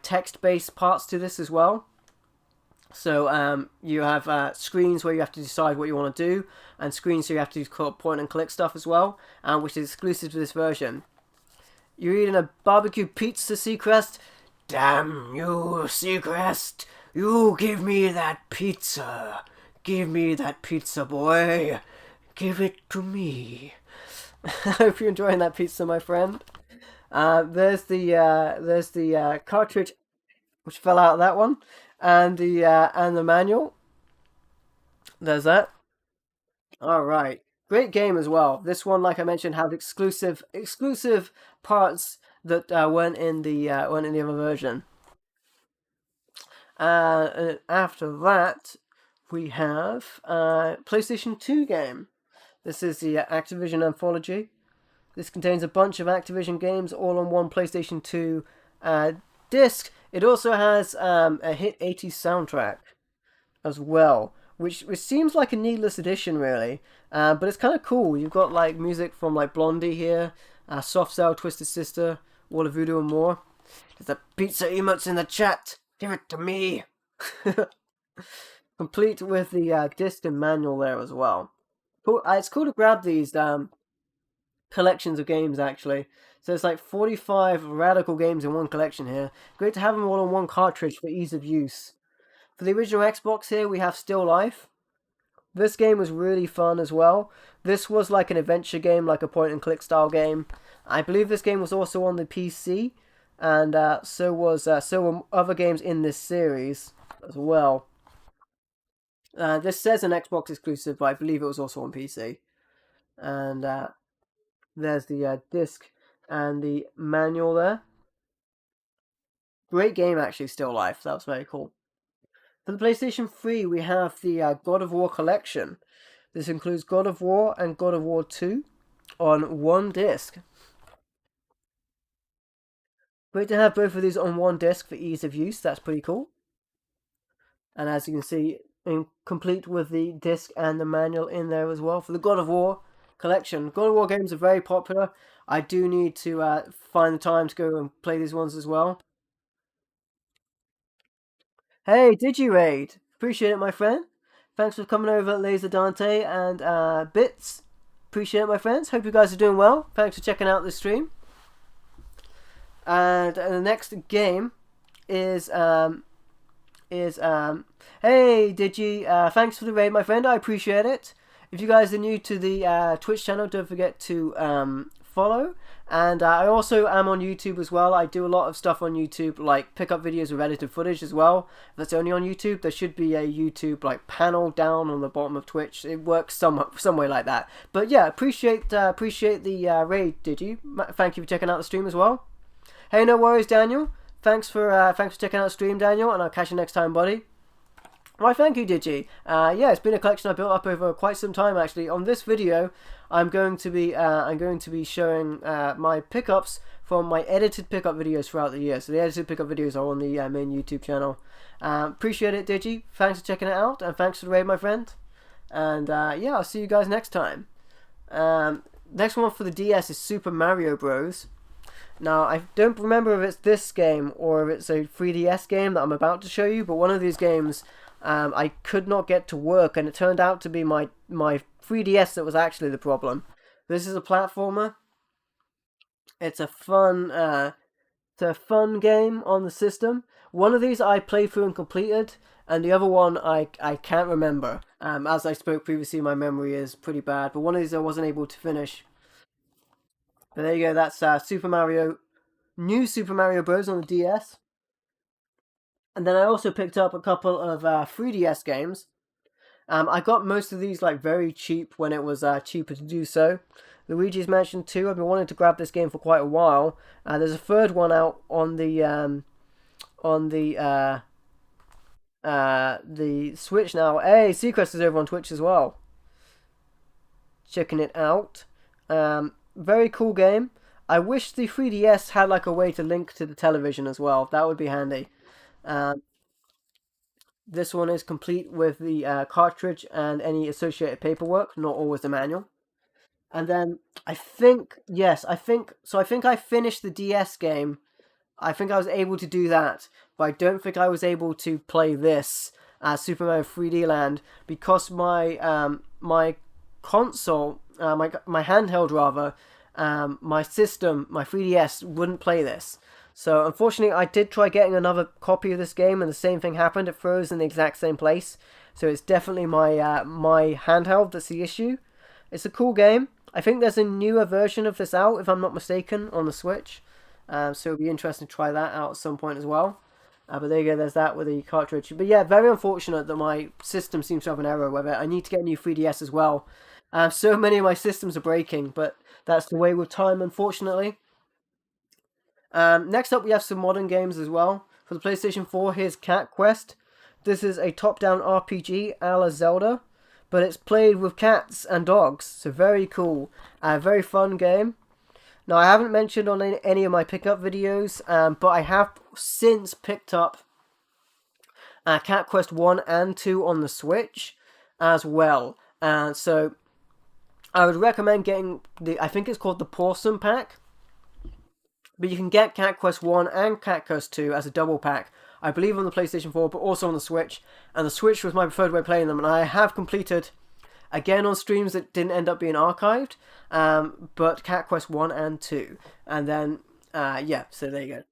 text-based parts to this as well. So you have screens where you have to decide what you want to do, and screens where you have to do point and click stuff as well, which is exclusive to this version. You're eating a barbecue pizza, Seacrest? Damn you, Seacrest! You give me that pizza! Give me that pizza, boy! Give it to me! I hope you're enjoying that pizza, my friend. There's the cartridge which fell out of that one, and the manual. There's that. All right, great game as well. This one, like I mentioned, has exclusive parts that weren't in the other version. And after that, we have PlayStation 2 game. This is the Activision Anthology. This contains a bunch of Activision games all on one PlayStation 2 disc. It also has a hit 80s soundtrack as well, which seems like a needless addition, really. But it's kind of cool. You've got like music from like Blondie here, Soft Cell, Twisted Sister, Wall of Voodoo, and more. There's the pizza emotes in the chat. Give it to me. Complete with the disc and manual there as well. Cool. It's cool to grab these collections of games, actually. So it's like 45 radical games in one collection here. Great to have them all on one cartridge for ease of use. For the original Xbox here, we have Still Life. This game was really fun as well. This was like an adventure game, like a point-and-click style game. I believe this game was also on the PC, and so were other games in this series as well. This says an Xbox exclusive, but I believe it was also on PC. And there's the disc and the manual there. Great game, actually, Still Life. That was very cool. For the PlayStation 3, we have the God of War Collection. This includes God of War and God of War 2 on one disc. Great to have both of these on one disc for ease of use. That's pretty cool. And as you can see, complete with the disc and the manual in there as well for the God of War Collection. God of War games are very popular. I do need to find the time to go and play these ones as well. Hey, did you raid? Appreciate it, my friend. Thanks for coming over, Laser Dante and Bits. Appreciate it, my friends. Hope you guys are doing well. Thanks for checking out this stream. And the next game is hey, Digi. Thanks for the raid, my friend. I appreciate it. If you guys are new to the Twitch channel, don't forget to follow. And I also am on YouTube as well. I do a lot of stuff on YouTube, like pickup videos with edited footage as well. If that's only on YouTube, there should be a YouTube like panel down on the bottom of Twitch. It works some way like that. But yeah, appreciate the raid, Digi. Thank you for checking out the stream as well. Hey, no worries, Daniel. Thanks for checking out the stream, Daniel, and I'll catch you next time, buddy. Why, thank you, Digi. Yeah, it's been a collection I built up over quite some time, actually. On this video, I'm going to be showing my pickups from my edited pickup videos throughout the year. So the edited pickup videos are on the main YouTube channel. Appreciate it, Digi. Thanks for checking it out, and thanks for the raid, my friend. And yeah, I'll see you guys next time. Next one for the DS is Super Mario Bros. Now, I don't remember if it's this game or if it's a 3DS game that I'm about to show you, but one of these games I could not get to work, and it turned out to be my 3DS that was actually the problem. This is a platformer. It's a fun It's a fun game on the system. One of these I played through and completed, and the other one I can't remember. As I spoke previously, my memory is pretty bad, but one of these I wasn't able to finish. But there you go, that's New Super Mario Bros. On the DS. And then I also picked up a couple of 3DS games. I got most of these like very cheap when it was cheaper to do so. Luigi's Mansion 2, I've been wanting to grab this game for quite a while. There's a third one out on the Switch now. Hey, Seacrest is over on Twitch as well. Checking it out. Very cool game. I wish the 3DS had like a way to link to the television as well. That would be handy. This one is complete with the cartridge and any associated paperwork, not always the manual. And then I think I finished the DS game. I think I was able to do that, but I don't think I was able to play this Super Mario 3D Land because my console, my handheld rather, my system, my 3DS wouldn't play this. So unfortunately, I did try getting another copy of this game, and the same thing happened. It froze in the exact same place. So it's definitely my handheld that's the issue. It's a cool game. I think there's a newer version of this out, if I'm not mistaken, on the Switch. So it'll be interesting to try that out at some point as well. But there you go, there's that with the cartridge. But yeah, very unfortunate that my system seems to have an error with it. I need to get a new 3DS as well. So many of my systems are breaking, but that's the way with time, unfortunately. Next up, we have some modern games as well. For the PlayStation 4, here's Cat Quest. This is a top-down RPG a la Zelda, but it's played with cats and dogs, so very cool. Very fun game. Now, I haven't mentioned on any of my pickup videos, but I have since picked up Cat Quest 1 and 2 on the Switch as well. So, I would recommend getting I think it's called the Possum Pack. But you can get Cat Quest 1 and Cat Quest 2 as a double pack. I believe on the PlayStation 4, but also on the Switch. And the Switch was my preferred way of playing them. And I have completed, again on streams that didn't end up being archived, but Cat Quest 1 and 2. And then, yeah, so there you go.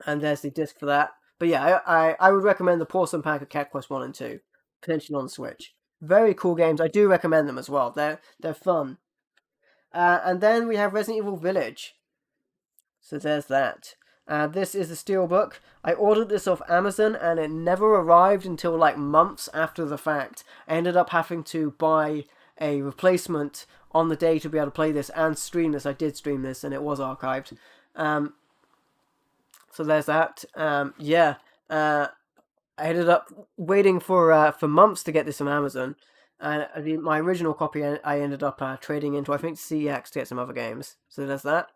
And there's the disc for that. But yeah, I would recommend the Possum Pack of Cat Quest 1 and 2. Potentially on the Switch. Very cool games. I do recommend them as well. They're fun. And then we have Resident Evil Village. So there's that. This is the Steelbook. I ordered this off Amazon and it never arrived until like months after the fact. I ended up having to buy a replacement on the day to be able to play this and stream this. I did stream this and it was archived. So there's that. Yeah. I ended up waiting for months to get this on Amazon. And my original copy I ended up trading into, I think, CX to get some other games. So there's that.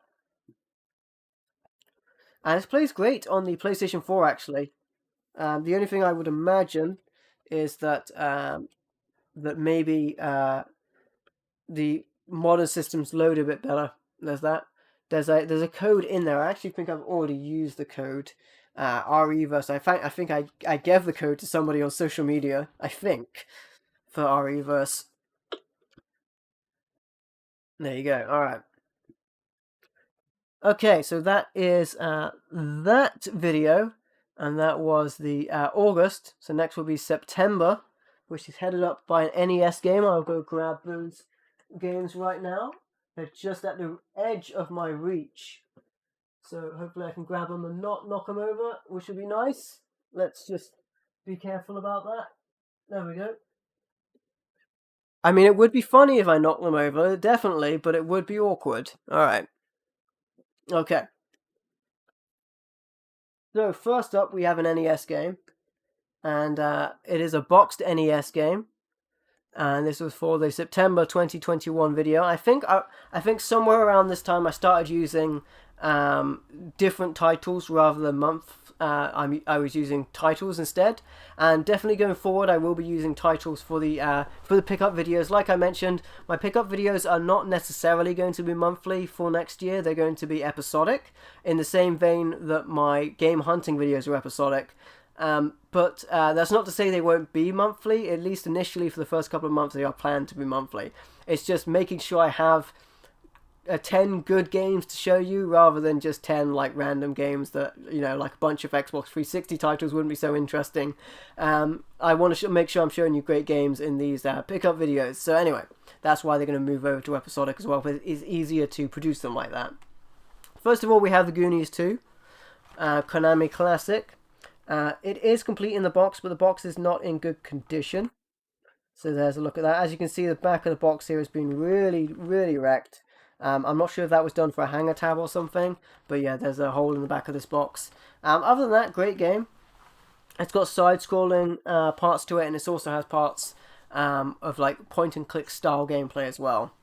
And it plays great on the PlayStation 4, actually. The only thing I would imagine is that that maybe the modern systems load a bit better. There's that. There's a code in there. I actually think I've already used the code. REverse. I think I gave the code to somebody on social media. I think for REverse. There you go. All right. Okay, so that is that video, and that was the August. So next will be September, which is headed up by an NES game. I'll go grab those games right now. They're just at the edge of my reach. So hopefully I can grab them and not knock them over, which would be nice. Let's just be careful about that. There we go. I mean, it would be funny if I knocked them over, definitely, but it would be awkward. Alright. Okay. So first up, we have an NES game, and it is a boxed NES game, and this was for the September 2021 video. I think somewhere around this time I started using different titles rather than month. I was using titles instead, and definitely going forward I will be using titles for the pickup videos. Like I mentioned, my pickup videos are not necessarily going to be monthly for next year. They're going to be episodic, in the same vein that my game hunting videos are episodic. But that's not to say they won't be monthly. At least initially for the first couple of months they are planned to be monthly. It's just making sure I have 10 good games to show you rather than just 10 like random games that, you know, like a bunch of Xbox 360 titles wouldn't be so interesting. I want to make sure I'm showing you great games in these pickup videos. So anyway, that's why they're going to move over to episodic as well, but it's easier to produce them like that. First of all, we have the Goonies 2, Konami Classic. It is complete in the box, but the box is not in good condition. So there's a look at that. As you can see, the back of the box here has been really, really wrecked. I'm not sure if that was done for a hanger tab or something, but yeah, there's a hole in the back of this box. Other than that, great game. It's got side-scrolling parts to it, and it also has parts of like point-and-click style gameplay as well.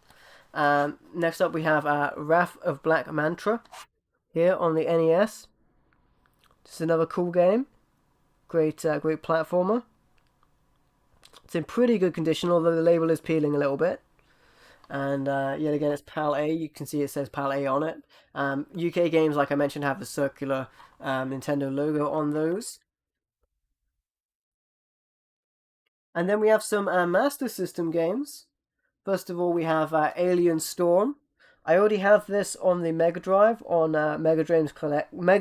Next up, we have Wrath of Black Mantra here on the NES. Just another cool game. Great platformer. It's in pretty good condition, although the label is peeling a little bit. And yet again, it's PAL A. You can see it says PAL A on it. UK games, like I mentioned, have the circular Nintendo logo on those. And then we have some Master System games. First of all, we have Alien Storm. I already have this on the Mega Drive on Mega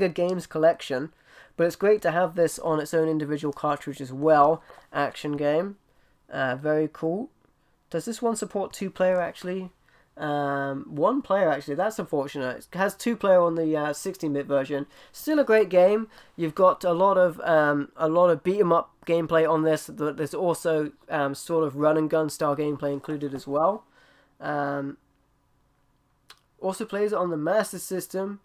Games Collection, but it's great to have this on its own individual cartridge as well. Action game. Very cool. Does this one support 2-player actually? 1-player actually. That's unfortunate. It has 2-player on the 16-bit version. Still a great game. You've got a lot of beat 'em up gameplay on this. There's also sort of run and gun style gameplay included as well. Also plays on the Master System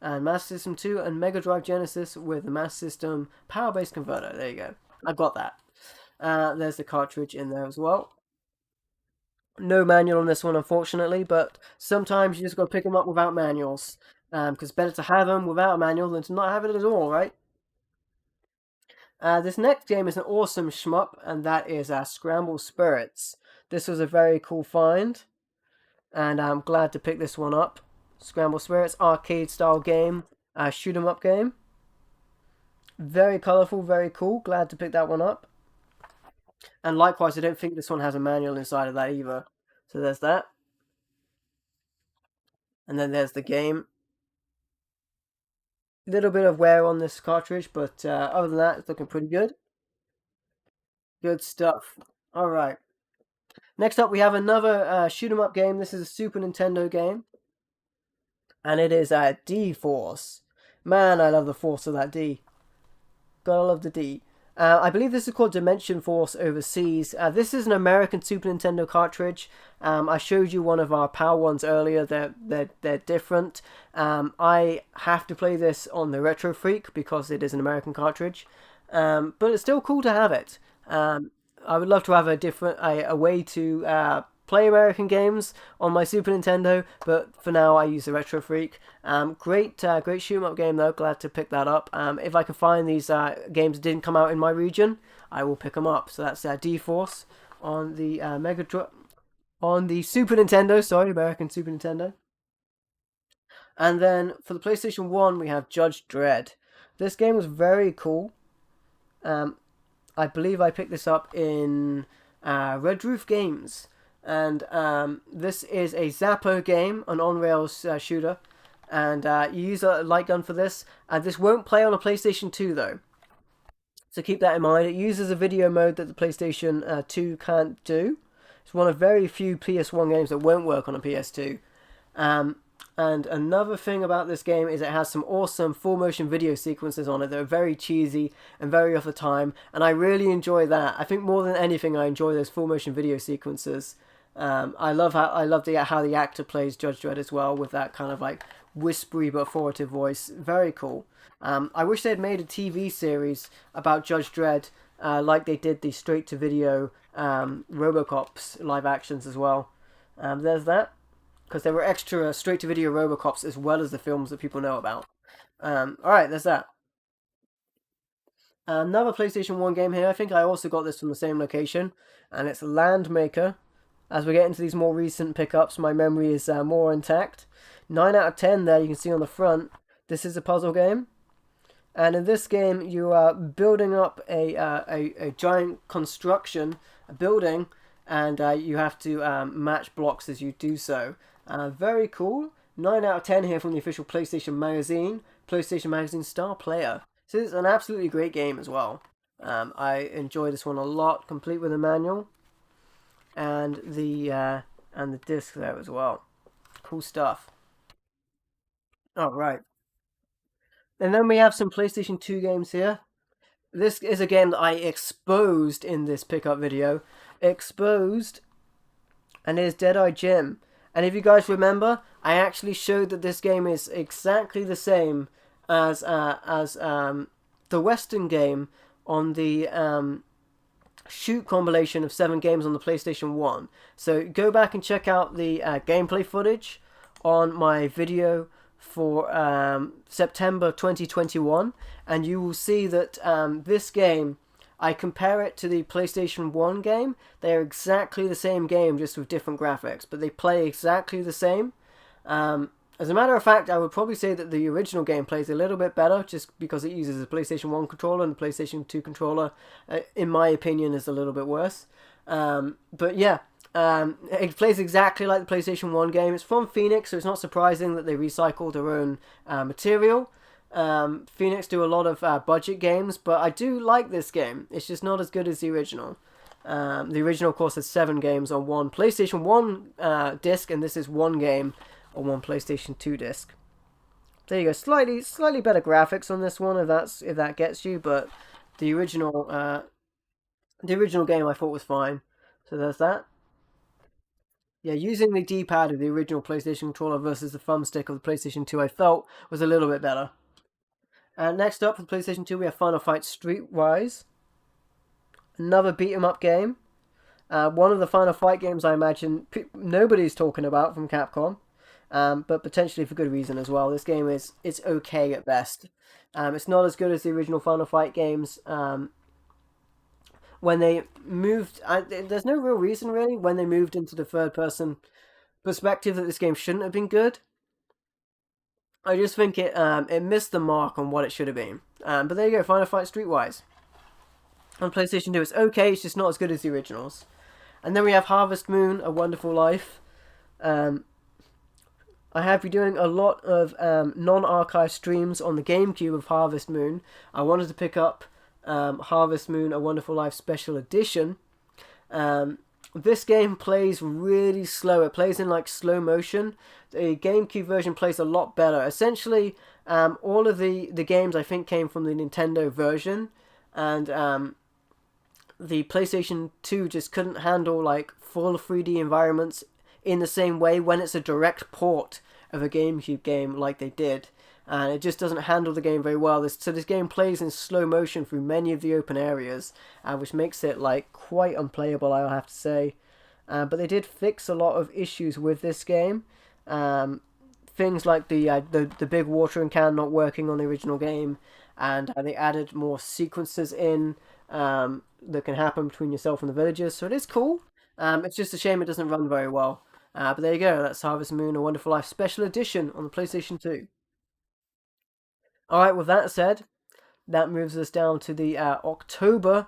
and Master System 2 and Mega Drive Genesis with the Master System power-based converter. There you go. I got that. There's the cartridge in there as well. No manual on this one, unfortunately, but sometimes you just got to pick them up without manuals. Because it's better to have them without a manual than to not have it at all, right? This next game is an awesome shmup, and that is Scramble Spirits. This was a very cool find, and I'm glad to pick this one up. Scramble Spirits, arcade-style game, shoot-'em-up game. Very colourful, very cool. Glad to pick that one up. And likewise, I don't think this one has a manual inside of that either. So there's that. And then there's the game. Little bit of wear on this cartridge, but other than that, it's looking pretty good. Good stuff. Alright. Next up, we have another shoot-'em-up game. This is a Super Nintendo game. And it is D-Force. Man, I love the force of that D. Gotta love the D. I believe this is called Dimension Force overseas. This is an American Super Nintendo cartridge. I showed you one of our PAL ones earlier. They're different. I have to play this on the Retro Freak because it is an American cartridge. But it's still cool to have it. I would love to have a way to play American games on my Super Nintendo, but for now I use the Retro Freak. Great shoot-'em-up game though. Glad to pick that up. If I can find these games that didn't come out in my region, I will pick them up. So that's D-Force on the on the Super Nintendo. Sorry, American Super Nintendo. And then for the PlayStation 1, we have Judge Dredd. This game was very cool. I believe I picked this up in Red Roof Games. And this is a Zappo game, an on-rails shooter, and you use a light gun for this. This won't play on a PlayStation 2 though, so keep that in mind. It uses a video mode that the PlayStation 2 can't do. It's one of very few PS1 games that won't work on a PS2. And another thing about this game is it has some awesome full-motion video sequences on it that are very cheesy and very off the time, and I really enjoy that. I think more than anything, I enjoy those full-motion video sequences. I love how the actor plays Judge Dredd as well, with that kind of like whispery but authoritative voice. Very cool. I wish they had made a TV series about Judge Dredd, like they did the straight-to-video RoboCops live actions as well. There's that, because there were extra straight-to-video RoboCops as well as the films that people know about. Alright, there's that. Another PlayStation 1 game here. I think I also got this from the same location, and it's Landmaker. As we get into these more recent pickups, my memory is more intact. 9 out of 10 there, you can see on the front. This is a puzzle game. And in this game, you are building up a giant construction, a building, and you have to match blocks as you do so. Very cool. 9 out of 10 here from the official PlayStation Magazine. PlayStation Magazine Star Player. So it's an absolutely great game as well. I enjoy this one a lot, complete with a manual and the disc there as well. Cool stuff. All right, and then we have some PlayStation 2 games here. This is a game that I exposed in this pickup video. Exposed, and it is Dead Eye Jim. And if you guys remember, I actually showed that this game is exactly the same as the Western game on the shoot compilation of 7 games on the PlayStation 1. So go back and check out the gameplay footage on my video for September 2021, and you will see that this game, I compare it to the PlayStation 1 game. They are exactly the same game, just with different graphics, but they play exactly the same. As a matter of fact, I would probably say that the original game plays a little bit better, just because it uses a PlayStation 1 controller, and the PlayStation 2 controller, in my opinion, is a little bit worse. But yeah, it plays exactly like the PlayStation 1 game. It's from Phoenix, so it's not surprising that they recycled their own material. Phoenix do a lot of budget games, but I do like this game. It's just not as good as the original. The original, of course, has 7 games on one PlayStation 1 disc, and this is 1 game on one PlayStation 2 disc. There you go. Slightly better graphics on this one, if that gets you. But the original game I thought was fine. So there's that. Yeah, using the D-pad of the original PlayStation controller versus the thumbstick of the PlayStation 2, I felt was a little bit better. And next up for the PlayStation 2, we have Final Fight Streetwise, another beat 'em up game. One of the Final Fight games I imagine nobody's talking about from Capcom. But potentially for good reason as well. This game it's okay at best. It's not as good as the original Final Fight games. When they moved, there's no real reason really when they moved into the third person perspective that this game shouldn't have been good. I just think it missed the mark on what it should have been. But there you go, Final Fight Streetwise. On PlayStation 2, it's okay. It's just not as good as the originals. And then we have Harvest Moon: A Wonderful Life. I have been doing a lot of non-archive streams on the GameCube of Harvest Moon. I wanted to pick up Harvest Moon: A Wonderful Life Special Edition. This game plays really slow. It plays in like slow motion. The GameCube version plays a lot better. Essentially, all of the games I think came from the Nintendo version, and the PlayStation 2 just couldn't handle like full 3D environments in the same way when it's a direct port of a GameCube game like they did. And it just doesn't handle the game very well. So this game plays in slow motion through many of the open areas, which makes it like quite unplayable, I'll have to say. But they did fix a lot of issues with this game. Things like the big watering can not working on the original game, and they added more sequences in that can happen between yourself and the villagers. So it is cool. It's just a shame it doesn't run very well. But there you go. That's Harvest Moon: A Wonderful Life Special Edition on the PlayStation 2. Alright, with that said, that moves us down to the October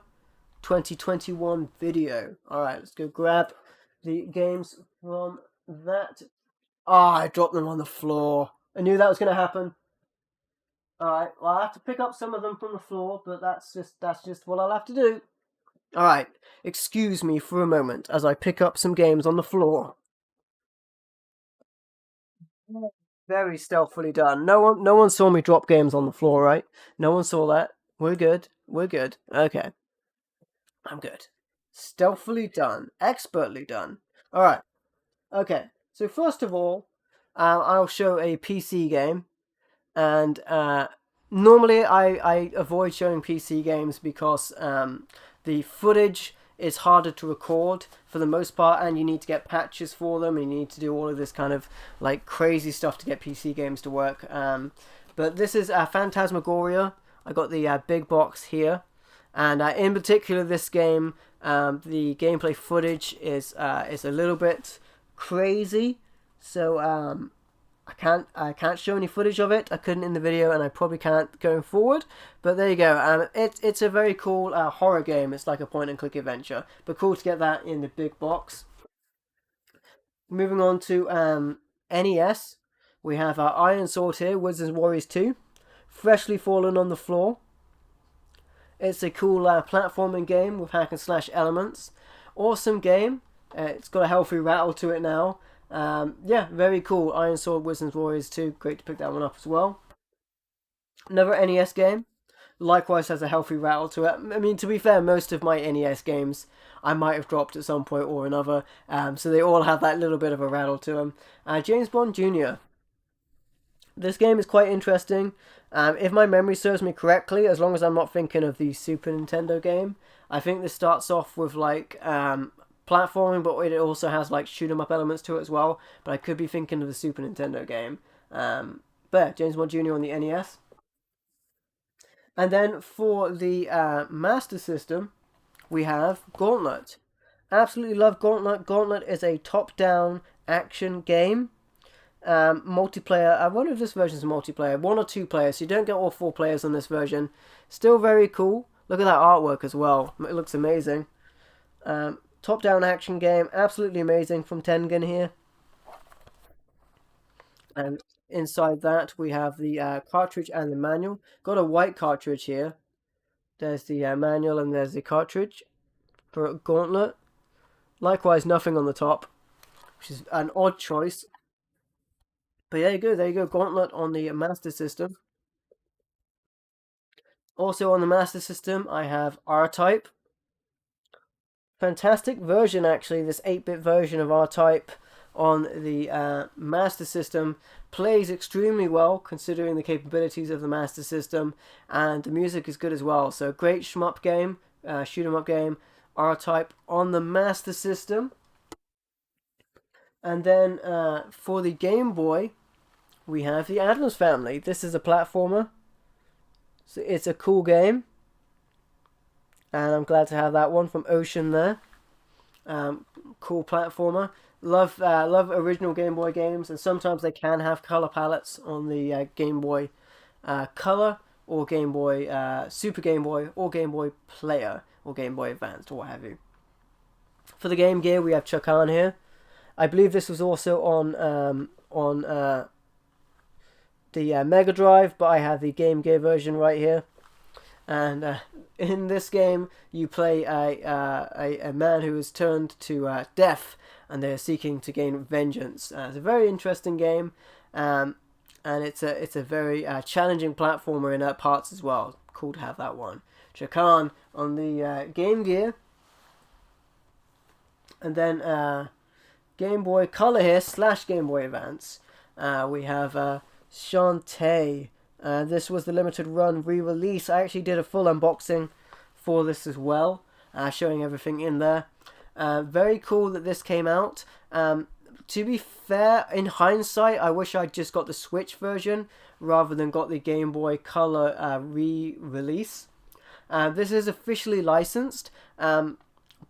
2021 video. Alright, let's go grab the games from that. I dropped them on the floor. I knew that was going to happen. Alright, well, I have to pick up some of them from the floor, but that's just what I'll have to do. Alright, excuse me for a moment as I pick up some games on the floor. Very stealthily done. No one saw me drop games on the floor, right? No one saw that. We're good. We're good. Okay. I'm good. Stealthily done. Expertly done. Alright. Okay. So first of all, I'll show a PC game. And normally I avoid showing PC games because the footage is harder to record for the most part, and you need to get patches for them, and you need to do all of this kind of like crazy stuff to get PC games to work. But this is Phantasmagoria. I got the big box here, and in particular this game, the gameplay footage is a little bit crazy, so I can't show any footage of it. I couldn't in the video, and I probably can't going forward. But there you go. It's a very cool horror game. It's like a point-and-click adventure, but cool to get that in the big box. Moving on to NES, we have our Iron Sword here, Wizards and Warriors 2, freshly fallen on the floor. It's a cool platforming game with hack and slash elements. Awesome game. It's got a healthy rattle to it now. Yeah, very cool. Iron Sword, Wizards and Warriors 2. Great to pick that one up as well. Another NES game. Likewise has a healthy rattle to it. I mean, to be fair, most of my NES games I might have dropped at some point or another. So they all have that little bit of a rattle to them. James Bond Jr. This game is quite interesting. If my memory serves me correctly, as long as I'm not thinking of the Super Nintendo game, I think this starts off with like platforming, but it also has like shoot 'em up elements to it as well. But I could be thinking of the Super Nintendo game. But yeah, James Bond Jr. on the NES. And then for the Master System, we have Gauntlet. Absolutely love Gauntlet. Gauntlet is a top-down action game. Multiplayer. I wonder if this version is multiplayer. 1 or 2 players. So you don't get all 4 players on this version. Still very cool. Look at that artwork as well. It looks amazing. Top-down action game. Absolutely amazing from Tengen here. And inside that we have the cartridge and the manual. Got a white cartridge here. There's the manual and there's the cartridge for Gauntlet. Likewise, nothing on the top, which is an odd choice. But there you go, there you go. Gauntlet on the Master System. Also on the Master System, I have R-Type. Fantastic version, actually. This 8-bit version of R-Type on the Master System plays extremely well considering the capabilities of the Master System, and the music is good as well. So great shmup game, shoot 'em up game, R-Type on the Master System. And then for the Game Boy, we have the Addams Family. This is a platformer, so it's a cool game, and I'm glad to have that one from Ocean there. Cool platformer. Love original Game Boy games, and sometimes they can have color palettes on the Game Boy Color or Game Boy Super Game Boy or Game Boy Player or Game Boy Advanced or what have you. For the Game Gear, we have Chakan here. I believe this was also on the Mega Drive, but I have the Game Gear version right here. And in this game, you play a man who is turned to death, and they're seeking to gain vengeance. It's a very interesting game, and it's a very challenging platformer in parts as well. Cool to have that one. Chakan on the Game Gear, and then Game Boy Color here / Game Boy Advance. We have Shantae. This was the limited run re-release. I actually did a full unboxing for this as well, showing everything in there. Very cool that this came out. To be fair, in hindsight, I wish I'd just got the Switch version rather than got the Game Boy Color re-release. This is officially licensed,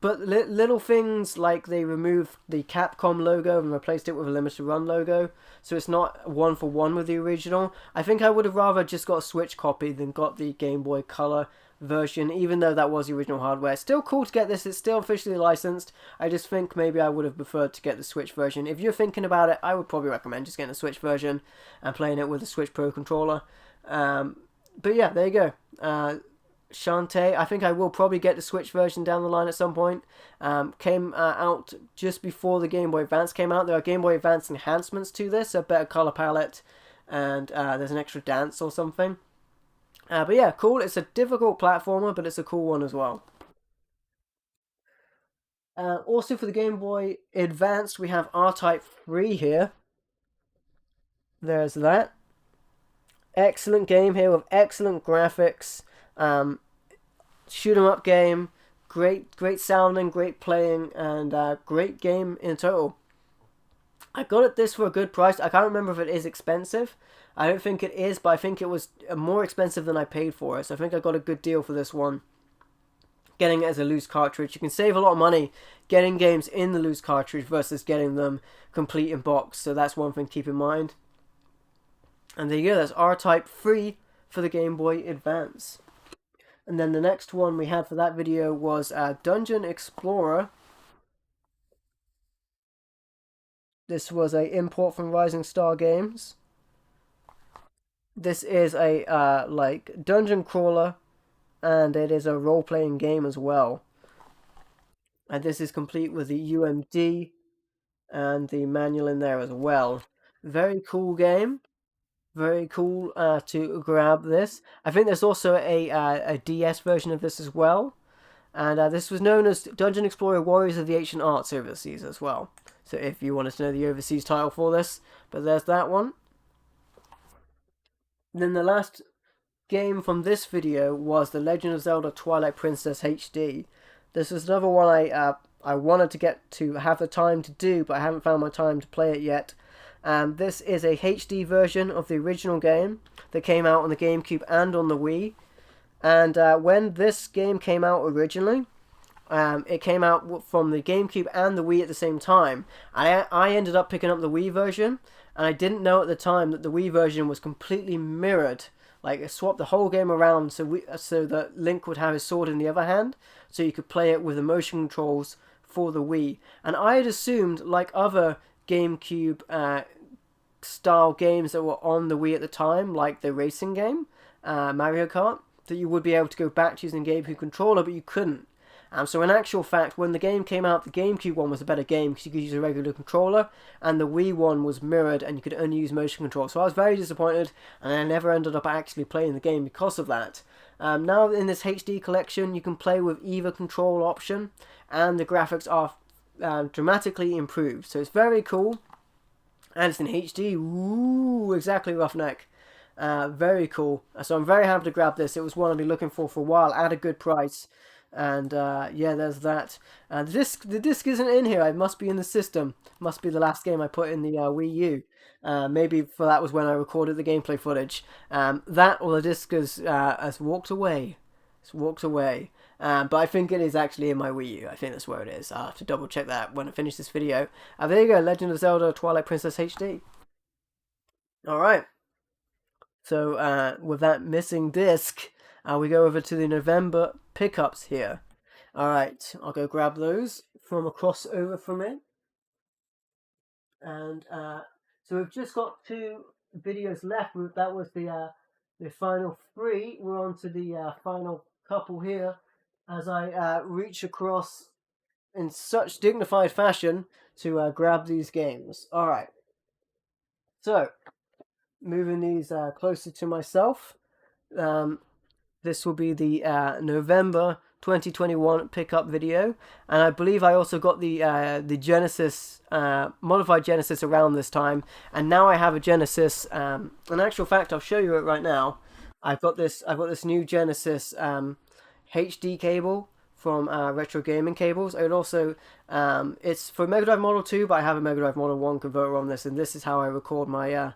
but little things like they removed the Capcom logo and replaced it with a limited run logo, so it's not 1-for-1 with the original. I think I would have rather just got a Switch copy than got the Game Boy Color version, even though that was the original hardware. It's still cool to get this. It's still officially licensed. I just think maybe I would have preferred to get the Switch version. If you're thinking about it, I would probably recommend just getting a Switch version and playing it with a Switch Pro controller. But yeah, there you go. Shantae, I think I will probably get the Switch version down the line at some point. Came out just before the Game Boy Advance came out. There are Game Boy Advance enhancements to this, a better color palette, and there's an extra dance or something. But yeah, cool. It's a difficult platformer, but it's a cool one as well. Also for the Game Boy Advance, we have R-Type 3 here. There's that. Excellent game here with excellent graphics. Shoot 'em up game, great sounding, great playing, and great game in total. I got this for a good price. I can't remember if it is expensive. I don't think it is, but I think it was more expensive than I paid for it. So I think I got a good deal for this one. Getting it as a loose cartridge, you can save a lot of money getting games in the loose cartridge versus getting them complete in box. So that's one thing to keep in mind. And there you go. That's R-Type 3 for the Game Boy Advance. And then the next one we had for that video was Dungeon Explorer. This was a import from Rising Star Games. This is a like dungeon crawler, and it is a role-playing game as well. And this is complete with the UMD and the manual in there as well. Very cool game. Very cool to grab this. I think there's also a DS version of this as well. And this was known as Dungeon Explorer Warriors of the Ancient Arts overseas as well. So if you wanted to know the overseas title for this. But there's that one. Then the last game from this video was The Legend of Zelda Twilight Princess HD. This is another one I wanted to get to have the time to do, but I haven't found my time to play it yet. This is a HD version of the original game that came out on the GameCube and on the Wii. And when this game came out originally, it came out from the GameCube and the Wii at the same time. I ended up picking up the Wii version, and I didn't know at the time that the Wii version was completely mirrored. Like, it swapped the whole game around so that Link would have his sword in the other hand, so you could play it with the motion controls for the Wii. And I had assumed, like other GameCube style games that were on the Wii at the time, like the racing game, Mario Kart, that you would be able to go back to using the GameCube controller, but you couldn't. So in actual fact, when the game came out, the GameCube one was a better game because you could use a regular controller, and the Wii one was mirrored and you could only use motion control. So I was very disappointed, and I never ended up actually playing the game because of that. Now in this HD collection, you can play with either control option, and the graphics are dramatically improved. So it's very cool, and it's in HD. Ooh, exactly, Roughneck. Very cool. So I'm very happy to grab this. It was one I've been looking for a while at a good price. And yeah, there's that. The disc isn't in here. It must be in the system. Must be the last game I put in the Wii U. Maybe for that was when I recorded the gameplay footage. That or the disc has walked away. It's walked away. But I think it is actually in my Wii U. I think that's where it is. I'll have to double check that when I finish this video. There you go. Legend of Zelda Twilight Princess HD. Alright. So with that missing disc, we go over to the November pickups here. Alright, I'll go grab those from across over from me. And so we've just got 2 videos left. That was the final 3. We're on to the final couple here as I reach across in such dignified fashion to grab these games. Alright. So, moving these closer to myself. This will be the November 2021 pickup video, and I believe I also got the Genesis modified Genesis around this time, and now I have a Genesis. In actual fact, I'll show you it right now. I've got this new Genesis HD cable from Retro Gaming Cables. I would also it's for Mega Drive Model 2, but I have a Mega Drive Model 1 converter on this, and this is how I record my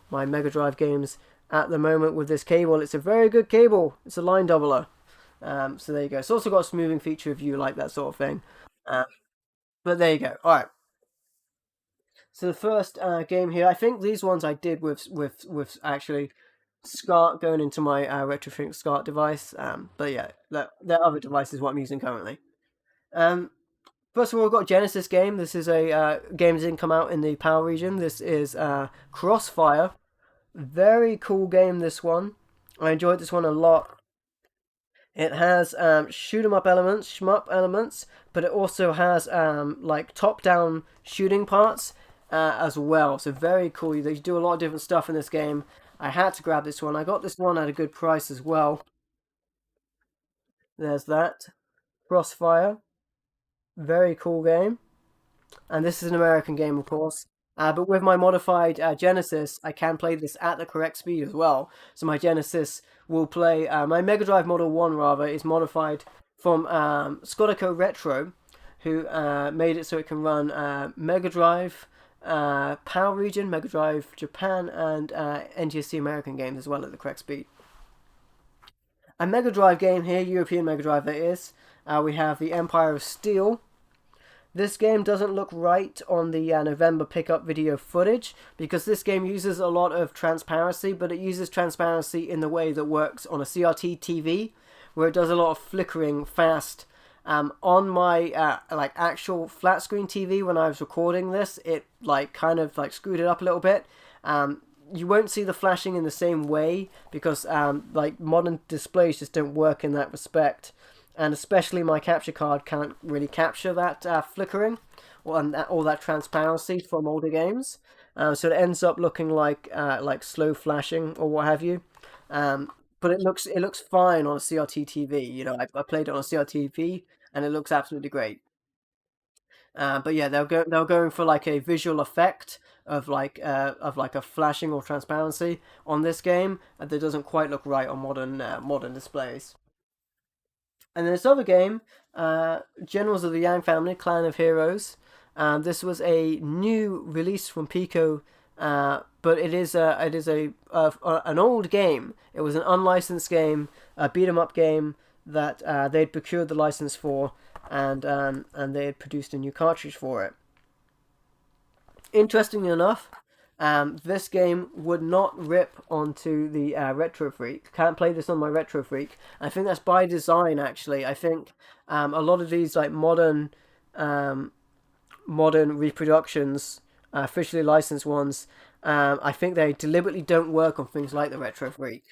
my Mega Drive games at the moment with this cable. It's a very good cable. It's a line doubler. So there you go. It's also got a smoothing feature if you like that sort of thing. But there you go. Alright. So the first game here, I think these ones I did with actually SCART going into my RetroThink SCART device. But yeah, that other device is what I'm using currently. First of all, we've got a Genesis game. This is a game that didn't come out in the PAL region. This is Crossfire. Very cool game, this one. I enjoyed this one a lot. It has shoot 'em up elements, shmup elements, but it also has like top-down shooting parts as well. So very cool. You do a lot of different stuff in this game. I had to grab this one. I got this one at a good price as well. There's that. Crossfire. Very cool game. And this is an American game, of course. But with my modified Genesis, I can play this at the correct speed as well. So my Genesis will play... my Mega Drive Model 1, rather, is modified from Scodico Retro, who made it so it can run Mega Drive, PAL region, Mega Drive Japan, and NTSC American games as well at the correct speed. A Mega Drive game here, European Mega Drive that is. We have the Empire of Steel. This game doesn't look right on the November pickup video footage because this game uses a lot of transparency, but it uses transparency in the way that works on a CRT TV, where it does a lot of flickering fast On my like actual flat screen TV when I was recording this, it like kind of like screwed it up a little bit. You won't see the flashing in the same way because like modern displays just don't work in that respect, and especially my capture card can't really capture that flickering or that transparency from older games. So it ends up looking like slow flashing or what have you. But it looks fine on a CRT TV. You know, I played it on a CRT TV and it looks absolutely great. But yeah, they're going for like a visual effect of like a flashing or transparency on this game that doesn't quite look right on modern displays. And then this other game, Generals of the Yang Family, Clan of Heroes. This was a new release from Pico, but it is an old game. It was an unlicensed game, a beat 'em up game that they'd procured the license for, and they had produced a new cartridge for it. Interestingly enough, this game would not rip onto the Retro Freak. Can't play this on my Retro Freak. I think that's by design, actually. I think a lot of these like modern reproductions, officially licensed ones, I think they deliberately don't work on things like the Retro Freak.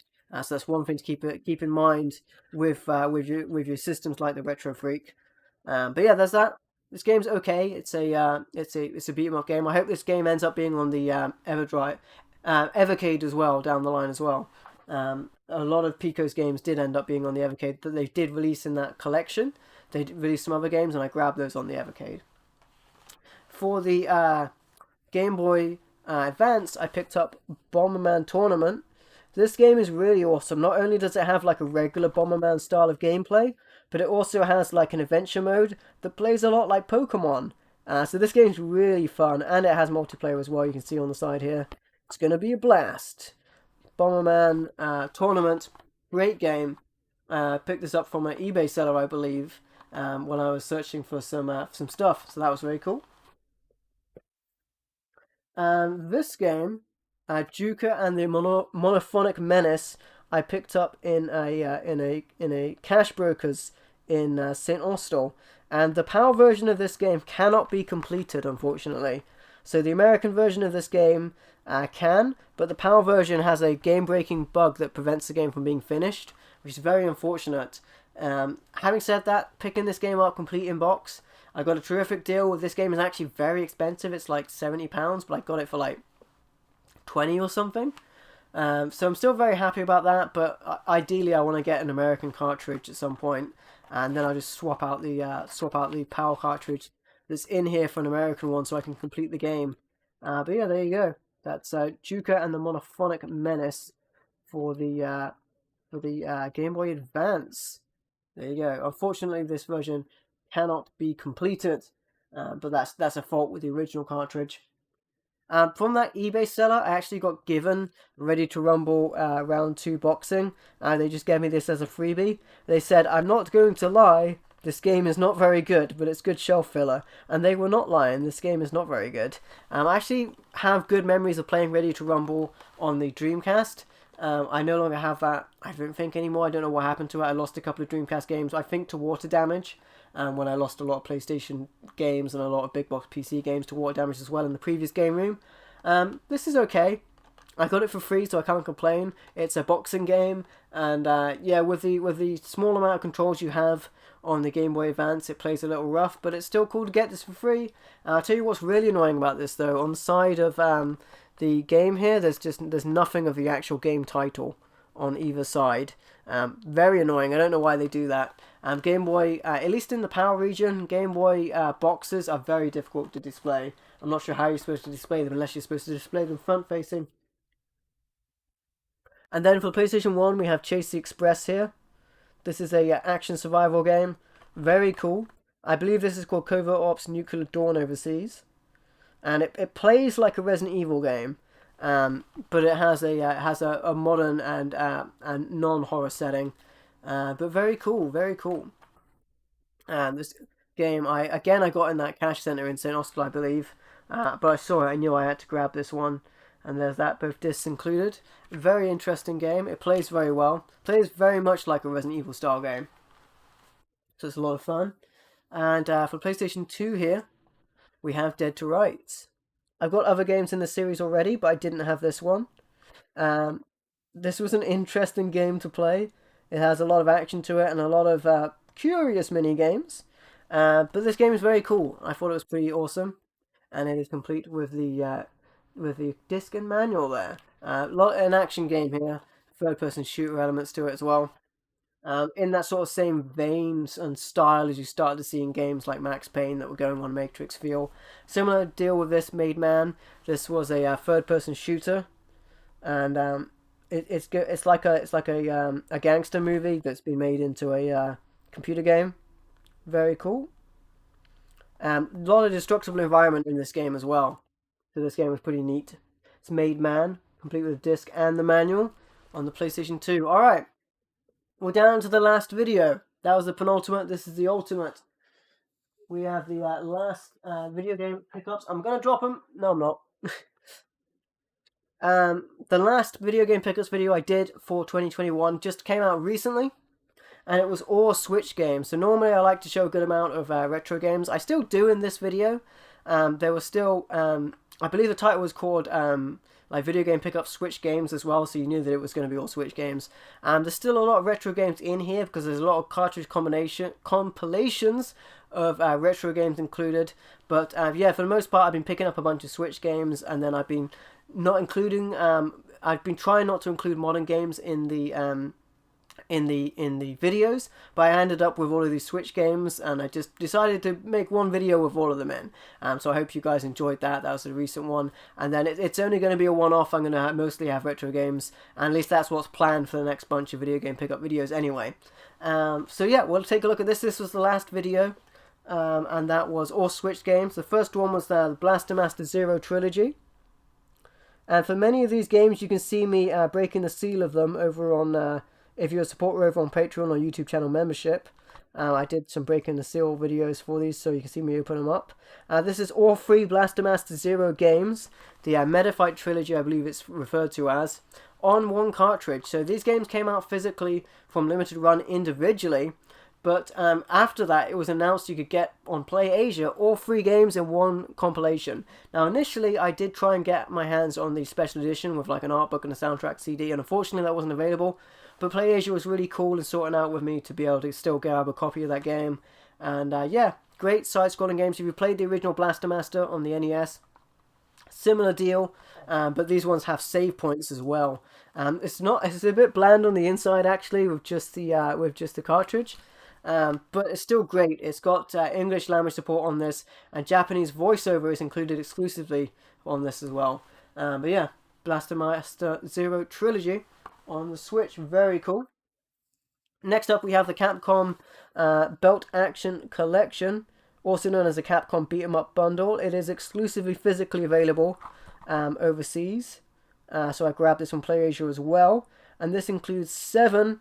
So that's one thing to keep in mind with your systems like the Retro Freak. But yeah, there's that. This game's okay. It's a beat 'em up game. I hope this game ends up being on the Evercade as well down the line as well. A lot of Pico's games did end up being on the Evercade that they did release in that collection. They released some other games, and I grabbed those on the Evercade. For the Game Boy Advance, I picked up Bomberman Tournament. This game is really awesome. Not only does it have like a regular Bomberman style of gameplay, but it also has like an adventure mode that plays a lot like Pokemon. So this game's really fun, and it has multiplayer as well. You can see on the side here. It's gonna be a blast. Bomberman Tournament, great game. Picked this up from an eBay seller, I believe, when I was searching for some stuff. So that was very cool. This game, Juka and the Monophonic Menace, I picked up in a cash brokers in Saint Austell, and the PAL version of this game cannot be completed, unfortunately. So the American version of this game can, but the PAL version has a game-breaking bug that prevents the game from being finished, which is very unfortunate. Having said that, picking this game up complete in box, I got a terrific deal. This game is actually very expensive. It's like £70, but I got it for like 20 or something. So I'm still very happy about that, but ideally I want to get an American cartridge at some point, and then I'll just swap out the PAL cartridge that's in here for an American one so I can complete the game. But yeah, there you go. That's Juka and the Monophonic Menace for the Game Boy Advance. There you go. Unfortunately, this version cannot be completed, but that's a fault with the original cartridge. From that eBay seller, I actually got given Ready to Rumble Round 2 boxing. They just gave me this as a freebie. They said, I'm not going to lie, this game is not very good, but it's good shelf filler. And they were not lying, this game is not very good. I actually have good memories of playing Ready to Rumble on the Dreamcast. I no longer have that, I don't think, anymore. I don't know what happened to it. I lost a couple of Dreamcast games, I think, to water damage. When I lost a lot of PlayStation games and a lot of big box PC games to water damage as well in the previous game room. This is okay. I got it for free, so I can't complain. It's a boxing game, and yeah, with the small amount of controls you have on the Game Boy Advance, it plays a little rough, but it's still cool to get this for free. I'll tell you what's really annoying about this though. On the side of the game here, there's nothing of the actual game title on either side. Very annoying. I don't know why they do that. Game Boy, at least in the PAL region, Game Boy boxes are very difficult to display. I'm not sure how you're supposed to display them unless you're supposed to display them front facing. And then for PlayStation 1, we have Chase the Express here. This is a action survival game. Very cool. I believe this is called Covert Ops Nuclear Dawn overseas. And it plays like a Resident Evil game. But it has a modern and non-horror setting. But very cool, very cool. This game, I got in that cash center in St. Austell, I believe. But I saw it, I knew I had to grab this one. And there's that, both discs included. Very interesting game. It plays very well. Plays very much like a Resident Evil style game. So it's a lot of fun. And for PlayStation 2 here, we have Dead to Rights. I've got other games in the series already, but I didn't have this one. Um, this was an interesting game to play. It has a lot of action to it and a lot of curious mini games. But this game is very cool. I thought it was pretty awesome, and it is complete with the disc and manual there. An action game here, third-person shooter elements to it as well. In that sort of same veins and style as you started to see in games like Max Payne that were going on Matrix feel. Similar deal with this Made Man. This was a third-person shooter, and it's like a gangster movie that's been made into a computer game. Very cool. A lot of destructible environment in this game as well. So this game was pretty neat. It's Made Man, complete with the disc and the manual on the PlayStation 2. All right. We're down to the last video. That was the penultimate. This is the ultimate. We have the last video game pickups. I'm going to drop them. No, I'm not. The last video game pickups video I did for 2021 just came out recently. And it was all Switch games. So normally I like to show a good amount of retro games. I still do in this video. There was still... I believe the title was called... like video game pickup Switch games as well, so you knew that it was going to be all Switch games. There's still a lot of retro games in here because there's a lot of cartridge compilations of retro games included. But yeah, for the most part, I've been picking up a bunch of Switch games, and then I've been not including. I've been trying not to include modern games in the videos, but I ended up with all of these Switch games, and I just decided to make one video with all of them in. So I hope you guys enjoyed that. That was a recent one, and then it's only going to be a one-off. I'm going to mostly have retro games, and at least that's what's planned for the next bunch of video game pickup videos anyway. So yeah, we'll take a look at this. This was the last video, and that was all Switch games. The first one was the Blaster Master Zero Trilogy. And for many of these games, you can see me breaking the seal of them over on... if you're a supporter over on Patreon or YouTube channel membership, I did some breaking the seal videos for these, so you can see me open them up. This is all three Blaster Master Zero games, the Metafight Trilogy, I believe it's referred to as, on one cartridge. So these games came out physically from Limited Run individually, but after that it was announced you could get on PlayAsia all three games in one compilation. Now initially I did try and get my hands on the special edition with like an art book and a soundtrack CD, and unfortunately that wasn't available. But PlayAsia was really cool in sorting out with me to be able to still grab a copy of that game. And yeah, great side-scrolling games. If you played the original Blaster Master on the NES, similar deal, but these ones have save points as well. It's a bit bland on the inside actually with just the cartridge. But it's still great. It's got English language support on this, and Japanese voiceover is included exclusively on this as well. But yeah, Blaster Master Zero Trilogy on the Switch, very cool. Next up we have the Capcom Belt Action Collection, also known as the Capcom Beat 'em Up Bundle. It is exclusively physically available overseas, so I grabbed this from PlayAsia as well, and this includes 7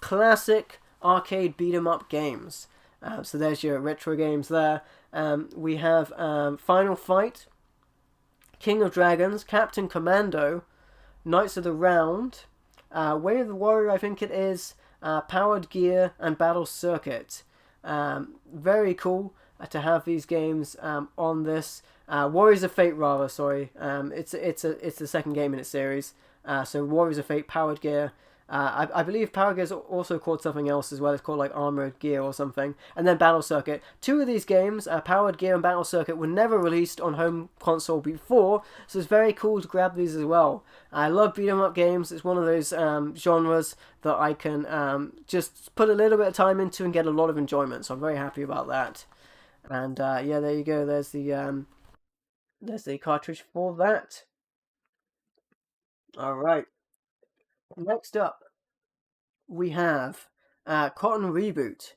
classic arcade beat 'em up games. So there's your retro games there. We have Final Fight, King of Dragons, Captain Commando, Knights of the Round, Way of the Warrior, I think it is, Powered Gear, and Battle Circuit. Very cool to have these games on this. Warriors of Fate, rather, sorry. It's the second game in its series. So Warriors of Fate, Powered Gear. I believe Power Gear is also called something else as well. It's called like Armored Gear or something. And then Battle Circuit. 2 of these games, Powered Gear and Battle Circuit, were never released on home console before, so it's very cool to grab these as well. I love beat 'em up games. It's one of those genres that I can just put a little bit of time into and get a lot of enjoyment, so I'm very happy about that. And yeah, there you go. There's the cartridge for that. All right. Next up, we have Cotton Reboot.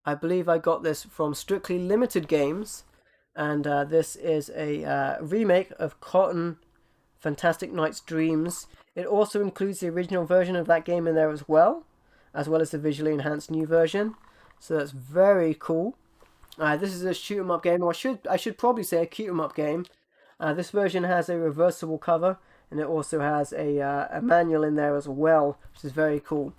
I believe I got this from Strictly Limited Games, and this is a remake of Cotton Fantastic Knight's Dreams. It also includes the original version of that game in there as well as the visually enhanced new version. So that's very cool. This is a shoot 'em up game, or I should probably say a cute 'em up game. This version has a reversible cover, and it also has a manual in there as well, which is very cool.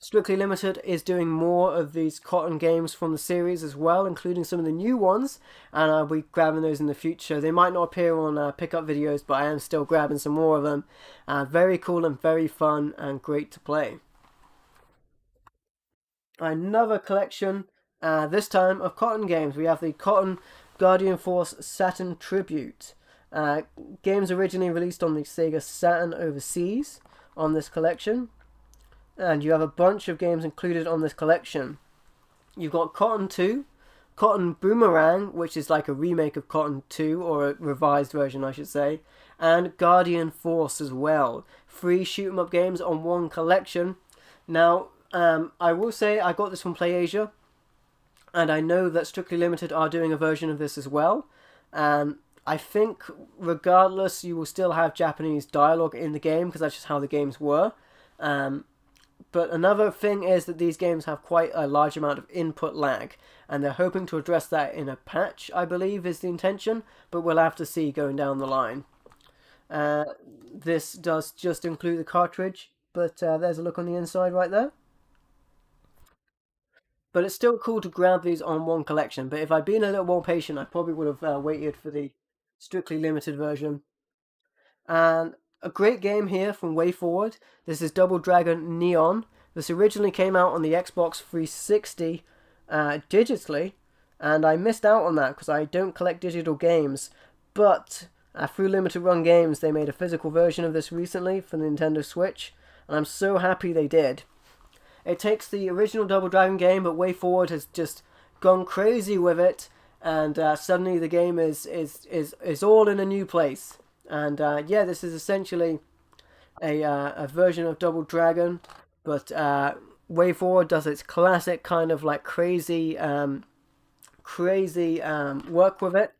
Strictly Limited is doing more of these Cotton games from the series as well, including some of the new ones, and I'll be grabbing those in the future. They might not appear on pickup videos, but I am still grabbing some more of them. Very cool and very fun and great to play. Another collection, this time of Cotton games. We have the Cotton Guardian Force Saturn Tribute. Games originally released on the Sega Saturn overseas on this collection. And you have a bunch of games included on this collection. You've got Cotton 2, Cotton Boomerang, which is like a remake of Cotton 2, or a revised version, I should say, and Guardian Force as well. 3 shoot 'em up games on one collection. Now, I will say I got this from PlayAsia, and I know that Strictly Limited are doing a version of this as well. I think, regardless, you will still have Japanese dialogue in the game, because that's just how the games were. But another thing is that these games have quite a large amount of input lag, and they're hoping to address that in a patch, I believe, is the intention, but we'll have to see going down the line. This does just include the cartridge, but there's a look on the inside right there. But it's still cool to grab these on one collection, but if I'd been a little more patient, I probably would have waited for the Strictly Limited version. And a great game here from Way Forward. This is Double Dragon Neon. This originally came out on the Xbox 360 digitally, and I missed out on that because I don't collect digital games. But through Limited Run Games, they made a physical version of this recently for the Nintendo Switch, and I'm so happy they did. It takes the original Double Dragon game, but Way Forward has just gone crazy with it, and suddenly the game is all in a new place. And yeah, this is essentially a version of Double Dragon, but Way Forward does its classic kind of like crazy work with it.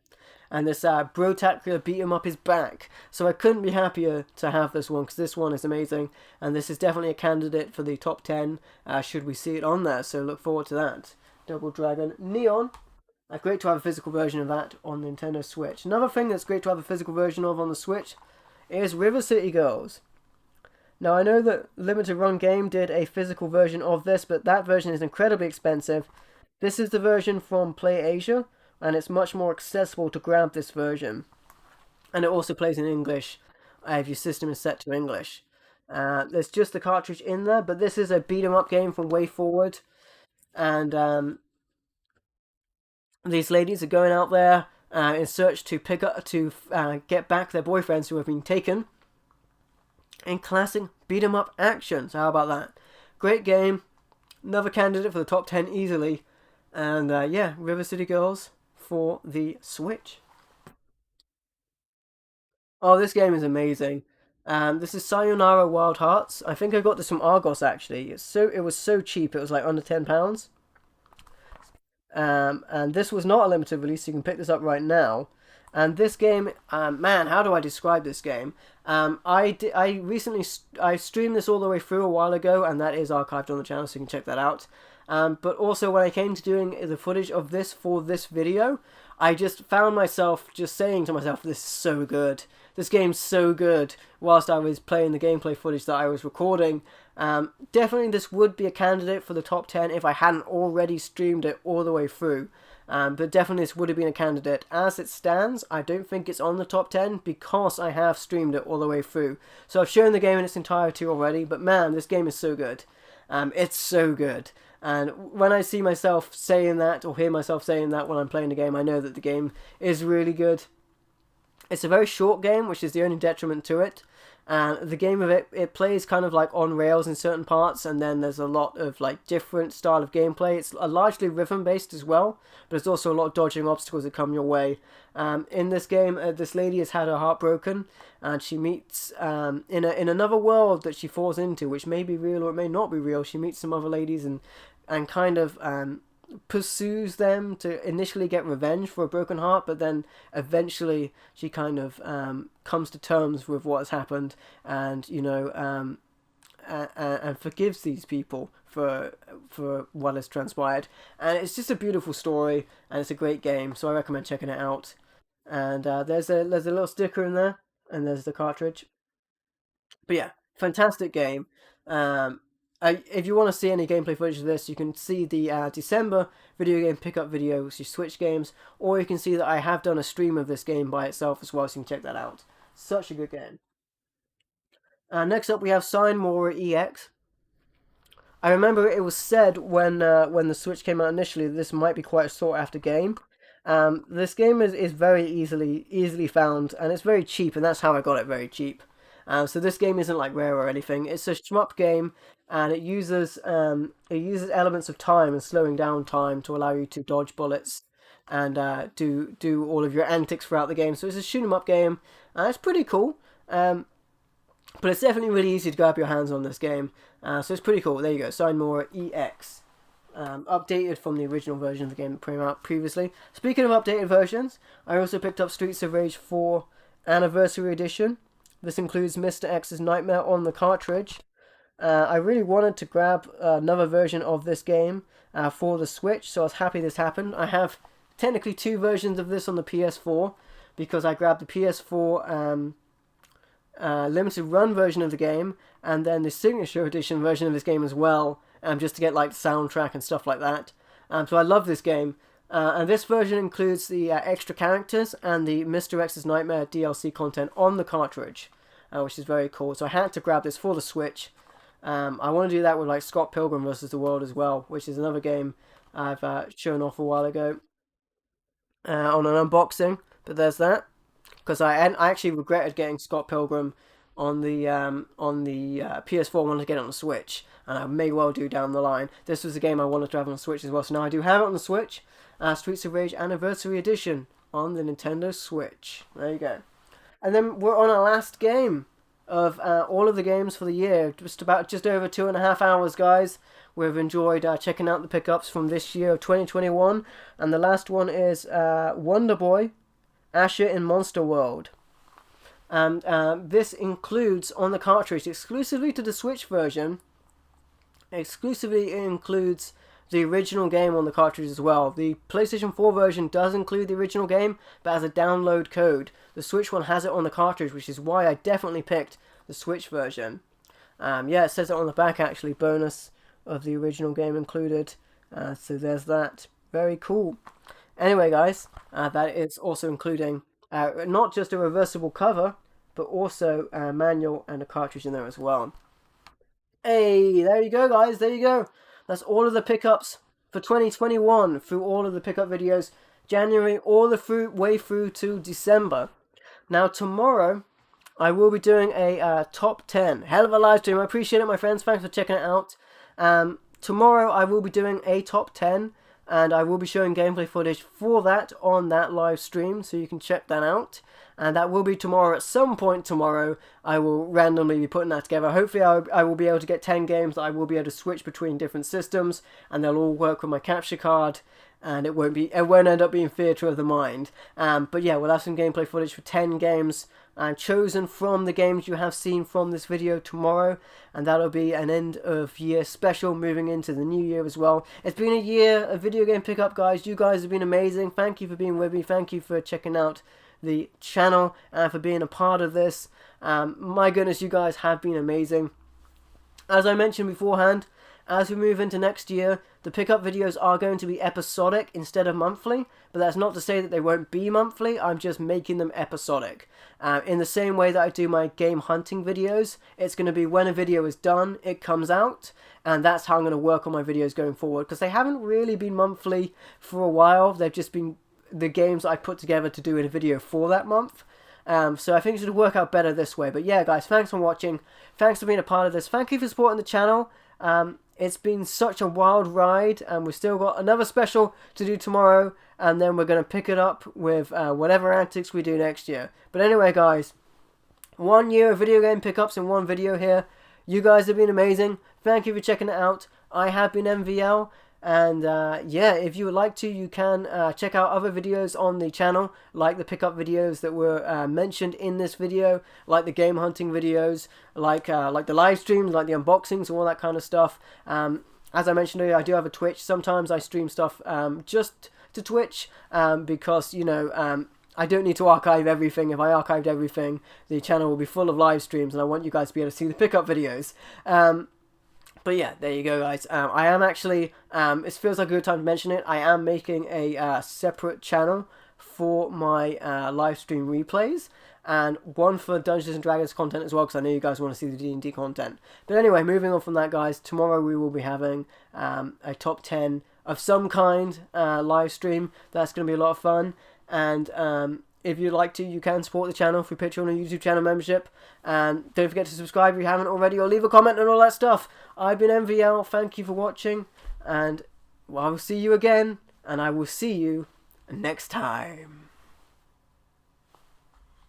And this Brotacular beat 'em up is back. So I couldn't be happier to have this one, because this one is amazing. And this is definitely a candidate for the top 10, should we see it on there. So look forward to that. Double Dragon Neon. Great to have a physical version of that on Nintendo Switch. Another thing that's great to have a physical version of on the Switch is River City Girls. Now, I know that Limited Run Game did a physical version of this, but that version is incredibly expensive. This is the version from PlayAsia, and it's much more accessible to grab this version. And it also plays in English if your system is set to English. There's just the cartridge in there, but this is a beat-em-up game from Way Forward. And these ladies are going out there in search to get back their boyfriends who have been taken. In classic beat 'em up action. So how about that? Great game. Another candidate for the top 10 easily. And yeah, River City Girls for the Switch. Oh, this game is amazing. This is Sayonara Wild Hearts. I think I got this from Argos actually. It was so cheap. It was like under £10. And this was not a limited release, so you can pick this up right now. And this game, man, how do I describe this game? I recently streamed this all the way through a while ago, and that is archived on the channel, so you can check that out. But also when I came to doing the footage of this for this video, I just found myself just saying to myself, this is so good. This game's so good, whilst I was playing the gameplay footage that I was recording. Definitely this would be a candidate for the top 10 if I hadn't already streamed it all the way through. But definitely this would have been a candidate. As it stands, I don't think it's on the top 10 because I have streamed it all the way through. So I've shown the game in its entirety already, but man, this game is so good. It's so good. And when I see myself saying that, or hear myself saying that when I'm playing the game, I know that the game is really good. It's a very short game, which is the only detriment to it. The game of it plays kind of like on rails in certain parts, and then there's a lot of like different style of gameplay. It's largely rhythm based as well, but there's also a lot of dodging obstacles that come your way. In this game, this lady has had her heart broken, and she meets in another world that she falls into, which may be real or it may not be real. She meets some other ladies and kind of pursues them to initially get revenge for a broken heart, but then eventually she kind of comes to terms with what has happened, and and forgives these people for what has transpired. And it's just a beautiful story, and it's a great game, so I recommend checking it out. And there's a little sticker in there, and there's the cartridge. But yeah, fantastic game. if you want to see any gameplay footage of this, you can see the December video game pickup video, which is Switch games, or you can see that I have done a stream of this game by itself as well, so you can check that out. Such a good game. Next up, we have Sign More EX. I remember it was said when the Switch came out initially that this might be quite a sought after game. This game is very easily found, and it's very cheap, and that's how I got it, very cheap. So this game isn't like rare or anything. It's a shmup game, and it uses elements of time and slowing down time to allow you to dodge bullets and do all of your antics throughout the game. So it's a shoot 'em up game. It's pretty cool. But it's definitely really easy to grab your hands on this game. So it's pretty cool. There you go. Sign More EX. Updated from the original version of the game that came out previously. Speaking of updated versions, I also picked up Streets of Rage 4 Anniversary Edition. This includes Mr. X's Nightmare on the cartridge. I really wanted to grab another version of this game for the Switch, so I was happy this happened. I have technically two versions of this on the PS4 because I grabbed the PS4 limited run version of the game and then the signature edition version of this game as well, just to get like the soundtrack and stuff like that. So I love this game. And this version includes the extra characters and the Mr. X's Nightmare DLC content on the cartridge, which is very cool. So I had to grab this for the Switch. I want to do that with like Scott Pilgrim vs. the World as well, which is another game I've shown off a while ago on an unboxing. But there's that, because I actually regretted getting Scott Pilgrim on the PS4. I wanted to get it on the Switch, and I may well do down the line. This was a game I wanted to have on the Switch as well, so now I do have it on the Switch. Streets of Rage Anniversary Edition on the Nintendo Switch. There you go. And then we're on our last game of all of the games for the year. Just over 2.5 hours, guys. We've enjoyed checking out the pickups from this year of 2021. And the last one is Wonder Boy, Asher in Monster World. And this includes on the cartridge, exclusively to the Switch version, exclusively it includes the original game on the cartridge as well. The PlayStation 4 version does include the original game, but as a download code. The Switch one has it on the cartridge, which is why I definitely picked the Switch version. Yeah, it says it on the back actually, bonus of the original game included. So there's that. Very cool. Anyway, guys, that is also including not just a reversible cover, but also a manual and a cartridge in there as well. Hey, there you go, guys. There you go. That's all of the pickups for 2021 through all of the pickup videos, January all the way through to December. Now tomorrow, I will be doing a top 10. Hell of a live stream. I appreciate it, my friends. Thanks for checking it out. Tomorrow, I will be doing a top 10, and I will be showing gameplay footage for that on that live stream, so you can check that out. And that will be tomorrow. At some point tomorrow, I will randomly be putting that together. Hopefully, I will be able to get 10 games that I will be able to switch between different systems, and they'll all work with my capture card, and it won't end up being theatre of the mind. But yeah, we'll have some gameplay footage for 10 games chosen from the games you have seen from this video tomorrow, and that'll be an end of year special moving into the new year as well. It's been a year of video game pickup, guys. You guys have been amazing. Thank you for being with me. Thank you for checking out the channel and for being a part of this. My goodness, you guys have been amazing. As I mentioned beforehand, as we move into next year, the pickup videos are going to be episodic instead of monthly, but that's not to say that they won't be monthly. I'm just making them episodic. In the same way that I do my game hunting videos, it's going to be when a video is done, it comes out, and that's how I'm going to work on my videos going forward, because they haven't really been monthly for a while. They've just been the games I put together to do in a video for that month. So I think it should work out better this way. But yeah, guys, thanks for watching. Thanks for being a part of this. Thank you for supporting the channel. It's been such a wild ride, and we've still got another special to do tomorrow, and then we're going to pick it up with whatever antics we do next year. But anyway, guys, 1 year of video game pickups in one video here. You guys have been amazing. Thank you for checking it out. I have been MVL. And yeah, if you would like to, you can check out other videos on the channel, like the pickup videos that were mentioned in this video, like the game hunting videos, like the live streams, like the unboxings, and all that kind of stuff. As I mentioned earlier, I do have a Twitch. Sometimes I stream stuff just to Twitch because, you know, I don't need to archive everything. If I archived everything, the channel will be full of live streams, and I want you guys to be able to see the pickup videos. But yeah, there you go, guys. I am actually, it feels like a good time to mention it. I am making a separate channel for my live stream replays, and one for Dungeons and Dragons content as well, because I know you guys want to see the D&D content. But anyway, moving on from that, guys, tomorrow we will be having a top 10 of some kind live stream. That's going to be a lot of fun, and if you'd like to, you can support the channel through Patreon or YouTube channel membership. And don't forget to subscribe if you haven't already, or leave a comment and all that stuff. I've been MVL, thank you for watching, and I will see you again, and I will see you next time.